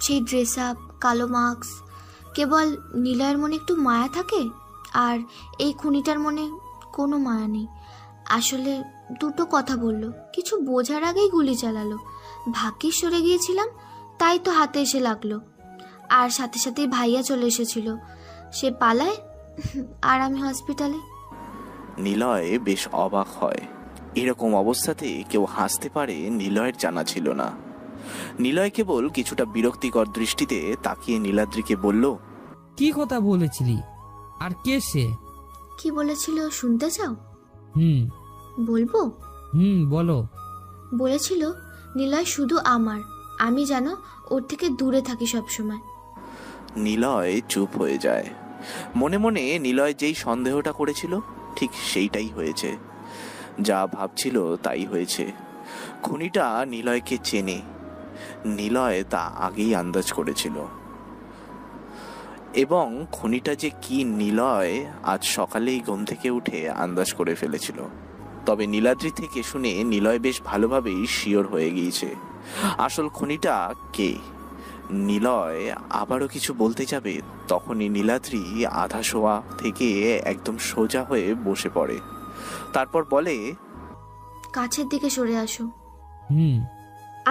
সেই ড্রেস আপ, কালো মাস্ক। কেবল নিলয়ের মনে একটু মায়া থাকে, আর এই খুনিটার মনে কোনো মায়া নেই। আসলে দুটো কথা বললো, কিছু বোঝার আগেই গুলি চালালো। ভাগ্যিস সরে গিয়েছিলাম, তাই তো হাতে এসে লাগলো। আর সাথে সাথেই ভাইয়া চলে এসেছিল, সে পালায়, আর আমি হসপিটালে। নিলয় বেশ অবাক হয়। এরকম অবস্থাতে কেউ হাসতে পারে নিলয়ের জানা ছিল না। নিলয় কেবল কিছুটা বিরক্তিকর দৃষ্টিতে তাকিয়ে নীলাদ্রিকে বলল, কি কথা বলেছিলি, আর কে সে? কি বলেছিল শুনতে চাও? বলবো? বলো। বলেছিল নিলয় শুধু আমার, আমি যেন ওর থেকে দূরে থাকি সবসময়। নিলয় চুপ হয়ে যায়। মনে মনে নিলয় যেই সন্দেহটা করেছিল ঠিক সেইটাই হয়েছে। যা ভাবছিল তাই হয়েছে। খুনিটা নিলয়কে চেনে। নিলয় তা আগেই আন্দাজ করেছিল, এবং খুনিটা যে কি নিলয় আজ সকালেই ঘুম থেকে উঠে আন্দাজ করে ফেলেছিল। তবে নীলাদ্রি থেকে শুনে নিলয় বেশ ভালোভাবেই শিওর হয়ে গিয়েছে আসল খুনিটা কে। নিলয় আবারও কিছু বলতে যাবে, তখনই নীলাদ্রি আধা শোয়া থেকে একদম সোজা হয়ে বসে পড়ে। তারপর বলে, কাছের দিকে সরে আসো। হুম।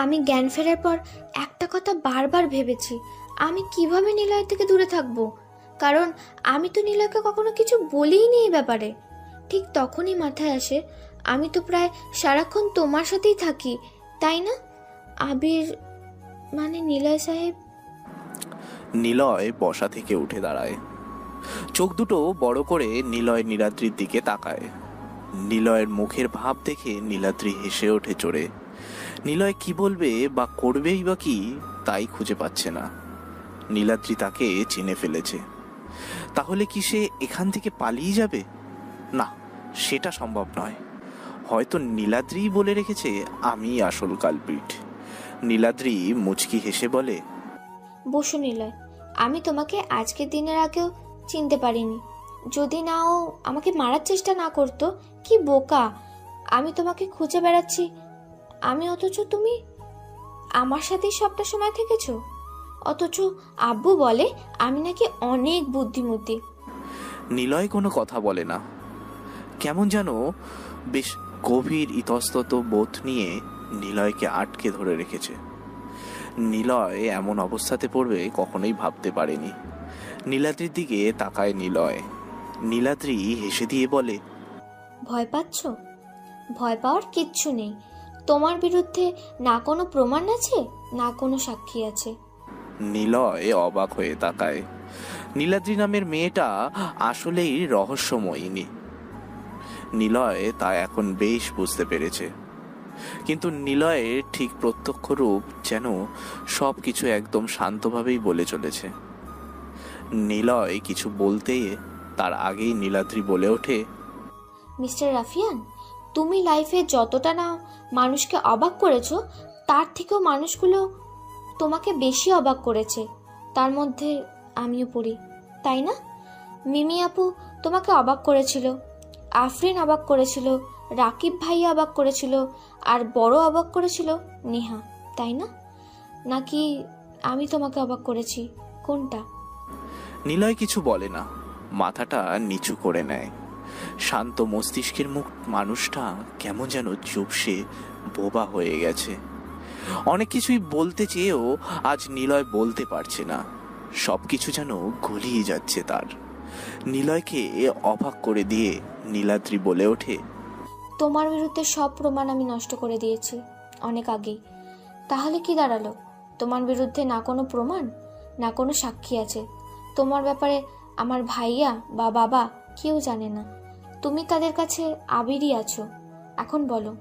আমি জ্ঞান ফেরার পর একটা কথা বারবার ভেবেছি, আমি কিভাবে নিলয় থেকে দূরে থাকবো, কারণ আমি তো নিলয়কে কখনো কিছু বলিই নি এই ব্যাপারে। ঠিক তখনই মাথায় আসে, আমি তো প্রায় সারাক্ষণ তোমার সাথেই থাকি, তাই না? আবির মানে নিলয় সাহেব। নিলয় বসা থেকে উঠে দাঁড়ায়, চোখ দুটো বড় করে নিলয় নীলাদ্রির দিকে তাকায়। নিলয়ের মুখের ভাব দেখে নীলাদ্রি হেসে ওঠে চড়ে। নিলয় কি বলবে বা করবেই বা কি তাই খুঁজে পাচ্ছে না। নীলাদ্রি তাকে চিনে ফেলেছে, তাহলে কি সে এখান থেকে পালিয়ে যাবে? না, সেটা সম্ভব নয়। হয়তো নীলাদ্রি বলে রেখেছে আমি আসল কালপ্রিট। নীলাদ্রি মুচকি হেসে বলে, বসো নিলয়, আমি তোমাকে আজকের দিনের আগেও চিনতে পারিনি। যদি না ও আমাকে মারার চেষ্টা না করতো, কি বোকা আমি, তোমাকে খুঁজে বেড়াচ্ছি আমি, অথচ তুমি আমার সাথেই সবটা সময় থেকেছো। অথচ আব্বু বলে আমি নাকি অনেক বুদ্ধিমতী। নিলয় কোনো কথা বলে না, কেমন যেন বেশ গভীর ইতস্তত বোধ নিয়ে নিলয়কে আটকে ধরে রেখেছে। নিলয় এমন অবস্থাতে পড়বে কখনোই ভাবতে পারেনি। নীলাদ্রির দিকে তাকায় নিলয়। নীলাদ্রি হেসে দিয়ে বলে, ভয় পাচ্ছ? ভয় পাওয়ার কিচ্ছু নেই। তোমার বিরুদ্ধে না কোনো প্রমাণ আছে, না কোনো সাক্ষী আছে। নিলয় অবাক হয়ে তাকায়। নীলাদ্রি নামের মেয়েটা আসলেই রহস্যময়ী। নিলয় তা এখন বেশ বুঝতে পেরেছে, কিন্তু নিলয়ের ঠিক প্রত্যক্ষ রূপ যেন সব কিছু একদম শান্তভাবেই বলে চলেছে। নিলয় কিছু বলতে তার আগেই নীলাদ্রি বলে ওঠে, মিস্টার রাফিয়ান, তুমি লাইফে যতটা না মানুষকে অবাক করেছো, তার থেকেও মানুষগুলো তোমাকে বেশি অবাক করেছে। তার মধ্যে আমিও পড়ি, তাই না? মিমি আপু তোমাকে অবাক করেছিল, আফরিন অবাক করেছিল, রাকিব ভাইয়া অবাক করেছিল, আর বড় অবাক করেছিল নেহা, তাই না? নাকি আমি তোমাকে অবাক করেছি, কোনটা? নিলয় কিছু বলে না, মাথাটা নিচু করে নেয়। শান্ত মস্তিষ্কের মুখ মানুষটা কেমন যেন চুপসে বোবা হয়ে গেছে। অনেক কিছুই বলতে চেয়েও আজ নিলয় বলতে পারছে না। সবকিছু যেন গুলিয়ে যাচ্ছে তার। নিলয়কে অবাক করে দিয়ে নীলাদ্রি বলে ওঠে, তোমার বিরুদ্ধে সব প্রমাণ আমি নষ্ট করে দিয়েছি অনেক আগেই। তাহলে কি দাঁড়ালো? তোমার বিরুদ্ধে না কোনো প্রমাণ, না কোনো সাক্ষী আছে। তোমার ব্যাপারে আমার ভাইয়া বা বাবা কেউ জানে না। তুমি তাদের কাছে আবিরই আছো। এখন বলো,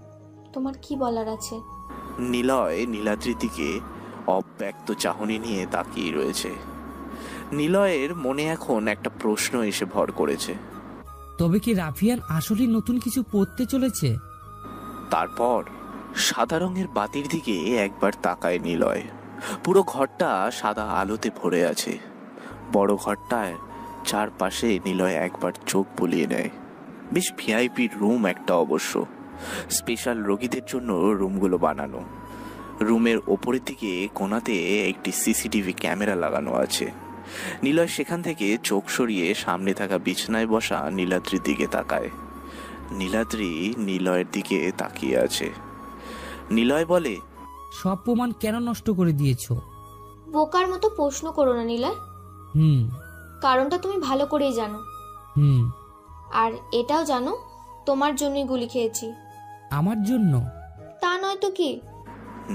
তোমার কি বলার আছে? নিলয় নীলাদ্রির দিকে অব্যক্ত চাহনি নিয়ে তাকিয়ে রয়েছে। নিলয়ের মনে এখন একটা প্রশ্ন এসে ভর করেছে, তবে কি রাফিয়ান আসলে নতুন কিছু পড়তে চলেছে? তারপর সাদা রঙের বাতির দিকে একবার তাকায় নিলয়। পুরো ঘরটা সাদা আলোতে ভরে আছে। বড় ঘরটায় চারপাশে নিলয় একবার চোখ বুলিয়ে নেয়। বেশ ভিআইপি রুম একটা অবশ্য, স্পেশাল রোগীদের জন্য রুমগুলো বানানো। রুমের ওপরের দিকে কোণাতে একটি সিসিটিভি ক্যামেরা লাগানো আছে। নিলয় সেখান থেকে চোখ সরিয়ে সামনে থাকা বিছানায় বসা নীলাদ্রির দিকে তাকায়। নীলাদ্রি নিলয়ের দিকে তাকিয়ে আছে। নিলয় বলে, সব প্রমাণ কেন নষ্ট করে দিয়েছো? বোকার মতো প্রশ্ন করো না নিলয়। কারণটা তুমি ভালো করেই জানো। আর এটাও জানো তোমার জন্যই গুলি খেয়েছি। আমার জন্য? তা নয় তো কি।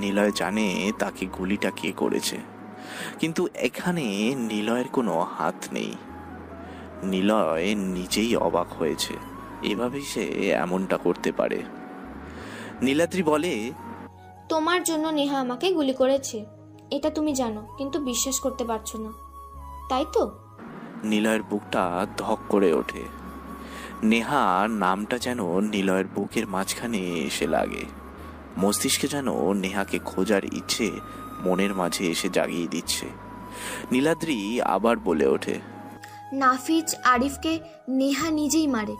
নিলয় জানে তাকে গুলিটা কে করেছে, কিন্তু এখানে নিলয়ের কোনো হাত নেই। নিলয় নিজেই অবাক হয়েছে, এভাবে সে এমনটা করতে পারে। নীলাদ্রি বলে, তোমার জন্য নেহা আমাকে গুলি করেছে, এটা তুমি জানো, কিন্তু বিশ্বাস করতে পারছো না, তাই তো? নিলয়ের বুকটা ধক করে ওঠে। নেহা নামটা যেন নিলয়ের বুকের মাঝখানে এসে লাগে। মস্তিষ্কে যেন নেহাকে খোঁজার ইচ্ছে মনের মাঝে এসে জাগিয়ে দিচ্ছে। নীলাদ্রি আবার বলে ওঠে, নাফিজ আরিফকে নেহা নিজেই মারে।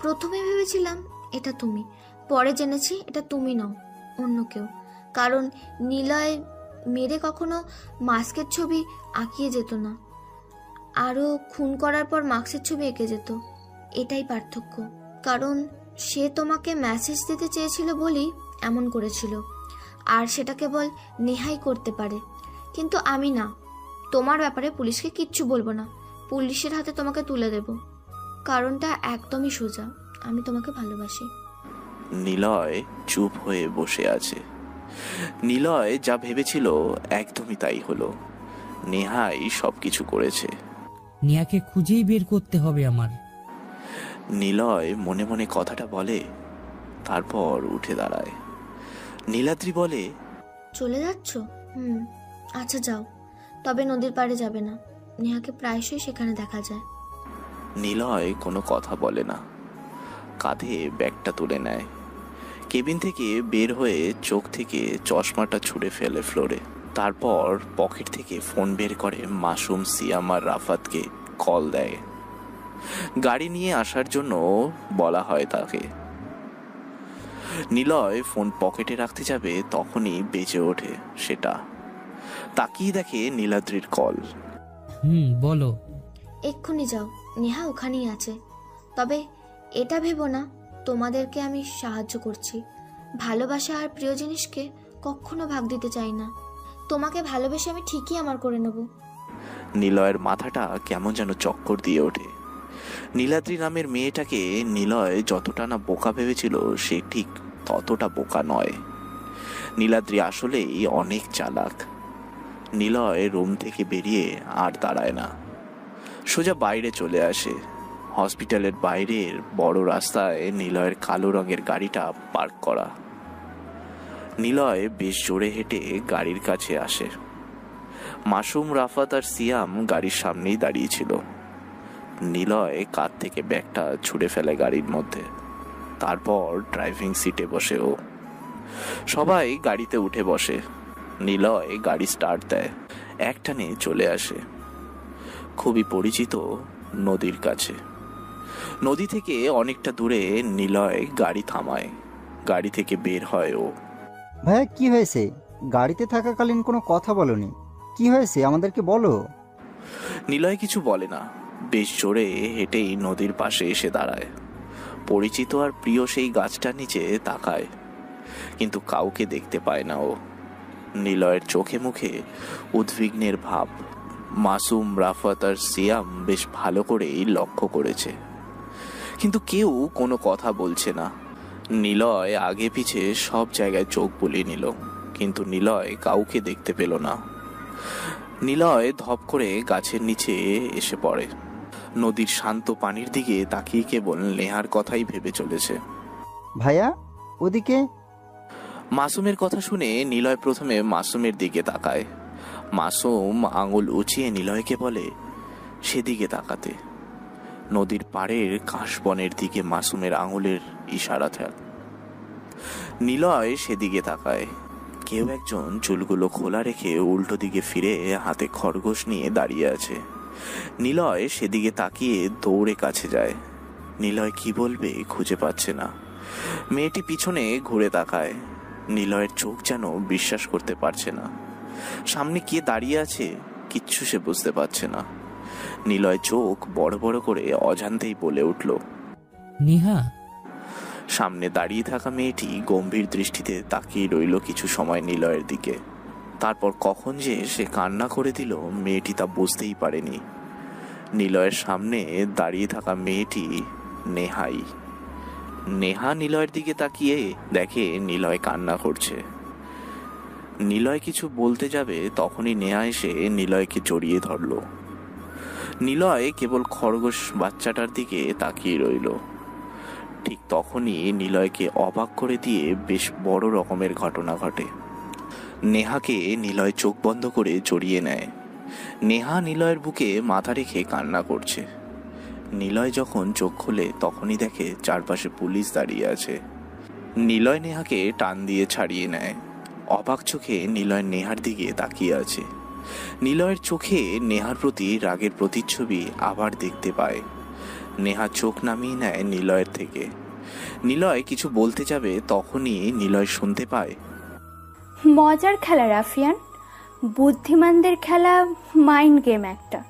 প্রথমে ভেবেছিলাম এটা তুমি, পরে জেনেছি এটা তুমি নও, অন্য কেউ। কারণ নিলয় মেরে কখনো মাস্কের ছবি আঁকিয়ে যেত না, আরও খুন করার পর মাস্কের ছবি এঁকে যেত। এটাই পার্থক্য। কারণ সে তোমাকে মেসেজ দিতে চেয়েছিল বলেই এমন করেছিল, আর সেটা কেবল নেহাই করতে পারে। কিন্তু আমি না। তোমার ব্যাপারে পুলিশকে কিচ্ছু বলবো না, পুলিশের হাতে তোমাকে তুলে দেব। কারণটা একদমই সোজা, আমি তোমাকে ভালোবাসি। নিলয় চুপ হয়ে বসে আছে। নিলয় যা ভেবেছিল একদমই তাই হলো। নেহাই সবকিছু করেছে। নেহাকে খুঁজেই বের করতে হবে আমার। নিলয় মনে মনে কথাটা বলে, তারপর উঠে দাঁড়ায়। নীলাদ্রি বলে, চলে যাচ্ছ? আচ্ছা যাও, তবে নদীর পাড়ে যাবে না, নেহাকে প্রায়শই সেখানে দেখা যায়। নিলয় কোনো কথা বলে না, কাঁধে ব্যাগটা তুলে নেয়। কেবিন থেকে বের হয়ে চোখ থেকে চশমাটা ছুঁড়ে ফেলে ফ্লোরে। তারপর পকেট থেকে ফোন বের করে মাসুম, সিয়াম আর রাফাতকে কল দেয়। গাড়ি নিয়ে আসার জন্য বলা হয় তাকে। নিলয় ফোন পকেটে রাখতে যাবে, তখনই বেজে ওঠে সেটা। তাকিয়ে দেখে নীলাদ্রির কল। বলো। এক্ষুনি যাও, নেহা ওখানেই আছে। তবে এটা ভেবো না তোমাদেরকে আমি সাহায্য করছি। ভালোবাসা আর প্রিয় জিনিসকে কখনো ভাগ দিতে চাই না। তোমাকে ভালোবেসে আমি ঠিকই আমার করে নেব। নিলয়ের মাথাটা কেমন যেন চক্কর দিয়ে ওঠে। নীলাদ্রি নামের মেয়েটাকে নিলয় যতটা না বোকা ভেবেছিল, সে ঠিক ততটা বোকা নয়। নীলাদ্রি আসলেই অনেক চালাক। নিলয় রুম থেকে বেরিয়ে আর দাঁড়ায় না, সোজা বাইরে চলে আসে। হসপিটালের বাইরের বড় রাস্তায় নিলয়ের কালো রঙের গাড়িটা পার্ক করা। নিলয় বেশ জোরে হেঁটে গাড়ির কাছে আসে। মাসুম, রাফাত আর সিয়াম গাড়ির সামনেই দাঁড়িয়েছিল। নিলয় কাঁধ থেকে ব্যাগটা ছুঁড়ে ফেলে গাড়ির মধ্যে। তারপর ড্রাইভিং সিটে বসে ও। সবাই গাড়িতে উঠে বসে। নিলয় গাড়ি স্টার্ট দেয়, একটানে চলে আসে খুবই পরিচিত নদীর কাছে। নদী থেকে অনেকটা দূরে নিলয় গাড়ি থামায়। গাড়ি থেকে বের হয় ও। ভাইয়া কি হয়েছে? গাড়িতে থাকাকালীন কোনো কথা বলনি, কি হয়েছে আমাদেরকে বলো। নিলয় কিছু বলে না, বেশ জোরে হেঁটেই নদীর পাশে এসে দাঁড়ায়। পরিচিত আর প্রিয় সেই গাছটার নিচে তাকায়, কিন্তু কাউকে দেখতে পায় না ও। নিলয়ের চোখে মুখে উদ্বিগ্নের ভাব মাসুম, রাফাত আর সিয়াম বেশ ভালো করেই লক্ষ্য করেছে, কিন্তু কেউ কোনো কথা বলছে না। নিলয় আগে পিছে সব জায়গায় চোখ বুলিয়ে নিল, কিন্তু নিলয় কাউকে দেখতে পেল না। নিলয় ধপ করে গাছের নিচে এসে পড়ে। নদীর শান্ত পানির দিকে তাকিয়ে কেবল নেহার কথাই ভেবে চলেছে। ভাইয়া ওদিকে। মাসুমের কথা শুনে নিলয় প্রথমে মাসুমের দিকে তাকায়। মাসুম আঙুল উঁচিয়ে নিলয়কে বলে সেদিকে তাকাতে। নদীর পাড়ের কাশবনের দিকে মাসুমের আঙুলের ইশারা থাকে। নিলয় সেদিকে তাকায়। কেউ একজন চুলগুলো খোলা রেখে উল্টো দিকে ফিরে হাতে খরগোশ নিয়ে দাঁড়িয়ে আছে। নিলয় সেদিকে তাকিয়ে দৌড়ে কাছে যায়। নিলয় কি বলবে খুঁজে পাচ্ছে না। মেয়েটি পিছনে ঘুরে তাকায়। নিলয়ের চোখ যেন বিশ্বাস করতে পারছে না। সামনে কে দাঁড়িয়ে আছে কিচ্ছু সে বুঝতে পারছে না। নিলয় চোখ বড় বড় করে অজান্তেই বলে উঠল, নেহা। সামনে দাঁড়িয়ে থাকা মেয়েটি গম্ভীর দৃষ্টিতে তাকিয়ে রইল কিছু সময় নিলয়ের দিকে। তারপর কখন যে সে কান্না করে দিল মেয়েটি তা বুঝতেই পারেনি। নিলয়ের সামনে দাঁড়িয়ে থাকা মেয়েটি নেহাই। নেহা নিলয়ের দিকে তাকিয়ে দেখে নিলয় কান্না করছে। নিলয় কিছু বলতে যাবে, তখনই নেহা এসে নিলয়কে জড়িয়ে ধরল। নিলয় কেবল খরগোশ বাচ্চাটার দিকে তাকিয়ে রইল। ঠিক তখনই নিলয়কে অবাক করে দিয়ে বেশ বড় রকমের ঘটনা ঘটে। নেহাকে নিলয় চোখ বন্ধ করে জড়িয়ে নেয়। নেহা নিলয়ের বুকে মাথা রেখে কান্না করছে। নিলয় যখন চোখ খোলে তখনই দেখে চারপাশে পুলিশ দাঁড়িয়ে আছে। নিলয় নেহাকে টান দিয়ে ছাড়িয়ে নেয়। অবাক চোখে নিলয় নেহার দিকে তাকিয়ে আছে। নিলয়ের চোখে নেহার প্রতি রাগের প্রতিচ্ছবি আবার দেখতে পায়। নেহা চোখ নামিয়ে নেয় নিলয়ের থেকে। নিলয় কিছু বলতে যাবে, তখনই নিলয় শুনতে পায়, মজার খেলা রাফিয়ান, বুদ্ধিমানদের খেলা মাইন্ড গেম একটা।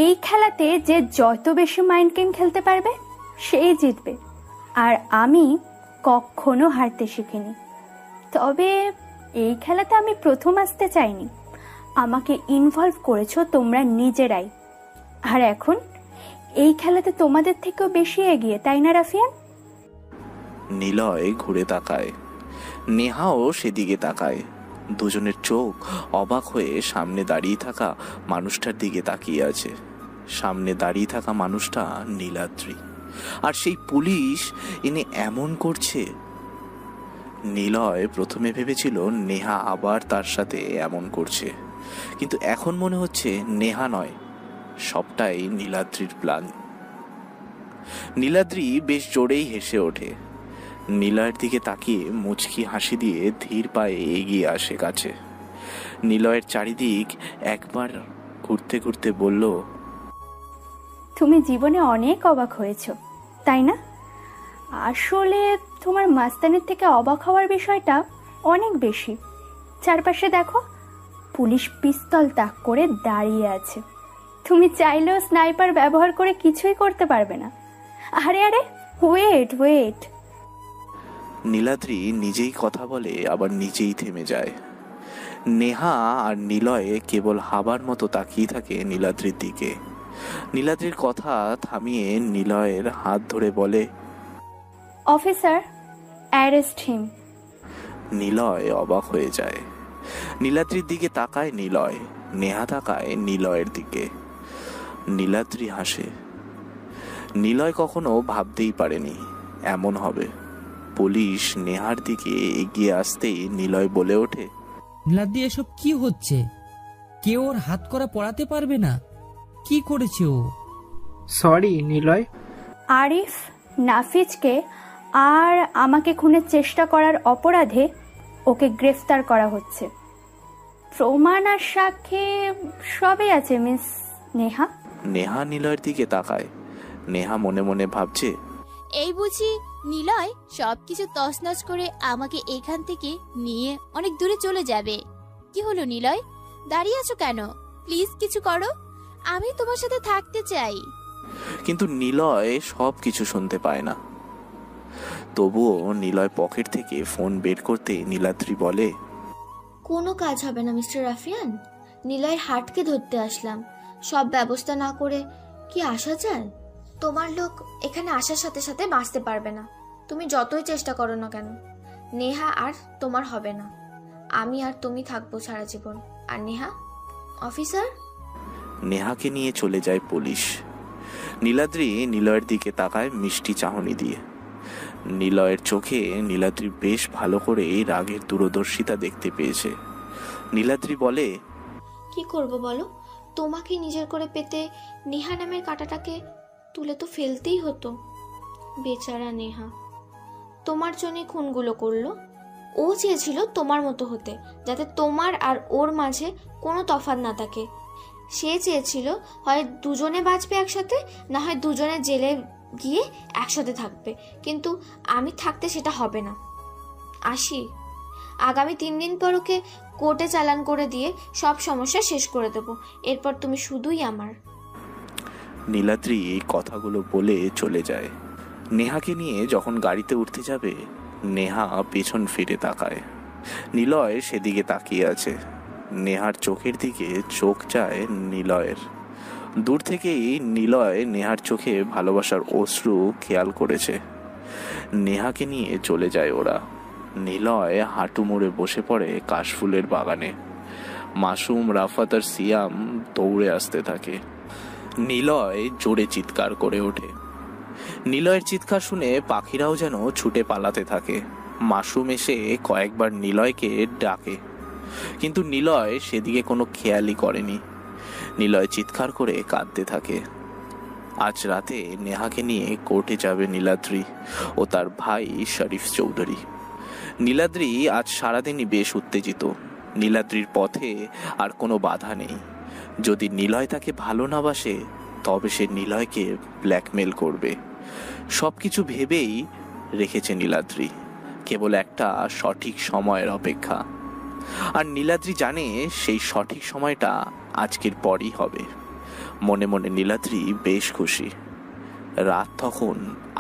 এই খেলাতে যে যত বেশি মাইন্ড গেম খেলতে পারবে সেই জিতবে। আর আমি কখনো হারতে শিখিনি। তবে এই খেলাতে আমি প্রথম আসতে চাইনি, আমাকে ইনভলভ করেছো তোমরা নিজেরাই। আর এখন এই খেলাতে তোমাদের থেকেও বেশি এগিয়ে, তাই না রাফিয়ান? নিলয় ঘুরে তাকায়, নেহাও সেদিকে তাকায়। দুজনের চোখ অবাক হয়ে সামনে দাঁড়িয়ে থাকা মানুষটার দিকে তাকিয়ে আছে। সামনে দাঁড়িয়ে থাকা মানুষটা নীলাদ্রি, আর সেই পুলিশ এনে এমন করছে। নিলয় প্রথমে ভেবেছিল নেহা আবার তার সাথে এমন করছে, কিন্তু এখন মনে হচ্ছে নেহা নয়, সবটাই নীলাদ্রির প্ল্যান। নীলাদ্রি বেশ জোরেই হেসে ওঠে। নিলয়ের দিকে তাকিয়ে মুচকি হাসি দিয়ে ধীর পায়ে এগিয়ে আসে কাছে। নিলয়ের চারিদিক একবার ঘুরতে ঘুরতে বলল, তুমি জীবনে অনেক অবাক হয়েছো, তাই না? আসলে তোমার মাস্তানের থেকে অবাক হওয়ার বিষয়টা অনেক বেশি। চারপাশে দেখো, পুলিশ পিস্তল তাক করে দাঁড়িয়ে আছে। তুমি চাইলেও স্নাইপার ব্যবহার করে কিছুই করতে পারবে না। আরে আরে, ওয়েট ওয়েট। নীলাদ্রি নিজেই কথা বলে আবার নিজেই থেমে যায়। নেহা আর নিলয়ে কেবল হাবার মতো তাকিয়ে থাকে নীলাদ্রির দিকে। নীলাদ্রির কথা থামিয়ে নিলয়ের হাত ধরে বলে, অফিসার, অ্যারেস্ট হিম। নিলয় অবাক হয়ে যায়। নীলাদ্রির দিকে তাকায় নিলয়, নেহা তাকায় নিলয়ের দিকে। নীলাদ্রি হাসে। নিলয় কখনো ভাবতেই পারেনি এমন হবে। পুলিশ নেহার দিকে এগিয়ে আসতেই নিলয় বলে ওঠে, নীলাদ্রি, এসব কি হচ্ছে? কেউ ওর হাত করা পড়াতে পারবে না? কি করেছে ও? সরি নিলয়। আরিফ, নাফিজকে আর আমাকে খুনের চেষ্টা করার অপরাধে ওকে গ্রেফতার করা হচ্ছে। প্রমাণ আর সাক্ষী সবই আছে মিস নেহা। নেহা নিলয়ের দিকে তাকায়। নেহা মনে মনে ভাবছে, এই বুঝি নিলয় সবকিছু তছনছ করে আমাকে এখান থেকে নিয়ে অনেক দূরে চলে যাবে। কি হলো নিলয়, দাঁড়িয়ে আছো কেন? প্লিজ কিছু করো, আমি তোমার সাথে থাকতে চাই। কিন্তু নিলয় সব কিছু শুনতে পায় না। তবুও নিলয় পকেট থেকে ফোন বের করতে নীলাদ্রি বলে, কোনো কাজ হবে না মিস্টার রাফিয়ান। নিলয়ের হাটকে ধরতে আসলাম, সব ব্যবস্থা না করে কি আসা যায়? তোমার লোক এখানে আসার সাথে সাথে বাঁচতে পারবে না, তুমি যতই চেষ্টা করো না কেন। নেহা আর তোমার হবে না, আমি আর তুমি থাকবো সারা জীবন। আর নেহা, অফিসার। নেহাকে নিয়ে চলে যায় পুলিশ। নীলাদ্রি নিলয়ের দিকে তাকায় মিষ্টি চাহনি দিয়ে। নিলয়ের চোখে নীলাদ্রি বেশ ভালো করে রাগের দূরদর্শিতা দেখতে পেয়েছে। নীলাদ্রি বলে, কি করব বলো? তোমাকে নিজের করে পেতে নেহা নামের কাঁটাটাকে তুলে তো ফেলতেই হতো। বেচারা নেহা তোমার জন্য খুনগুলো করলো। ও চেয়েছিল তোমার মতো হতে, যাতে তোমার আর ওর মাঝে কোনো তফাৎ না থাকে। সে চেয়েছিল হয় দুজনে বাঁচবে একসাথে, না হয় দুজনে জেলে গিয়ে একসাথে থাকবে। কিন্তু আমি থাকতে সেটা হবে না। আসি, আগামী 3 দিন পর ওকে কোর্টে চালান করে দিয়ে সব সমস্যা শেষ করে দেব। এরপর তুমি শুধুই আমার। নীলাদ্রি এই কথাগুলো বলে চলে যায়। নেহাকে নিয়ে যখন গাড়িতে উঠতে যাবে, নেহা পেছন ফিরে তাকায়। নিলয় সেদিকে তাকিয়ে আছে। নেহার চোখের দিকে চোখ যায় নিলয়ের। দূর থেকেই নিলয় নেহার চোখে ভালোবাসার অশ্রু খেয়াল করেছে। নেহাকে নিয়ে চলে যায় ওরা। নিলয় হাঁটু মুড়ে বসে পড়ে কাশফুলের বাগানে। মাসুম, রাফাত আর সিয়াম দৌড়ে আসতে থাকে। নিলয় জোরে চিৎকার করে ওঠে। নিলয়ের চিৎকার শুনে পাখিরাও যেন ছুটে পালাতে থাকে। মাসুম এসে কয়েকবার নিলয়কে ডাকে, কিন্তু নিলয় সেদিকে কোনো খেয়ালই করেনি। নিলয় চিৎকার করে কাঁদতে থাকে। আজ রাতে নেহাকে নিয়ে কোর্টে যাবে নীলাদ্রি ও তার ভাই শরীফ চৌধুরী। নীলাদ্রি আজ সারাদিনই বেশ উত্তেজিত। নীলাদ্রির পথে আর কোনো বাধা নেই। যদি নিলয় তাকে ভালো না বাসে, তবে সে নিলয়কে ব্ল্যাকমেল করবে। সবকিছু ভেবেই রেখেছে নীলাদ্রি, কেবল একটা সঠিক সময়ের অপেক্ষা। আর নীলাদ্রি জানে সেই সঠিক সময়টা আজকের পরই হবে। মনে মনে নীলাদ্রি বেশ খুশি। রাত তখন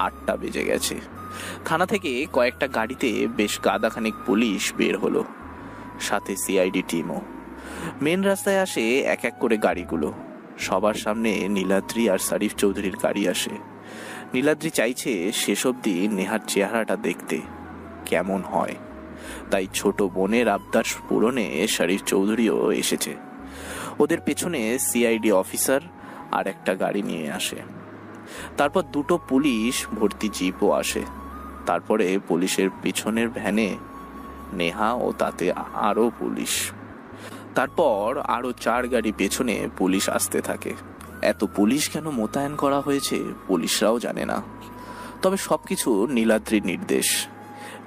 8টা বেজে গেছে। থানা থেকে কয়েকটা গাড়িতে বেশ গাদাখানিক পুলিশ বের হলো, সাথে সিআইডি টিমও। মেন রাস্তায় আসে এক এক করে গাড়িগুলো। সবার সামনে নীলাদ্রি আর শরীফ চৌধুরীর গাড়ি আসে। নীলাদ্রি চাইছে শেষ অবধি নেহার চেহারাটা দেখতে কেমন হয়, তাই ছোট বোনের আবদার পূরণে শরীফ চৌধুরীও এসেছে। ওদের পেছনে সিআইডি অফিসার আর একটা গাড়ি নিয়ে আসে। তারপর 2টো পুলিশ ভর্তি জিপও আসে। তারপরে পুলিশের পিছনের ভ্যানে নেহা ও তাতে আরও পুলিশ। তারপর আরও 4 গাড়ি পেছনে পুলিশ আসতে থাকে। এত পুলিশ কেন মোতায়েন করা হয়েছে পুলিশরাও জানে না, তবে সবকিছু নীলাদ্রির নির্দেশ।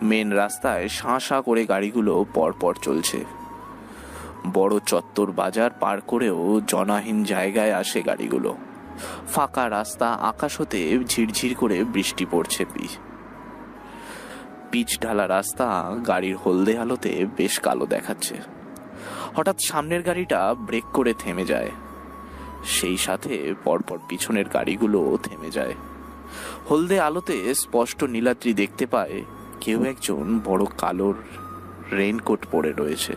মেন রাস্তায় শাঁ শাঁ করে গাড়িগুলো পরপর চলছে। বড় চত্বর বাজার পার করেও জনাহীন জায়গায় আসে গাড়িগুলো। ফাঁকা রাস্তা, আকাশ হতে ঝিরঝির করে বৃষ্টি পড়ছে। পিচ ঢালা রাস্তা গাড়ির হলদে আলোতে বেশ কালো দেখাচ্ছে। হঠাৎ সামনের গাড়িটা ব্রেক করে থেমে যায়, সেই সাথে পরপর পিছনের গাড়িগুলো থেমে যায়। হলদে আলোতে স্পষ্ট নীলাদ্রি দেখতে পায় কেউ একজন বড় কালো রেইনকোট পরে রয়েছে,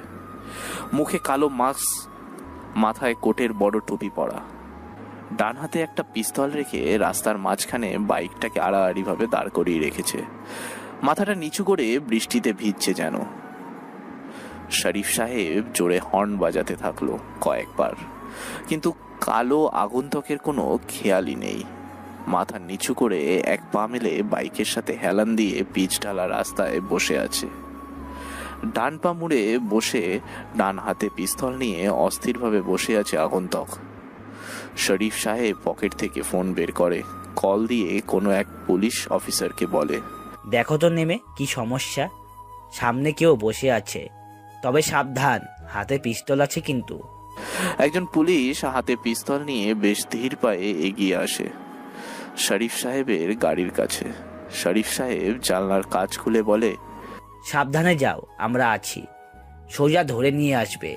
মুখে কালো মাস্ক, মাথায় কোটের বড় টুপি পরা। ডান হাতে একটা পিস্তল রেখে রাস্তার মাঝখানে বাইকটাকে আড়াআড়িভাবে দাঁড় করিয়ে রেখেছে। মাথাটা নিচু করে বৃষ্টিতে ভিজছে যেন। শরীফ সাহেব জোরে হর্ন বাজাতে থাকলো কয়েকবার, কিন্তু কালো আগন্তুকের কোনো খেয়ালই নেই। মাথা নিচু করে এক পা মেলে বাইকের সাথে হেলান দিয়ে পিচ ঢালা রাস্তায় বসে আছে। ডান পা মুড়ে বসে ডান হাতে পিস্তল নিয়ে অস্থিরভাবে বসে আছে আগন্তুক। শরীফ সাহেব পকেট থেকে ফোন বের করে কল দিয়ে কোনো এক পুলিশ অফিসারকে বলে, দেখো তো নেমে কি সমস্যা, সামনে কেউ বসে আছে, তবে সাবধান, হাতে পিস্তল আছে কিন্তু। একজন পুলিশ হাতে পিস্তল নিয়ে বেশ ধীর পায়ে এগিয়ে আসে শরীফ সাহেবের গাড়ির কাছে। শরীফ সাহেব জানলার কাঁচ খুলে বলে, সাবধানে যাও, আমরা আছি, সোজা ধরে নিয়ে আসবে,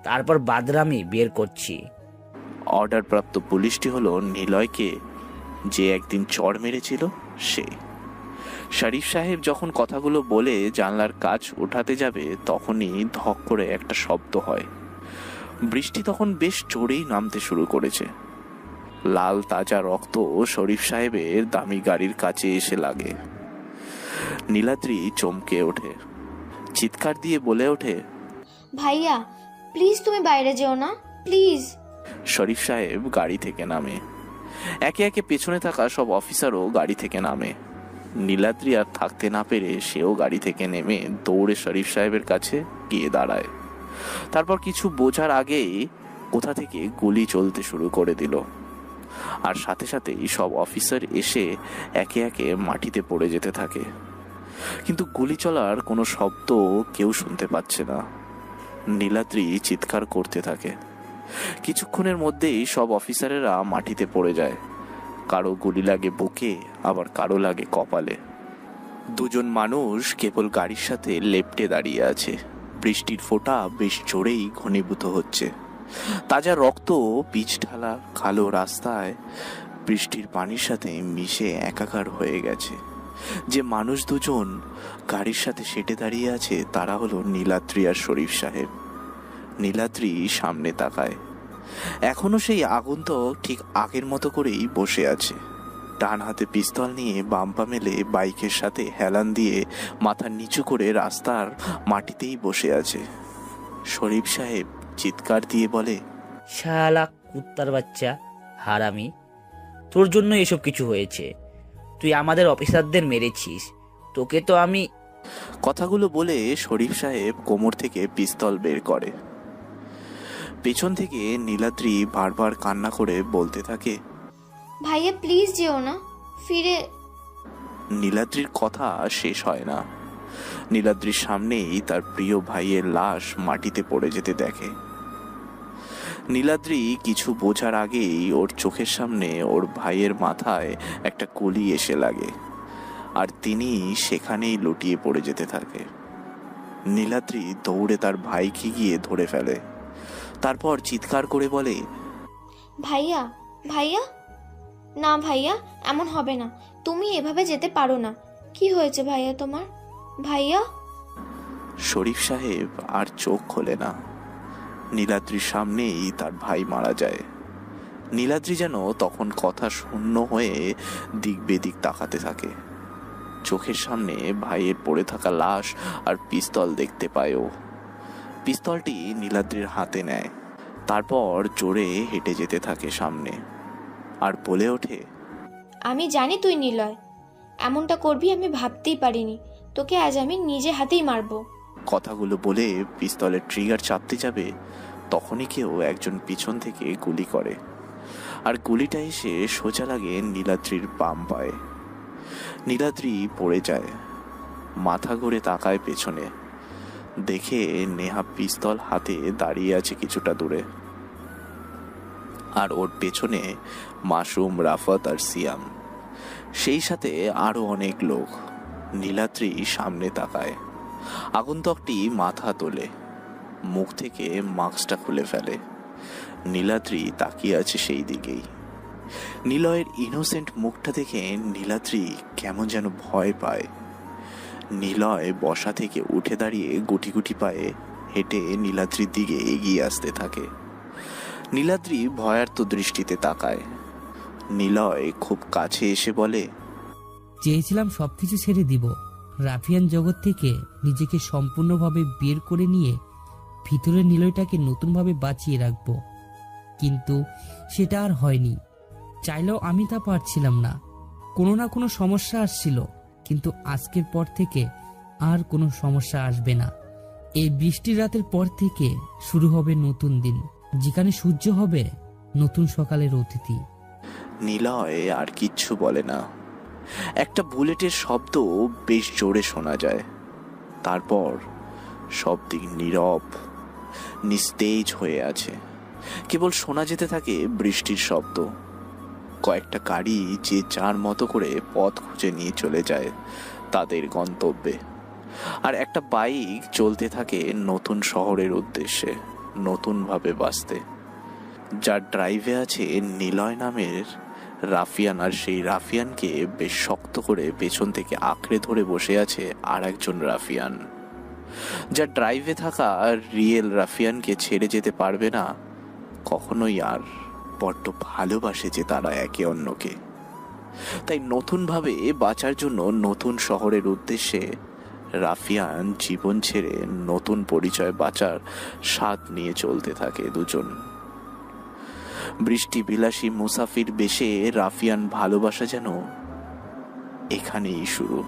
তারপর বাদরামি বের করছি। অর্ডার প্রাপ্ত পুলিশটি হলো নিলয়কে, যে একদিন চড় মেরেছিল সে। শরীফ সাহেব যখন কথাগুলো বলে জানলার কাঁচ উঠাতে যাবে তখনই ধক করে একটা শব্দ হয়। বৃষ্টি তখন বেশ জোরেই নামতে শুরু করেছে। লাল তাজা রক্ত শরীফ সাহেবের দামি গাড়ির কাছে এসে লাগে। নীলাদ্রি চমকে ওঠে, চিৎকার দিয়ে বলে ওঠে, ভাইয়া প্লিজ তুমি বাইরে যেও না, প্লিজ। শরীফ সাহেব গাড়ি থেকে নামে। একে একে পেছনে থাকা সব অফিসারও গাড়ি থেকে নামে। নীলাদ্রি আর থাকতে না পেরে সেও গাড়ি থেকে নেমে দৌড়ে শরীফ সাহেবের কাছে গিয়ে দাঁড়ায়। তারপর কিছু বোঝার আগেই কোথা থেকে গুলি চলতে শুরু করে দিল, আর সাথে সাথেই সব অফিসার এসে একে একে মাটিতে পড়ে যেতে থাকে। কিন্তু গুলি চলার কোনো শব্দ কেউ শুনতে পাচ্ছে না। নীলাদ্রি চিৎকার করতে থাকে। কিছুক্ষণের মধ্যেই সব অফিসারেরা মাটিতে পড়ে যায়। কারো গুলি লাগে বুকে, আবার কারো লাগে কপালে। 2জন মানুষ কেবল গাড়ির সাথে লেপ্টে দাঁড়িয়ে আছে। বৃষ্টির ফোঁটা বেশ জোরেই ঘনীভূত হচ্ছে। তাজা রক্ত পিচ ঢালা কালো রাস্তায় বৃষ্টির পানির সাথে মিশে একাকার হয়ে গেছে। যে মানুষ 2জন গাড়ির সাথে সেটে দাঁড়িয়ে আছে তারা হলো নীলাদ্রি আর শরীফ সাহেব। নীলাদ্রি সামনে তাকায়। এখনো সেই আগন্তুক ঠিক আগের মতো করেই বসে আছে। ডান হাতে পিস্তল নিয়ে বাম পা মেলে বাইকের সাথে হেলান দিয়ে মাথা নিচু করে রাস্তার মাটিতেই বসে আছে। শরীফ সাহেব চিৎকার দিয়ে বলে, শালা কুত্তার বাচ্চা, হারামি, তোর জন্য এসব কিছু হয়েছে। তুই আমাদের অফিসারদের মেরেছিস, তোকে তো আমি। কথাগুলো বলে শরীফ সাহেব কোমর থেকে পিস্তল বের করে। পেছন থেকে নীলাদ্রি বারবার কান্না করে বলতে থাকে, ভাইয়া প্লিজ যেও না, ফিরে। নীলাদ্রির কথা শেষ হয় না। নীলাদ্রির সামনেই তার প্রিয় ভাইয়ের লাশ মাটিতে পড়ে যেতে দেখে। নীলাদ্রি কিছু বোঝার আগেই ওর চোখের সামনে ওর ভাইয়ের মাথায় একটা গুলি এসে লাগে, আর তিনি সেখানেই লুটিয়ে পড়ে যেতে থাকে। নীলাদ্রি দৌড়ে তার ভাইকে গিয়ে ধরে ফেলে, তারপর চিৎকার করে বলে, ভাইয়া ভাইয়া, না ভাইয়া, এমন হবে না, তুমি এভাবে যেতে পারো না। কি হয়েছে ভাইয়া তোমার? ভাইয়া। শরীফ সাহেব আর চোখ খোলে না। নীলাদ্রির সামনেই তার ভাই মারা যায়। নীলাদ্রি যেন তখন কথা শূন্য হয়ে দিক বেদিক তাকাতে থাকে। চোখের সামনে ভাইয়ের পড়ে থাকা লাশ আর পিস্তল দেখতে পায় ও। পিস্তলটি নীলাদ্রির হাতে নেয়, তারপর জোরে হেঁটে যেতে থাকে সামনে আর বলে ওঠে, আমি জানি তুই নিলয়, এমনটা করবি আমি ভাবতেই পারিনি। তোকে আজ আমি নিজে হাতেই মারবো। কথাগুলো বলে পিস্তলের ট্রিগার চাপতে যাবে, তখনই কেউ একজন পিছন থেকে গুলি করে, আর গুলিটা এসে সোজা লাগে নীলাদ্রির বাম পায়ে। নীলাদ্রি পড়ে যায়, মাথা ঘুরে তাকায় পেছনে, দেখে নেহা পিস্তল হাতে দাঁড়িয়ে আছে কিছুটা দূরে, আর ওর পেছনে মাসুম, রাফাত আর সিয়াম, সেই সাথে আরো অনেক লোক। নীলাদ্রি সামনে তাকায়, আগন্তুকটি মাথা তোলে, মুখ থেকে মাস্কটা খুলে ফেলে। নীলাদ্রি তাকিয়ে আছে সেই দিকেই। নিলয়ের ইনোসেন্ট মুখটা দেখে নীলাদ্রি কেমন যেন ভয় পায়। নিলয় বসা থেকে উঠে দাঁড়িয়ে গুটি গুটি পায়ে হেঁটে নীলাদ্রির দিকে এগিয়ে আসতে থাকে। নীলাদ্রি ভয়ার্ত দৃষ্টিতে তাকায়। নিলয় খুব কাছে এসে বলে, চেয়েছিলাম সবকিছু ছেড়ে দিব, রাফিয়ান জগৎ থেকে নিজেকে সম্পূর্ণভাবে বের করে নিয়ে ভিতরের নিলয়টাকে নতুনভাবে বাঁচিয়ে রাখবো, কিন্তু সেটা আর হয়নি। চাইলেও আমি তা পারছিলাম না। কোনো না কোনো সমস্যা আসছিল, কিন্তু আজকের পর থেকে আর কোনো সমস্যা আসবে না। এই বৃষ্টির রাতের পর থেকে শুরু হবে নতুন দিন, যেখানে সূর্য হবে নতুন সকালের অতিথি। নিলয় আর কিচ্ছু বলে না। একটা বুলেটের শব্দ বেশ জোরে শোনা যায়, তারপর সব দিক নীরব, নিস্তেজ হয়ে আছে। কেবল শোনা যেতে থাকে বৃষ্টির শব্দ। কয়েকটা গাড়ি যে যার মতো করে পথ খুঁজে নিয়ে চলে যায় তাদের গন্তব্যে, আর একটা বাইক চলতে থাকে নতুন শহরের উদ্দেশ্যে, নতুনভাবে বাঁচতে। যার ড্রাইভে আছে নিলয় নামের রাফিয়ান, আর সেই রাফিয়ানকে বেশ শক্ত করে পেছন থেকে আঁকড়ে ধরে বসে আছে আর একজন রাফিয়ান। যার ড্রাইভে থাকা রিয়েল রাফিয়ানকে ছেড়ে যেতে পারবে না কখনোই, আর বড্ড ভালোবাসে যে তারা একে অন্যকে। তাই নতুনভাবে বাঁচার জন্য নতুন শহরের উদ্দেশ্যে রাফিয়ান জীবন ছেড়ে নতুন পরিচয় বাঁচার স্বাদ নিয়ে চলতে থাকে দুজন। বৃষ্টি বিলাসী মুসাফির বেশে রাফিয়ান ভালোবাসা যেন এখানেই শুরু।